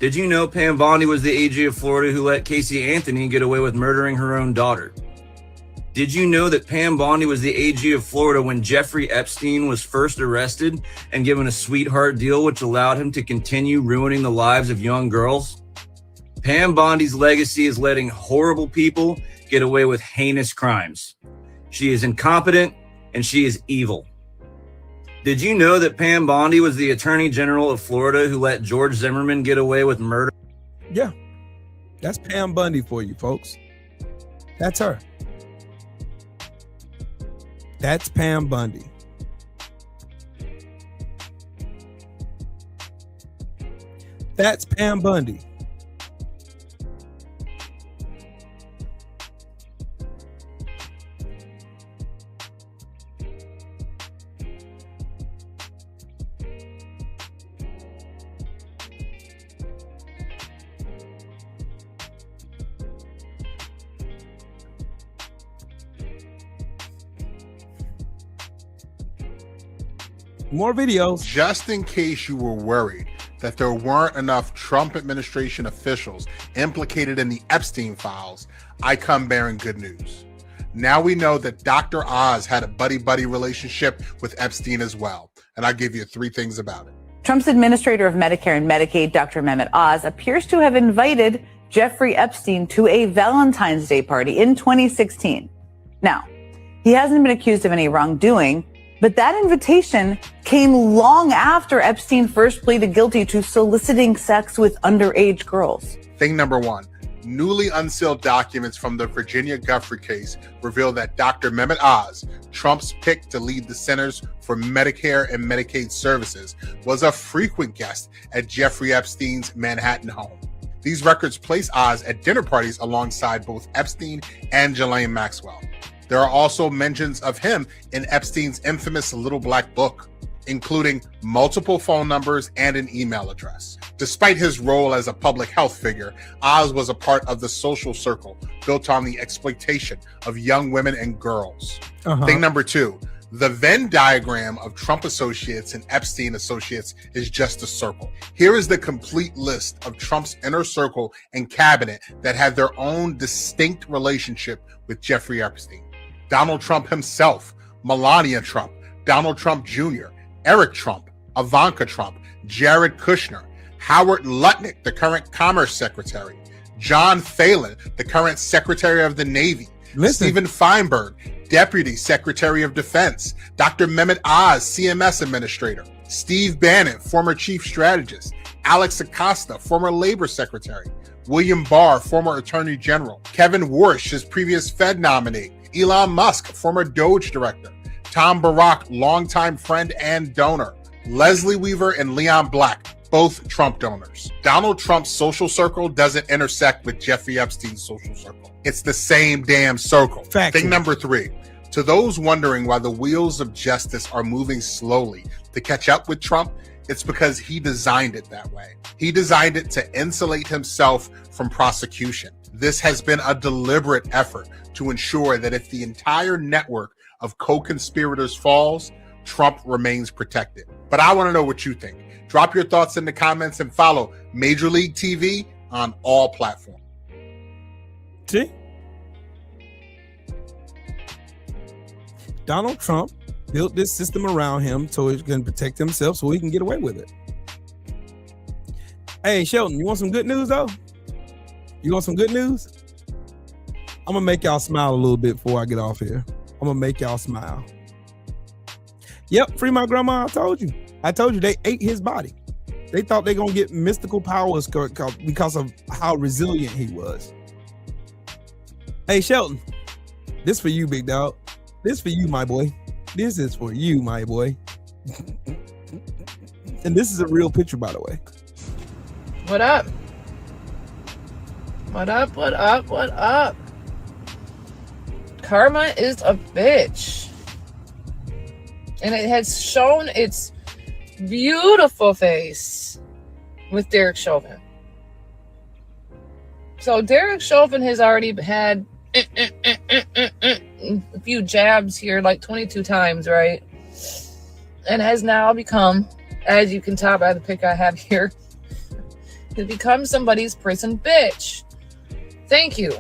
Did you know Pam Bondi was the AG of Florida who let Casey Anthony get away with murdering her own daughter? Did you know that Pam Bondi was the AG of Florida when Jeffrey Epstein was first arrested and given a sweetheart deal which allowed him to continue ruining the lives of young girls? Pam Bondi's legacy is letting horrible people get away with heinous crimes. She is incompetent and she is evil. Did you know that Pam Bondi was the Attorney General of Florida who let George Zimmerman get away with murder? Yeah, that's Pam Bondi for you, folks. That's her. That's Pam Bondi. That's Pam Bondi. More videos. Just in case you were worried that there weren't enough Trump administration officials implicated in the Epstein files, I come bearing good news. Now we know that Dr. Oz had a buddy-buddy relationship with Epstein as well. And I'll give you 3 things about it. Trump's administrator of Medicare and Medicaid, Dr. Mehmet Oz, appears to have invited Jeffrey Epstein to a Valentine's Day party in 2016. Now, he hasn't been accused of any wrongdoing, but that invitation came long after Epstein first pleaded guilty to soliciting sex with underage girls. Thing number 1, newly unsealed documents from the Virginia Guthrie case reveal that Dr. Mehmet Oz, Trump's pick to lead the Centers for Medicare and Medicaid Services, was a frequent guest at Jeffrey Epstein's Manhattan home. These records place Oz at dinner parties alongside both Epstein and Ghislaine Maxwell. There are also mentions of him in Epstein's infamous Little Black Book, including multiple phone numbers and an email address. Despite his role as a public health figure, Oz was a part of the social circle built on the exploitation of young women and girls. Thing number 2, the Venn diagram of Trump associates and Epstein associates is just a circle. Here is the complete list of Trump's inner circle and cabinet that had their own distinct relationship with Jeffrey Epstein. Donald Trump himself, Melania Trump, Donald Trump Jr., Eric Trump, Ivanka Trump, Jared Kushner, Howard Lutnick, the current Commerce Secretary, John Phelan, the current Secretary of the Navy, Stephen Feinberg, Deputy Secretary of Defense, Dr. Mehmet Oz, CMS Administrator, Steve Bannon, former chief strategist, Alex Acosta, former labor secretary, William Barr, former attorney general, Kevin Warsh, his previous Fed nominee, Elon Musk, former Doge director, Tom Barack, longtime friend and donor, Leslie Weaver and Leon Black, both Trump donors. Donald Trump's social circle doesn't intersect with Jeffrey Epstein's social circle. It's the same damn circle. Thing number 3, to those wondering why the wheels of justice are moving slowly to catch up with Trump, it's because he designed it that way. He designed it to insulate himself from prosecution. This has been a deliberate effort to ensure that if the entire network of co-conspirators falls, Trump remains protected. But I want to know what you think. Drop your thoughts in the comments and follow Major League TV on all platforms. See? Donald Trump built this system around him so he can protect himself so he can get away with it. Hey, Shelton, you want some good news, though? You want some good news? I'm going to make y'all smile a little bit before I get off here. I'm going to make y'all smile. Yep, free my grandma. I told you they ate his body. They thought they going to get mystical powers because of how resilient he was. Hey, Shelton, this for you, big dog. This for you, my boy. This is for you, my boy. And this is a real picture, by the way. What up? What up? What up? What up? Karma is a bitch. And it has shown its beautiful face with Derek Chauvin. So Derek Chauvin has already had a few jabs here, like 22 times, right? And has now become, as you can tell by the pic I have here, has become somebody's prison bitch. Thank you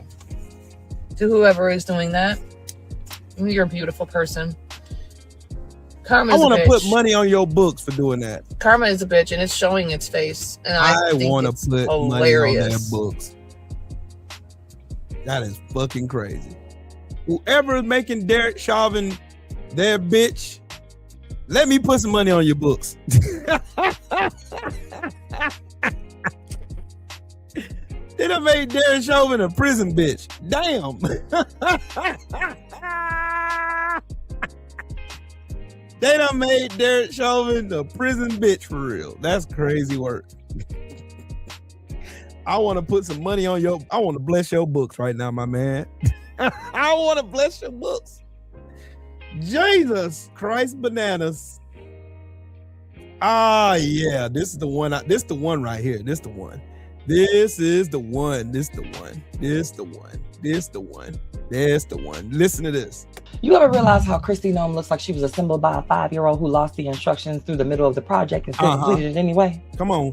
to whoever is doing that. You're a beautiful person. Karma is I want a to bitch. put money on your books for doing that. Karma is a bitch, and it's showing its face. And I think want it's to put hilarious. money on their books. That is fucking crazy. Whoever is making Derek Chauvin their bitch, let me put some money on your books. They done made Derek Chauvin a prison bitch. Damn. They done made Derek Chauvin a prison bitch for real. That's crazy work. I want to put some money on I want to bless your books right now, my man. I want to bless your books. Jesus Christ bananas. Ah, yeah. This is the one. This is the one right here. This is the one. This is the one. This the one. This the one. This the one. This the one. Listen to this. You ever realize how Christy Nome looks like she was assembled by a 5-year-old who lost the instructions through the middle of the project and still completed it anyway? Come on.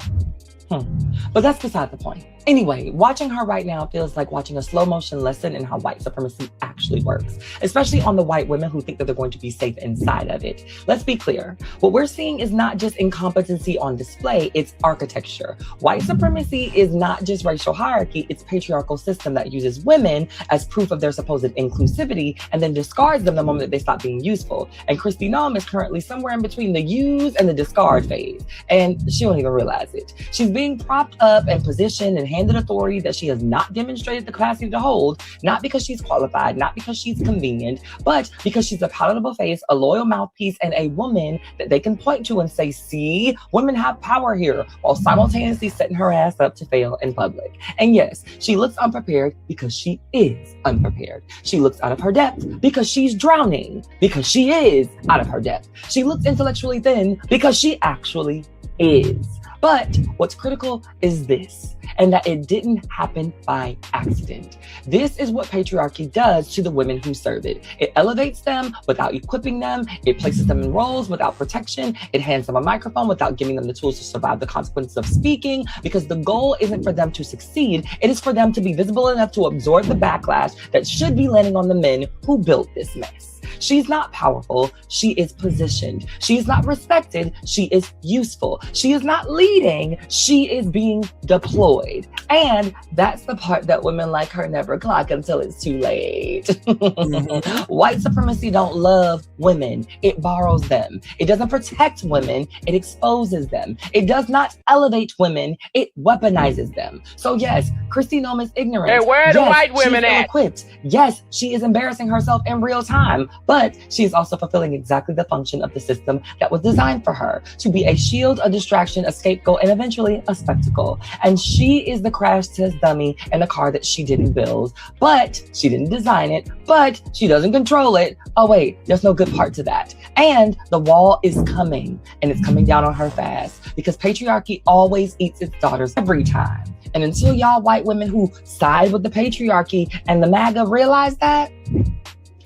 But that's beside the point. Anyway, watching her right now feels like watching a slow motion lesson in how white supremacy actually works, especially on the white women who think that they're going to be safe inside of it. Let's be clear. What we're seeing is not just incompetency on display, it's architecture. White supremacy is not just racial hierarchy, it's patriarchal system that uses women as proof of their supposed inclusivity and then discards them the moment that they stop being useful. And Christy Nome is currently somewhere in between the use and the discard phase. And she don't even realize it. She's being propped up and positioned and handed authority that she has not demonstrated the capacity to hold, not because she's qualified, not because she's convenient, but because she's a palatable face, a loyal mouthpiece, and a woman that they can point to and say, see, women have power here, while simultaneously setting her ass up to fail in public. And yes, she looks unprepared because she is unprepared. She looks out of her depth because she's drowning, because she is out of her depth. She looks intellectually thin because she actually is. But what's critical is this, and that it didn't happen by accident. This is what patriarchy does to the women who serve it. It elevates them without equipping them. It places them in roles without protection. It hands them a microphone without giving them the tools to survive the consequences of speaking, because the goal isn't for them to succeed. It is for them to be visible enough to absorb the backlash that should be landing on the men who built this mess. She's not powerful. She is positioned. She is not respected. She is useful. She is not leading. She is being deployed. And that's the part that women like her never clock until it's too late. Mm-hmm. White supremacy don't love women. It borrows them. It doesn't protect women. It exposes them. It does not elevate women. It weaponizes them. So yes, Christy Nome is ignorant. Hey, where are the white women at? Ill-equipped. Yes, she is embarrassing herself in real time, but she is also fulfilling exactly the function of the system that was designed for her, to be a shield, a distraction, a scapegoat, and eventually a spectacle. And she is the crash test dummy in a car that she didn't build, but she didn't design it, but she doesn't control it. Oh wait, there's no good part to that. And the wall is coming, and it's coming down on her fast, because patriarchy always eats its daughters every time. And until y'all white women who side with the patriarchy and the MAGA realize that,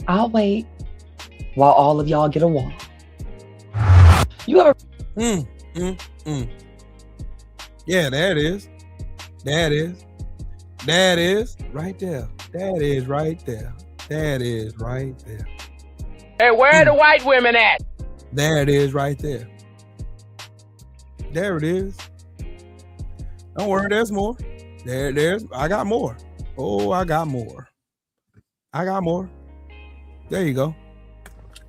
I'll wait while all of y'all get a wall. You ever? Yeah, there it is. There it is. That is right there. That is right there. That is right there. Hey, where are the white women at? There it is right there. There it is. Don't worry, there's more. There's I got more. Oh, I got more. I got more. There you go.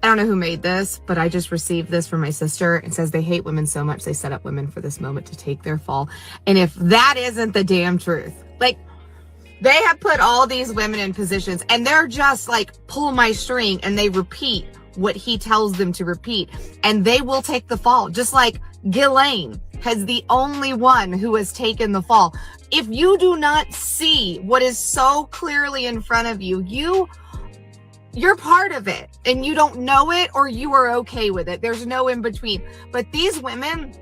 I don't know who made this, but I just received this from my sister. It says they hate women so much they set up women for this moment to take their fall. And if that isn't the damn truth, like, they have put all these women in positions and they're just like, pull my string, and they repeat what he tells them to repeat, and they will take the fall. Just like Ghislaine has the only one who has taken the fall. If you do not see what is so clearly in front of you, you're part of it and you don't know it, or you are okay with it. There's no in between. But these women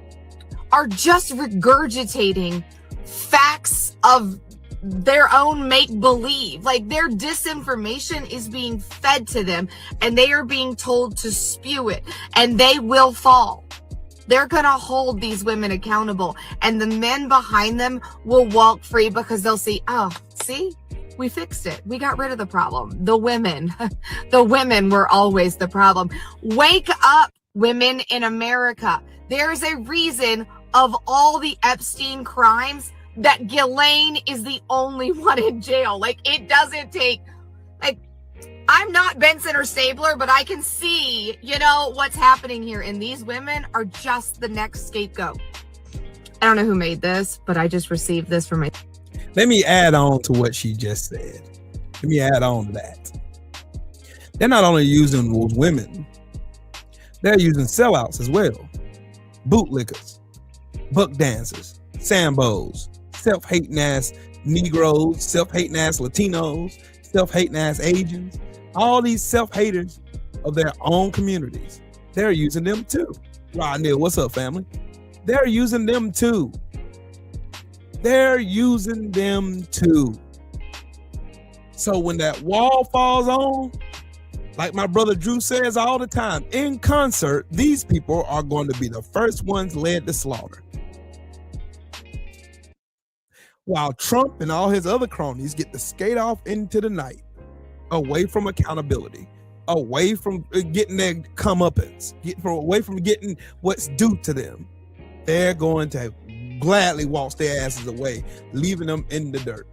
are just regurgitating facts of their own make-believe. Like, their disinformation is being fed to them and they are being told to spew it, and they will fall. They're gonna hold these women accountable, and the men behind them will walk free because they'll see, oh, see? We fixed it. We got rid of the problem. The women were always the problem. Wake up, women in America. There's a reason of all the Epstein crimes that Ghislaine is the only one in jail. Like, it doesn't take, like, I'm not Benson or Stabler, but I can see, what's happening here. And these women are just the next scapegoat. I don't know who made this, but I just received this from my... Let me add on to what she just said. Let me add on to that. They're not only using those women, they're using sellouts as well. Bootlickers, buck dancers, Sambos, self-hating ass Negroes, self-hating ass Latinos, self-hating ass Asians, all these self-haters of their own communities. They're using them too. Rodney, what's up, family? They're using them too. They're using them too. So when that wall falls on, like my brother Drew says all the time, in concert, these people are going to be the first ones led to slaughter. While Trump and all his other cronies get to skate off into the night, away from accountability, away from getting their comeuppance, away from getting what's due to them. They're going to gladly waltz their asses away, leaving them in the dirt.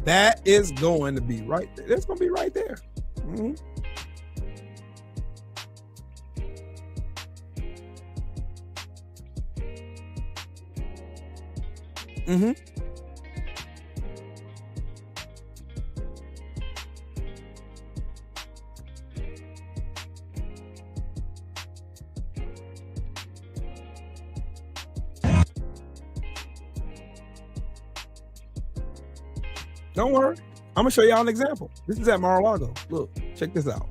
That is going to be right there. That's going to be right there. Mm-hmm. Mm-hmm. Don't worry. I'm gonna show y'all an example. This is at Mar-a-Lago. Look, check this out.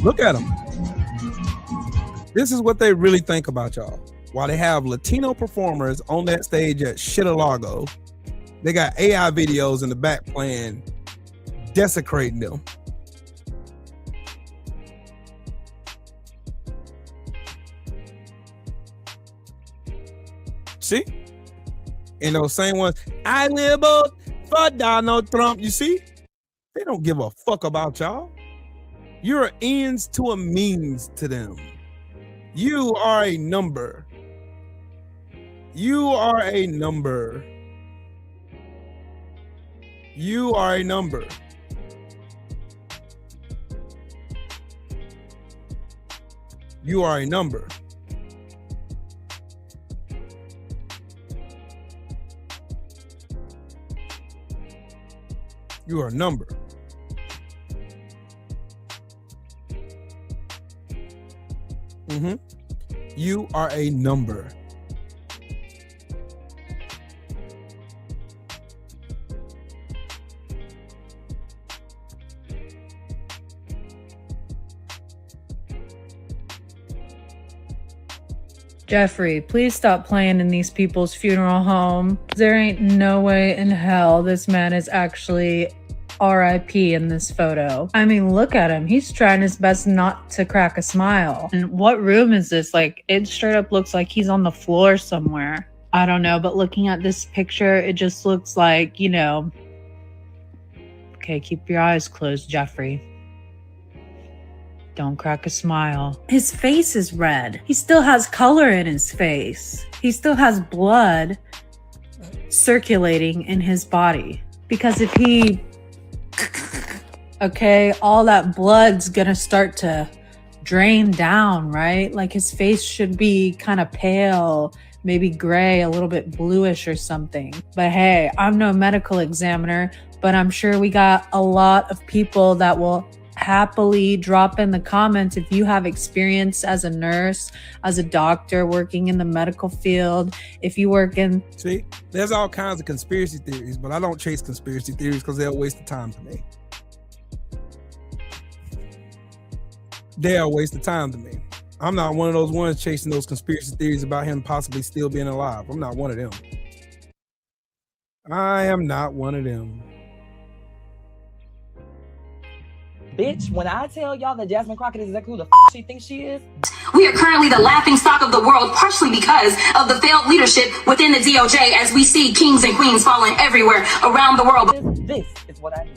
Look at them. This is what they really think about y'all. While they have Latino performers on that stage at Shit-a-Lago, they got AI videos in the back playing, desecrating them. See? And those same ones, I will vote for Donald Trump. You see? They don't give a fuck about y'all. You're an ends to a means to them. You are a number. You are a number. You are a number. You are a number. You are a number. You are a number. Jeffrey, please stop playing in these people's funeral home. There ain't no way in hell this man is actually RIP in this photo. I mean, look at him. He's trying his best not to crack a smile. And what room is this? Like, it straight up looks like he's on the floor somewhere. I don't know, but looking at this picture, it just looks like, you know... Okay, keep your eyes closed, Jeffrey. Don't crack a smile. His face is red. He still has color in his face. He still has blood circulating in his body. Because if he... Okay, all that blood's gonna start to drain down, right? Like his face should be kind of pale, maybe gray, a little bit bluish or something. But hey, I'm no medical examiner, but I'm sure we got a lot of people that will happily drop in the comments if you have experience as a nurse, as a doctor working in the medical field, if you work in... See, there's all kinds of conspiracy theories, but I don't chase conspiracy theories because they're a waste of time to me. They're a waste of time to me. I'm not one of those ones chasing those conspiracy theories about him possibly still being alive. I'm not one of them. I am not one of them. Bitch, when I tell y'all that Jasmine Crockett is exactly who the she thinks she is. We are currently the laughing stock of the world, partially because of the failed leadership within the DOJ, as we see kings and queens falling everywhere around the world. This is what I mean.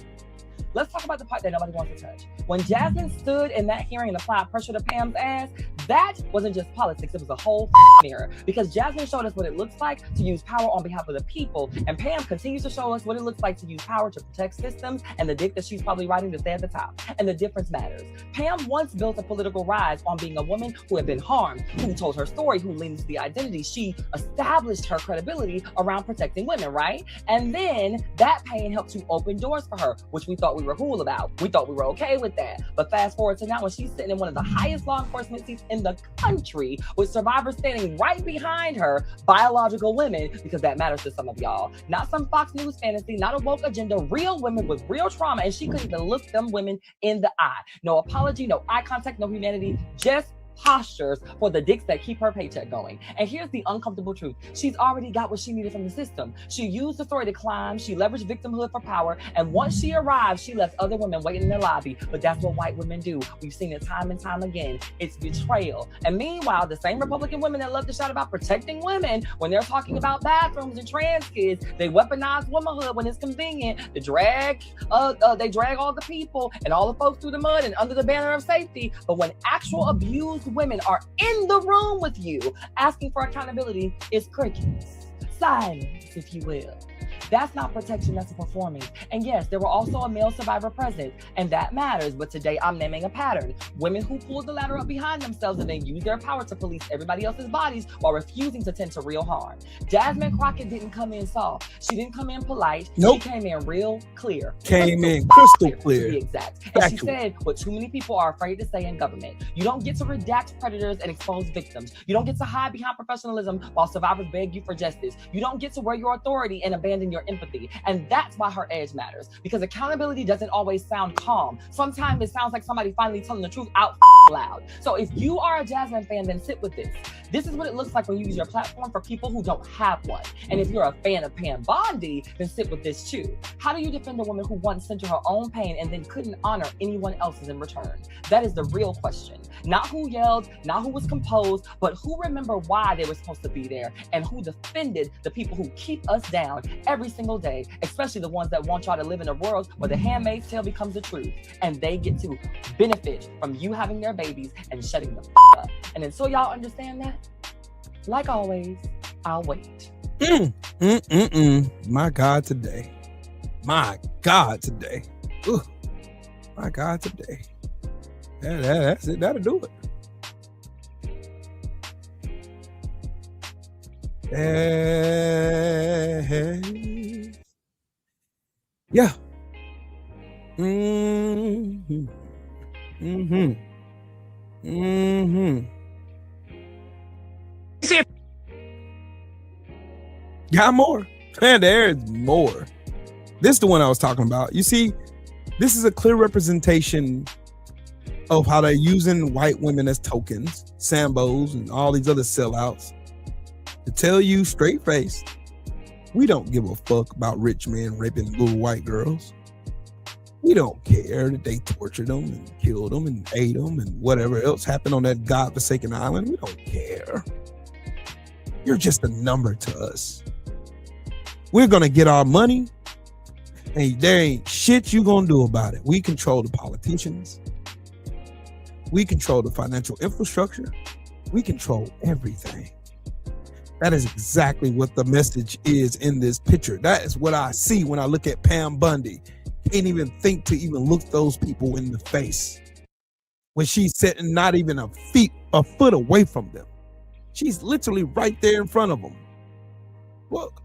Let's talk about the part that nobody wants to touch. When Jasmine stood in that hearing and applied pressure to Pam's ass, that wasn't just politics, it was a whole mirror. Because Jasmine showed us what it looks like to use power on behalf of the people, and Pam continues to show us what it looks like to use power to protect systems and the dick that she's probably riding to stay at the top. And the difference matters. Pam once built a political rise on being a woman who had been harmed, who told her story, who leaned into the identity. She established her credibility around protecting women, right? And then that pain helped to open doors for her, which we thought we were cool about. We thought we were okay with that. But fast forward to now when she's sitting in one of the highest law enforcement seats in the country with survivors standing right behind her, biological women, because that matters to some of y'all. Not some Fox News fantasy, not a woke agenda, real women with real trauma, and she couldn't even look them women in the eye. No apology, no eye contact, no humanity, just postures for the dicks that keep her paycheck going. And here's the uncomfortable truth. She's already got what she needed from the system. She used the story to climb, she leveraged victimhood for power, and once she arrived, she left other women waiting in the lobby. But that's what white women do. We've seen it time and time again. It's betrayal. And meanwhile, the same Republican women that love to shout about protecting women, when they're talking about bathrooms and trans kids, they weaponize womanhood when it's convenient. They drag all the people and all the folks through the mud and under the banner of safety. But when actual abused women are in the room with you asking for accountability, it's crickets, silence, if you will. That's not protection, that's a performance. And yes, there were also a male survivor present, and that matters. But today I'm naming a pattern. Women who pull the ladder up behind themselves and then use their power to police everybody else's bodies while refusing to tend to real harm. Jasmine Crockett didn't come in soft. She didn't come in polite. Nope. She came in real clear. Came in crystal clear. To be exact. And she said what too many people are afraid to say in government. You don't get to redact predators and expose victims. You don't get to hide behind professionalism while survivors beg you for justice. You don't get to wear your authority and abandon your your empathy. And that's why her edge matters, because accountability doesn't always sound calm. Sometimes it sounds like somebody finally telling the truth out loud. So if you are a Jasmine fan, then sit with this. This is what it looks like when you use your platform for people who don't have one. And if you're a fan of Pam Bondi, then sit with this too. How do you defend a woman who once sent to her own pain and then couldn't honor anyone else's in return? That is the real question. Not who yelled, not who was composed, but who remember why they were supposed to be there and who defended the people who keep us down every single day, especially the ones that want y'all to live in a world where the handmaid's tale becomes the truth and they get to benefit from you having their babies and shutting the up. And until y'all understand that, like always, I'll wait. My God, today. My God, today. Ooh. My God, today. That's it. That'll do it. Yeah. Got more. And there's more. This is the one I was talking about. You see, this is a clear representation of how they're using white women as tokens, Sambos, and all these other sellouts to tell you straight faced, we don't give a fuck about rich men raping little white girls. We don't care that they tortured them and killed them and ate them and whatever else happened on that godforsaken island. We don't care. You're just a number to us. We're going to get our money and there ain't shit you going to do about it. We control the politicians. We control the financial infrastructure. We control everything. That is exactly what the message is in this picture. That is what I see when I look at Pam Bondi. Can't even think to even look those people in the face when she's sitting not even a foot away from them. She's literally right there in front of them. Look.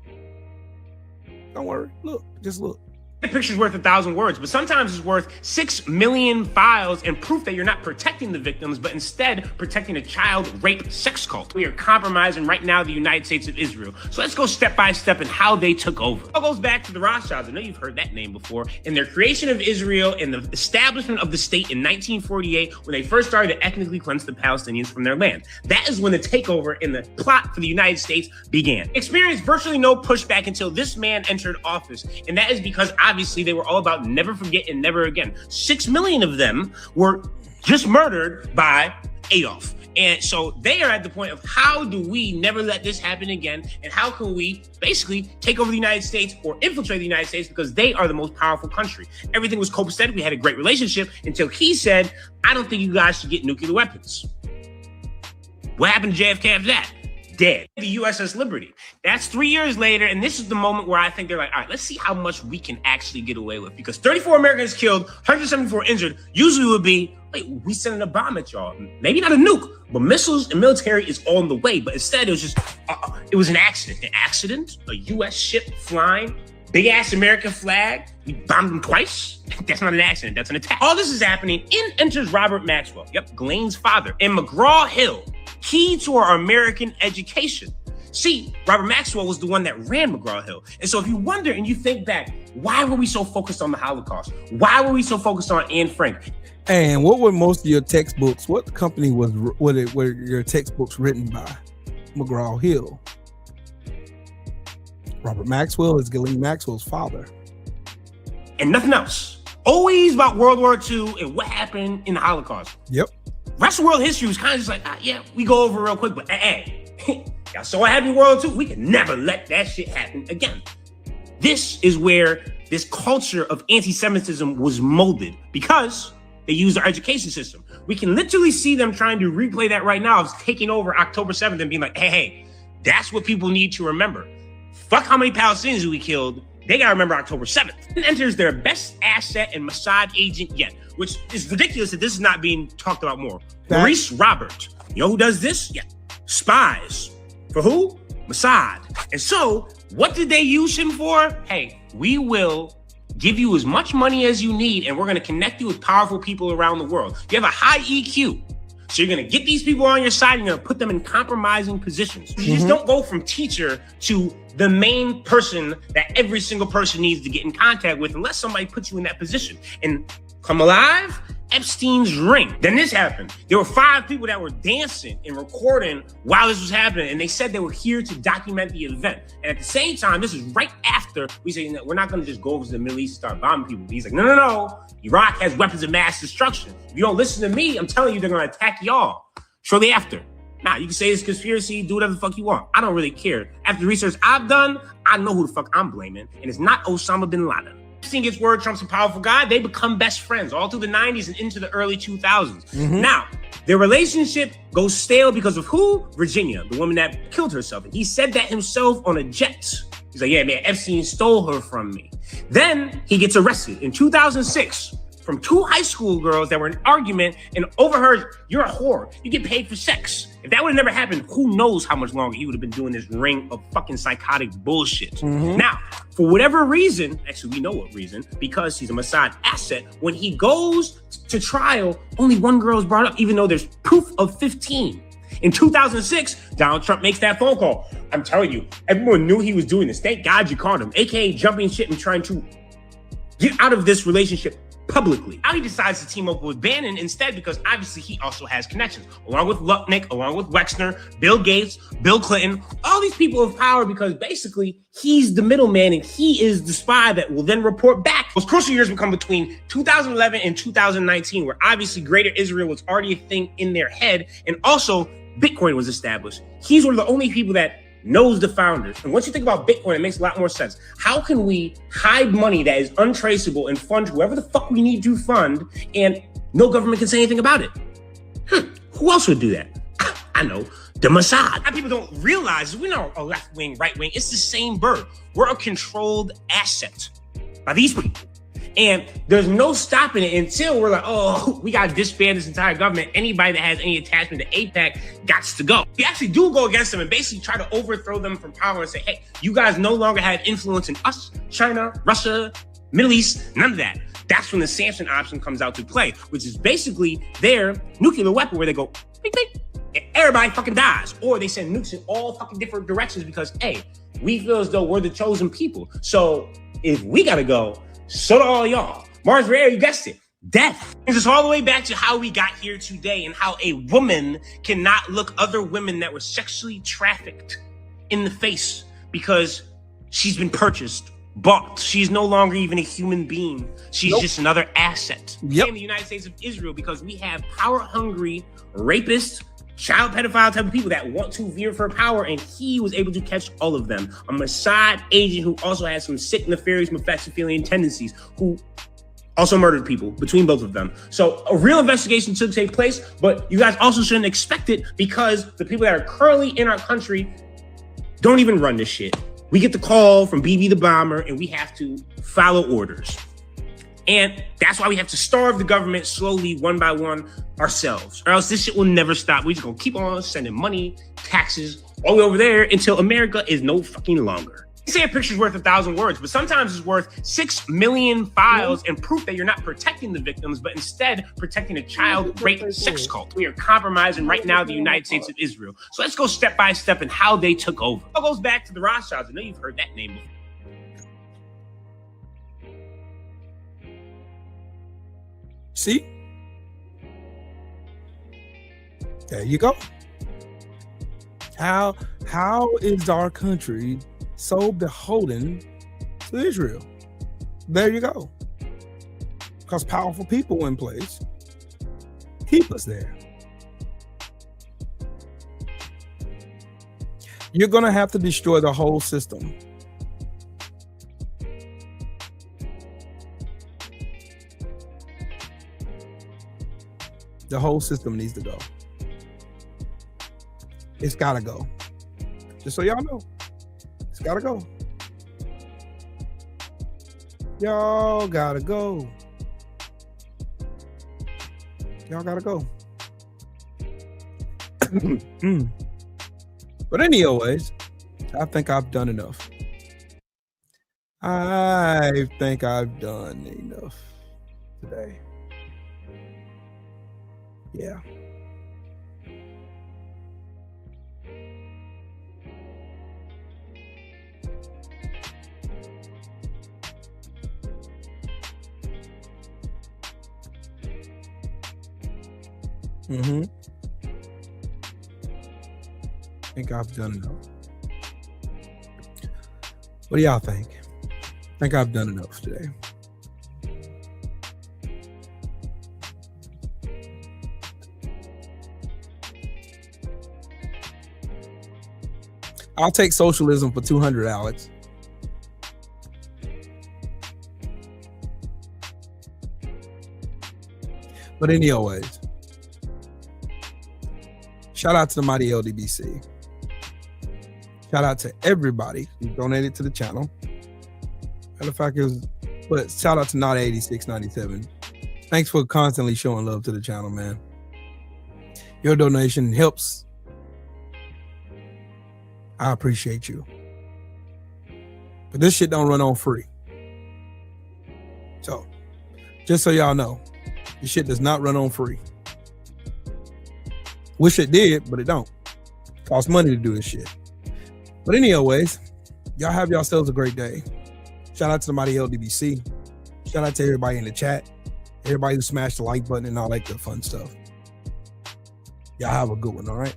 Don't worry. Look. Just look. A picture's worth 1,000 words, but sometimes it's worth 6 million files and proof that you're not protecting the victims, but instead protecting a child rape sex cult. We are compromising right now the United States of Israel. So let's go step by step in how they took over. It all goes back to the Rothschilds. I know you've heard that name before. In their creation of Israel and the establishment of the state in 1948, when they first started to ethnically cleanse the Palestinians from their land. That is when the takeover and the plot for the United States began. Experienced virtually no pushback until this man entered office, and that is because obviously they were all about never forget and never again. 6 million of them were just murdered by Adolf. And so they are at the point of how do we never let this happen again? And how can we basically take over the United States or infiltrate the United States because they are the most powerful country? Everything was copacetic. We had a great relationship until he said, I don't think you guys should get nuclear weapons. What happened to JFK after that? Dead. The USS Liberty. That's 3 years later, and this is the moment where I think they're like, all right, let's see how much we can actually get away with. Because 34 Americans killed, 174 injured, usually would be, wait, we sending a bomb at y'all. Maybe not a nuke, but missiles and military is on the way. But instead, it was just, it was an accident. An accident, a US ship flying, big ass American flag. We bombed them twice. That's not an accident, that's an attack. All this is happening. In enters Robert Maxwell, Ghislaine's father, and McGraw-Hill, key to our American education. See, Robert Maxwell was the one that ran McGraw-Hill. And so if you wonder and you think back, why were we so focused on the Holocaust? Why were we so focused on Anne Frank? And what were most of your textbooks? What company were your textbooks written by? McGraw-Hill. Robert Maxwell is Ghislaine Maxwell's father. And nothing else. Always about World War II and what happened in the Holocaust. Yep. Rest of world history was kind of just like, yeah, we go over real quick, but y'all saw what happened in World War II? We can never let that shit happen again. This is where this culture of anti-Semitism was molded because they used our education system. We can literally see them trying to replay that right now of taking over October 7th and being like, hey, that's what people need to remember. Fuck how many Palestinians we killed. They gotta remember October 7th. And enters their best asset and Mossad agent yet, which is ridiculous that this is not being talked about more. Maurice Robert. You know who does this? Yeah. Spies. For who? Mossad. And so, what did they use him for? Hey, we will give you as much money as you need, and we're gonna connect you with powerful people around the world. You have a high EQ. So you're gonna get these people on your side, and you're gonna put them in compromising positions. You just don't go from teacher to the main person that every single person needs to get in contact with unless somebody puts you in that position. And come alive, Epstein's ring. Then this happened. There were 5 people that were dancing and recording while this was happening, and they said they were here to document the event. And at the same time, this is right after we say, we're not going to just go over to the Middle East and start bombing people. He's like, no. Iraq has weapons of mass destruction. If you don't listen to me, I'm telling you, they're going to attack y'all shortly after. Now, you can say it's conspiracy, do whatever the fuck you want. I don't really care. After the research I've done, I know who the fuck I'm blaming, and it's not Osama bin Laden. Epstein gets word Trump's a powerful guy. They become best friends all through the 90s and into the early 2000s. Now, their relationship goes stale because of who? Virginia, the woman that killed herself. And he said that himself on a jet. He's like, yeah, man, Epstein stole her from me. Then he gets arrested in 2006 from 2 high school girls that were in an argument and overheard, you're a whore. You get paid for sex. If that would have never happened, who knows how much longer he would have been doing this ring of fucking psychotic bullshit. Now, for whatever reason, actually we know what reason, because he's a Mossad asset, when he goes to trial, only 1 girl is brought up, even though there's proof of 15. In 2006, Donald Trump makes that phone call. I'm telling you, everyone knew he was doing this. Thank God you caught him, AKA jumping shit and trying to get out of this relationship publicly. Now he decides to team up with Bannon instead because obviously he also has connections, along with Lutnick, along with Wexner, Bill Gates, Bill Clinton, all these people of power, because basically he's the middleman and he is the spy that will then report back. Those crucial years will come between 2011 and 2019, where obviously Greater Israel was already a thing in their head, and also Bitcoin was established. He's one of the only people that knows the founders. And once you think about Bitcoin, it makes a lot more sense. How can we hide money that is untraceable and fund whoever the fuck we need to fund, and no government can say anything about it? Who else would do that? I know, the Mossad. Now, people don't realize we're not a left wing, right wing. It's the same bird. We're a controlled asset by these people. And there's no stopping it until we're like, oh, we got to disband this entire government. Anybody that has any attachment to AIPAC gots to go. We actually do go against them and basically try to overthrow them from power and say, hey, you guys no longer have influence in us, China, Russia, Middle East, none of that. That's when the sanction option comes out to play, which is basically their nuclear weapon where they go, bing, bing, and everybody fucking dies. Or they send nukes in all fucking different directions because, hey, we feel as though we're the chosen people. So if we got to go, so do all y'all. Mars Rare, you guessed it. Death. Brings us all the way back to how we got here today and how a woman cannot look other women that were sexually trafficked in the face because she's been purchased, bought. She's no longer even a human being. She's just another asset. In the United States of Israel, because we have power-hungry rapists, child pedophile type of people that want to veer for power, and he was able to catch all of them. A Mossad agent who also has some sick, nefarious, Mephistophelian tendencies, who also murdered people between both of them. So a real investigation should take place, but you guys also shouldn't expect it because the people that are currently in our country don't even run this shit. We get the call from BB the bomber and we have to follow orders. And that's why we have to starve the government slowly, one by one, ourselves. Or else this shit will never stop. We're just gonna keep on sending money, taxes, all the way over there until America is no fucking longer. They say a picture's worth 1,000 words, but sometimes it's worth 6 million files and proof that you're not protecting the victims, but instead protecting a child rape sex cult. We are compromising right now the United States of Israel. So let's go step by step in how they took over. It goes back to the Rothschilds. I know you've heard that name before. See? There you go. How is our country so beholden to Israel? There you go. Because powerful people in place keep us there. You're going to have to destroy the whole system. The whole system needs to go. It's gotta go. Just so y'all know, it's gotta go. Y'all gotta go. Y'all gotta go. But anyways, I think I've done enough. I think I've done enough today. Yeah. Mm-hmm. I think I've done enough. What do y'all think? I think I've done enough today. I'll take socialism for 200, Alex. But anyways, shout out to the mighty LDBC. Shout out to everybody who donated to the channel. Matter of fact, but shout out to Not8697. Thanks for constantly showing love to the channel, man. Your donation helps. I appreciate you. But this shit don't run on free. So, just so y'all know, this shit does not run on free. Wish it did, but it don't. Costs money to do this shit. But anyways, y'all have yourselves a great day. Shout out to the mighty LDBC. Shout out to everybody in the chat. Everybody who smashed the like button and all that good fun stuff. Y'all have a good one, all right?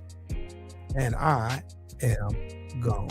And I am gone.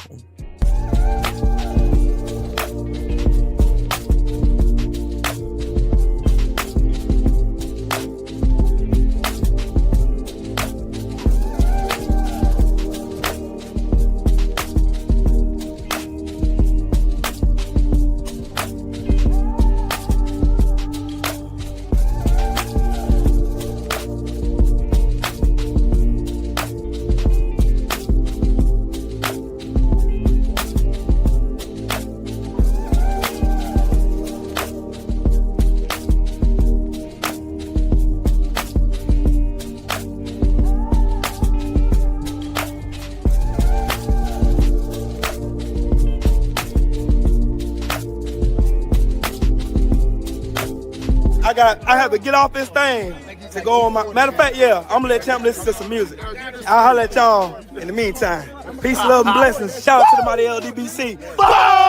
I have to get off this thing to go on my. Matter of fact, yeah, I'm gonna let Champ listen to some music. I'll holler at y'all in the meantime. Peace, love, and blessings. Shout out to the mighty LDBC. Bye!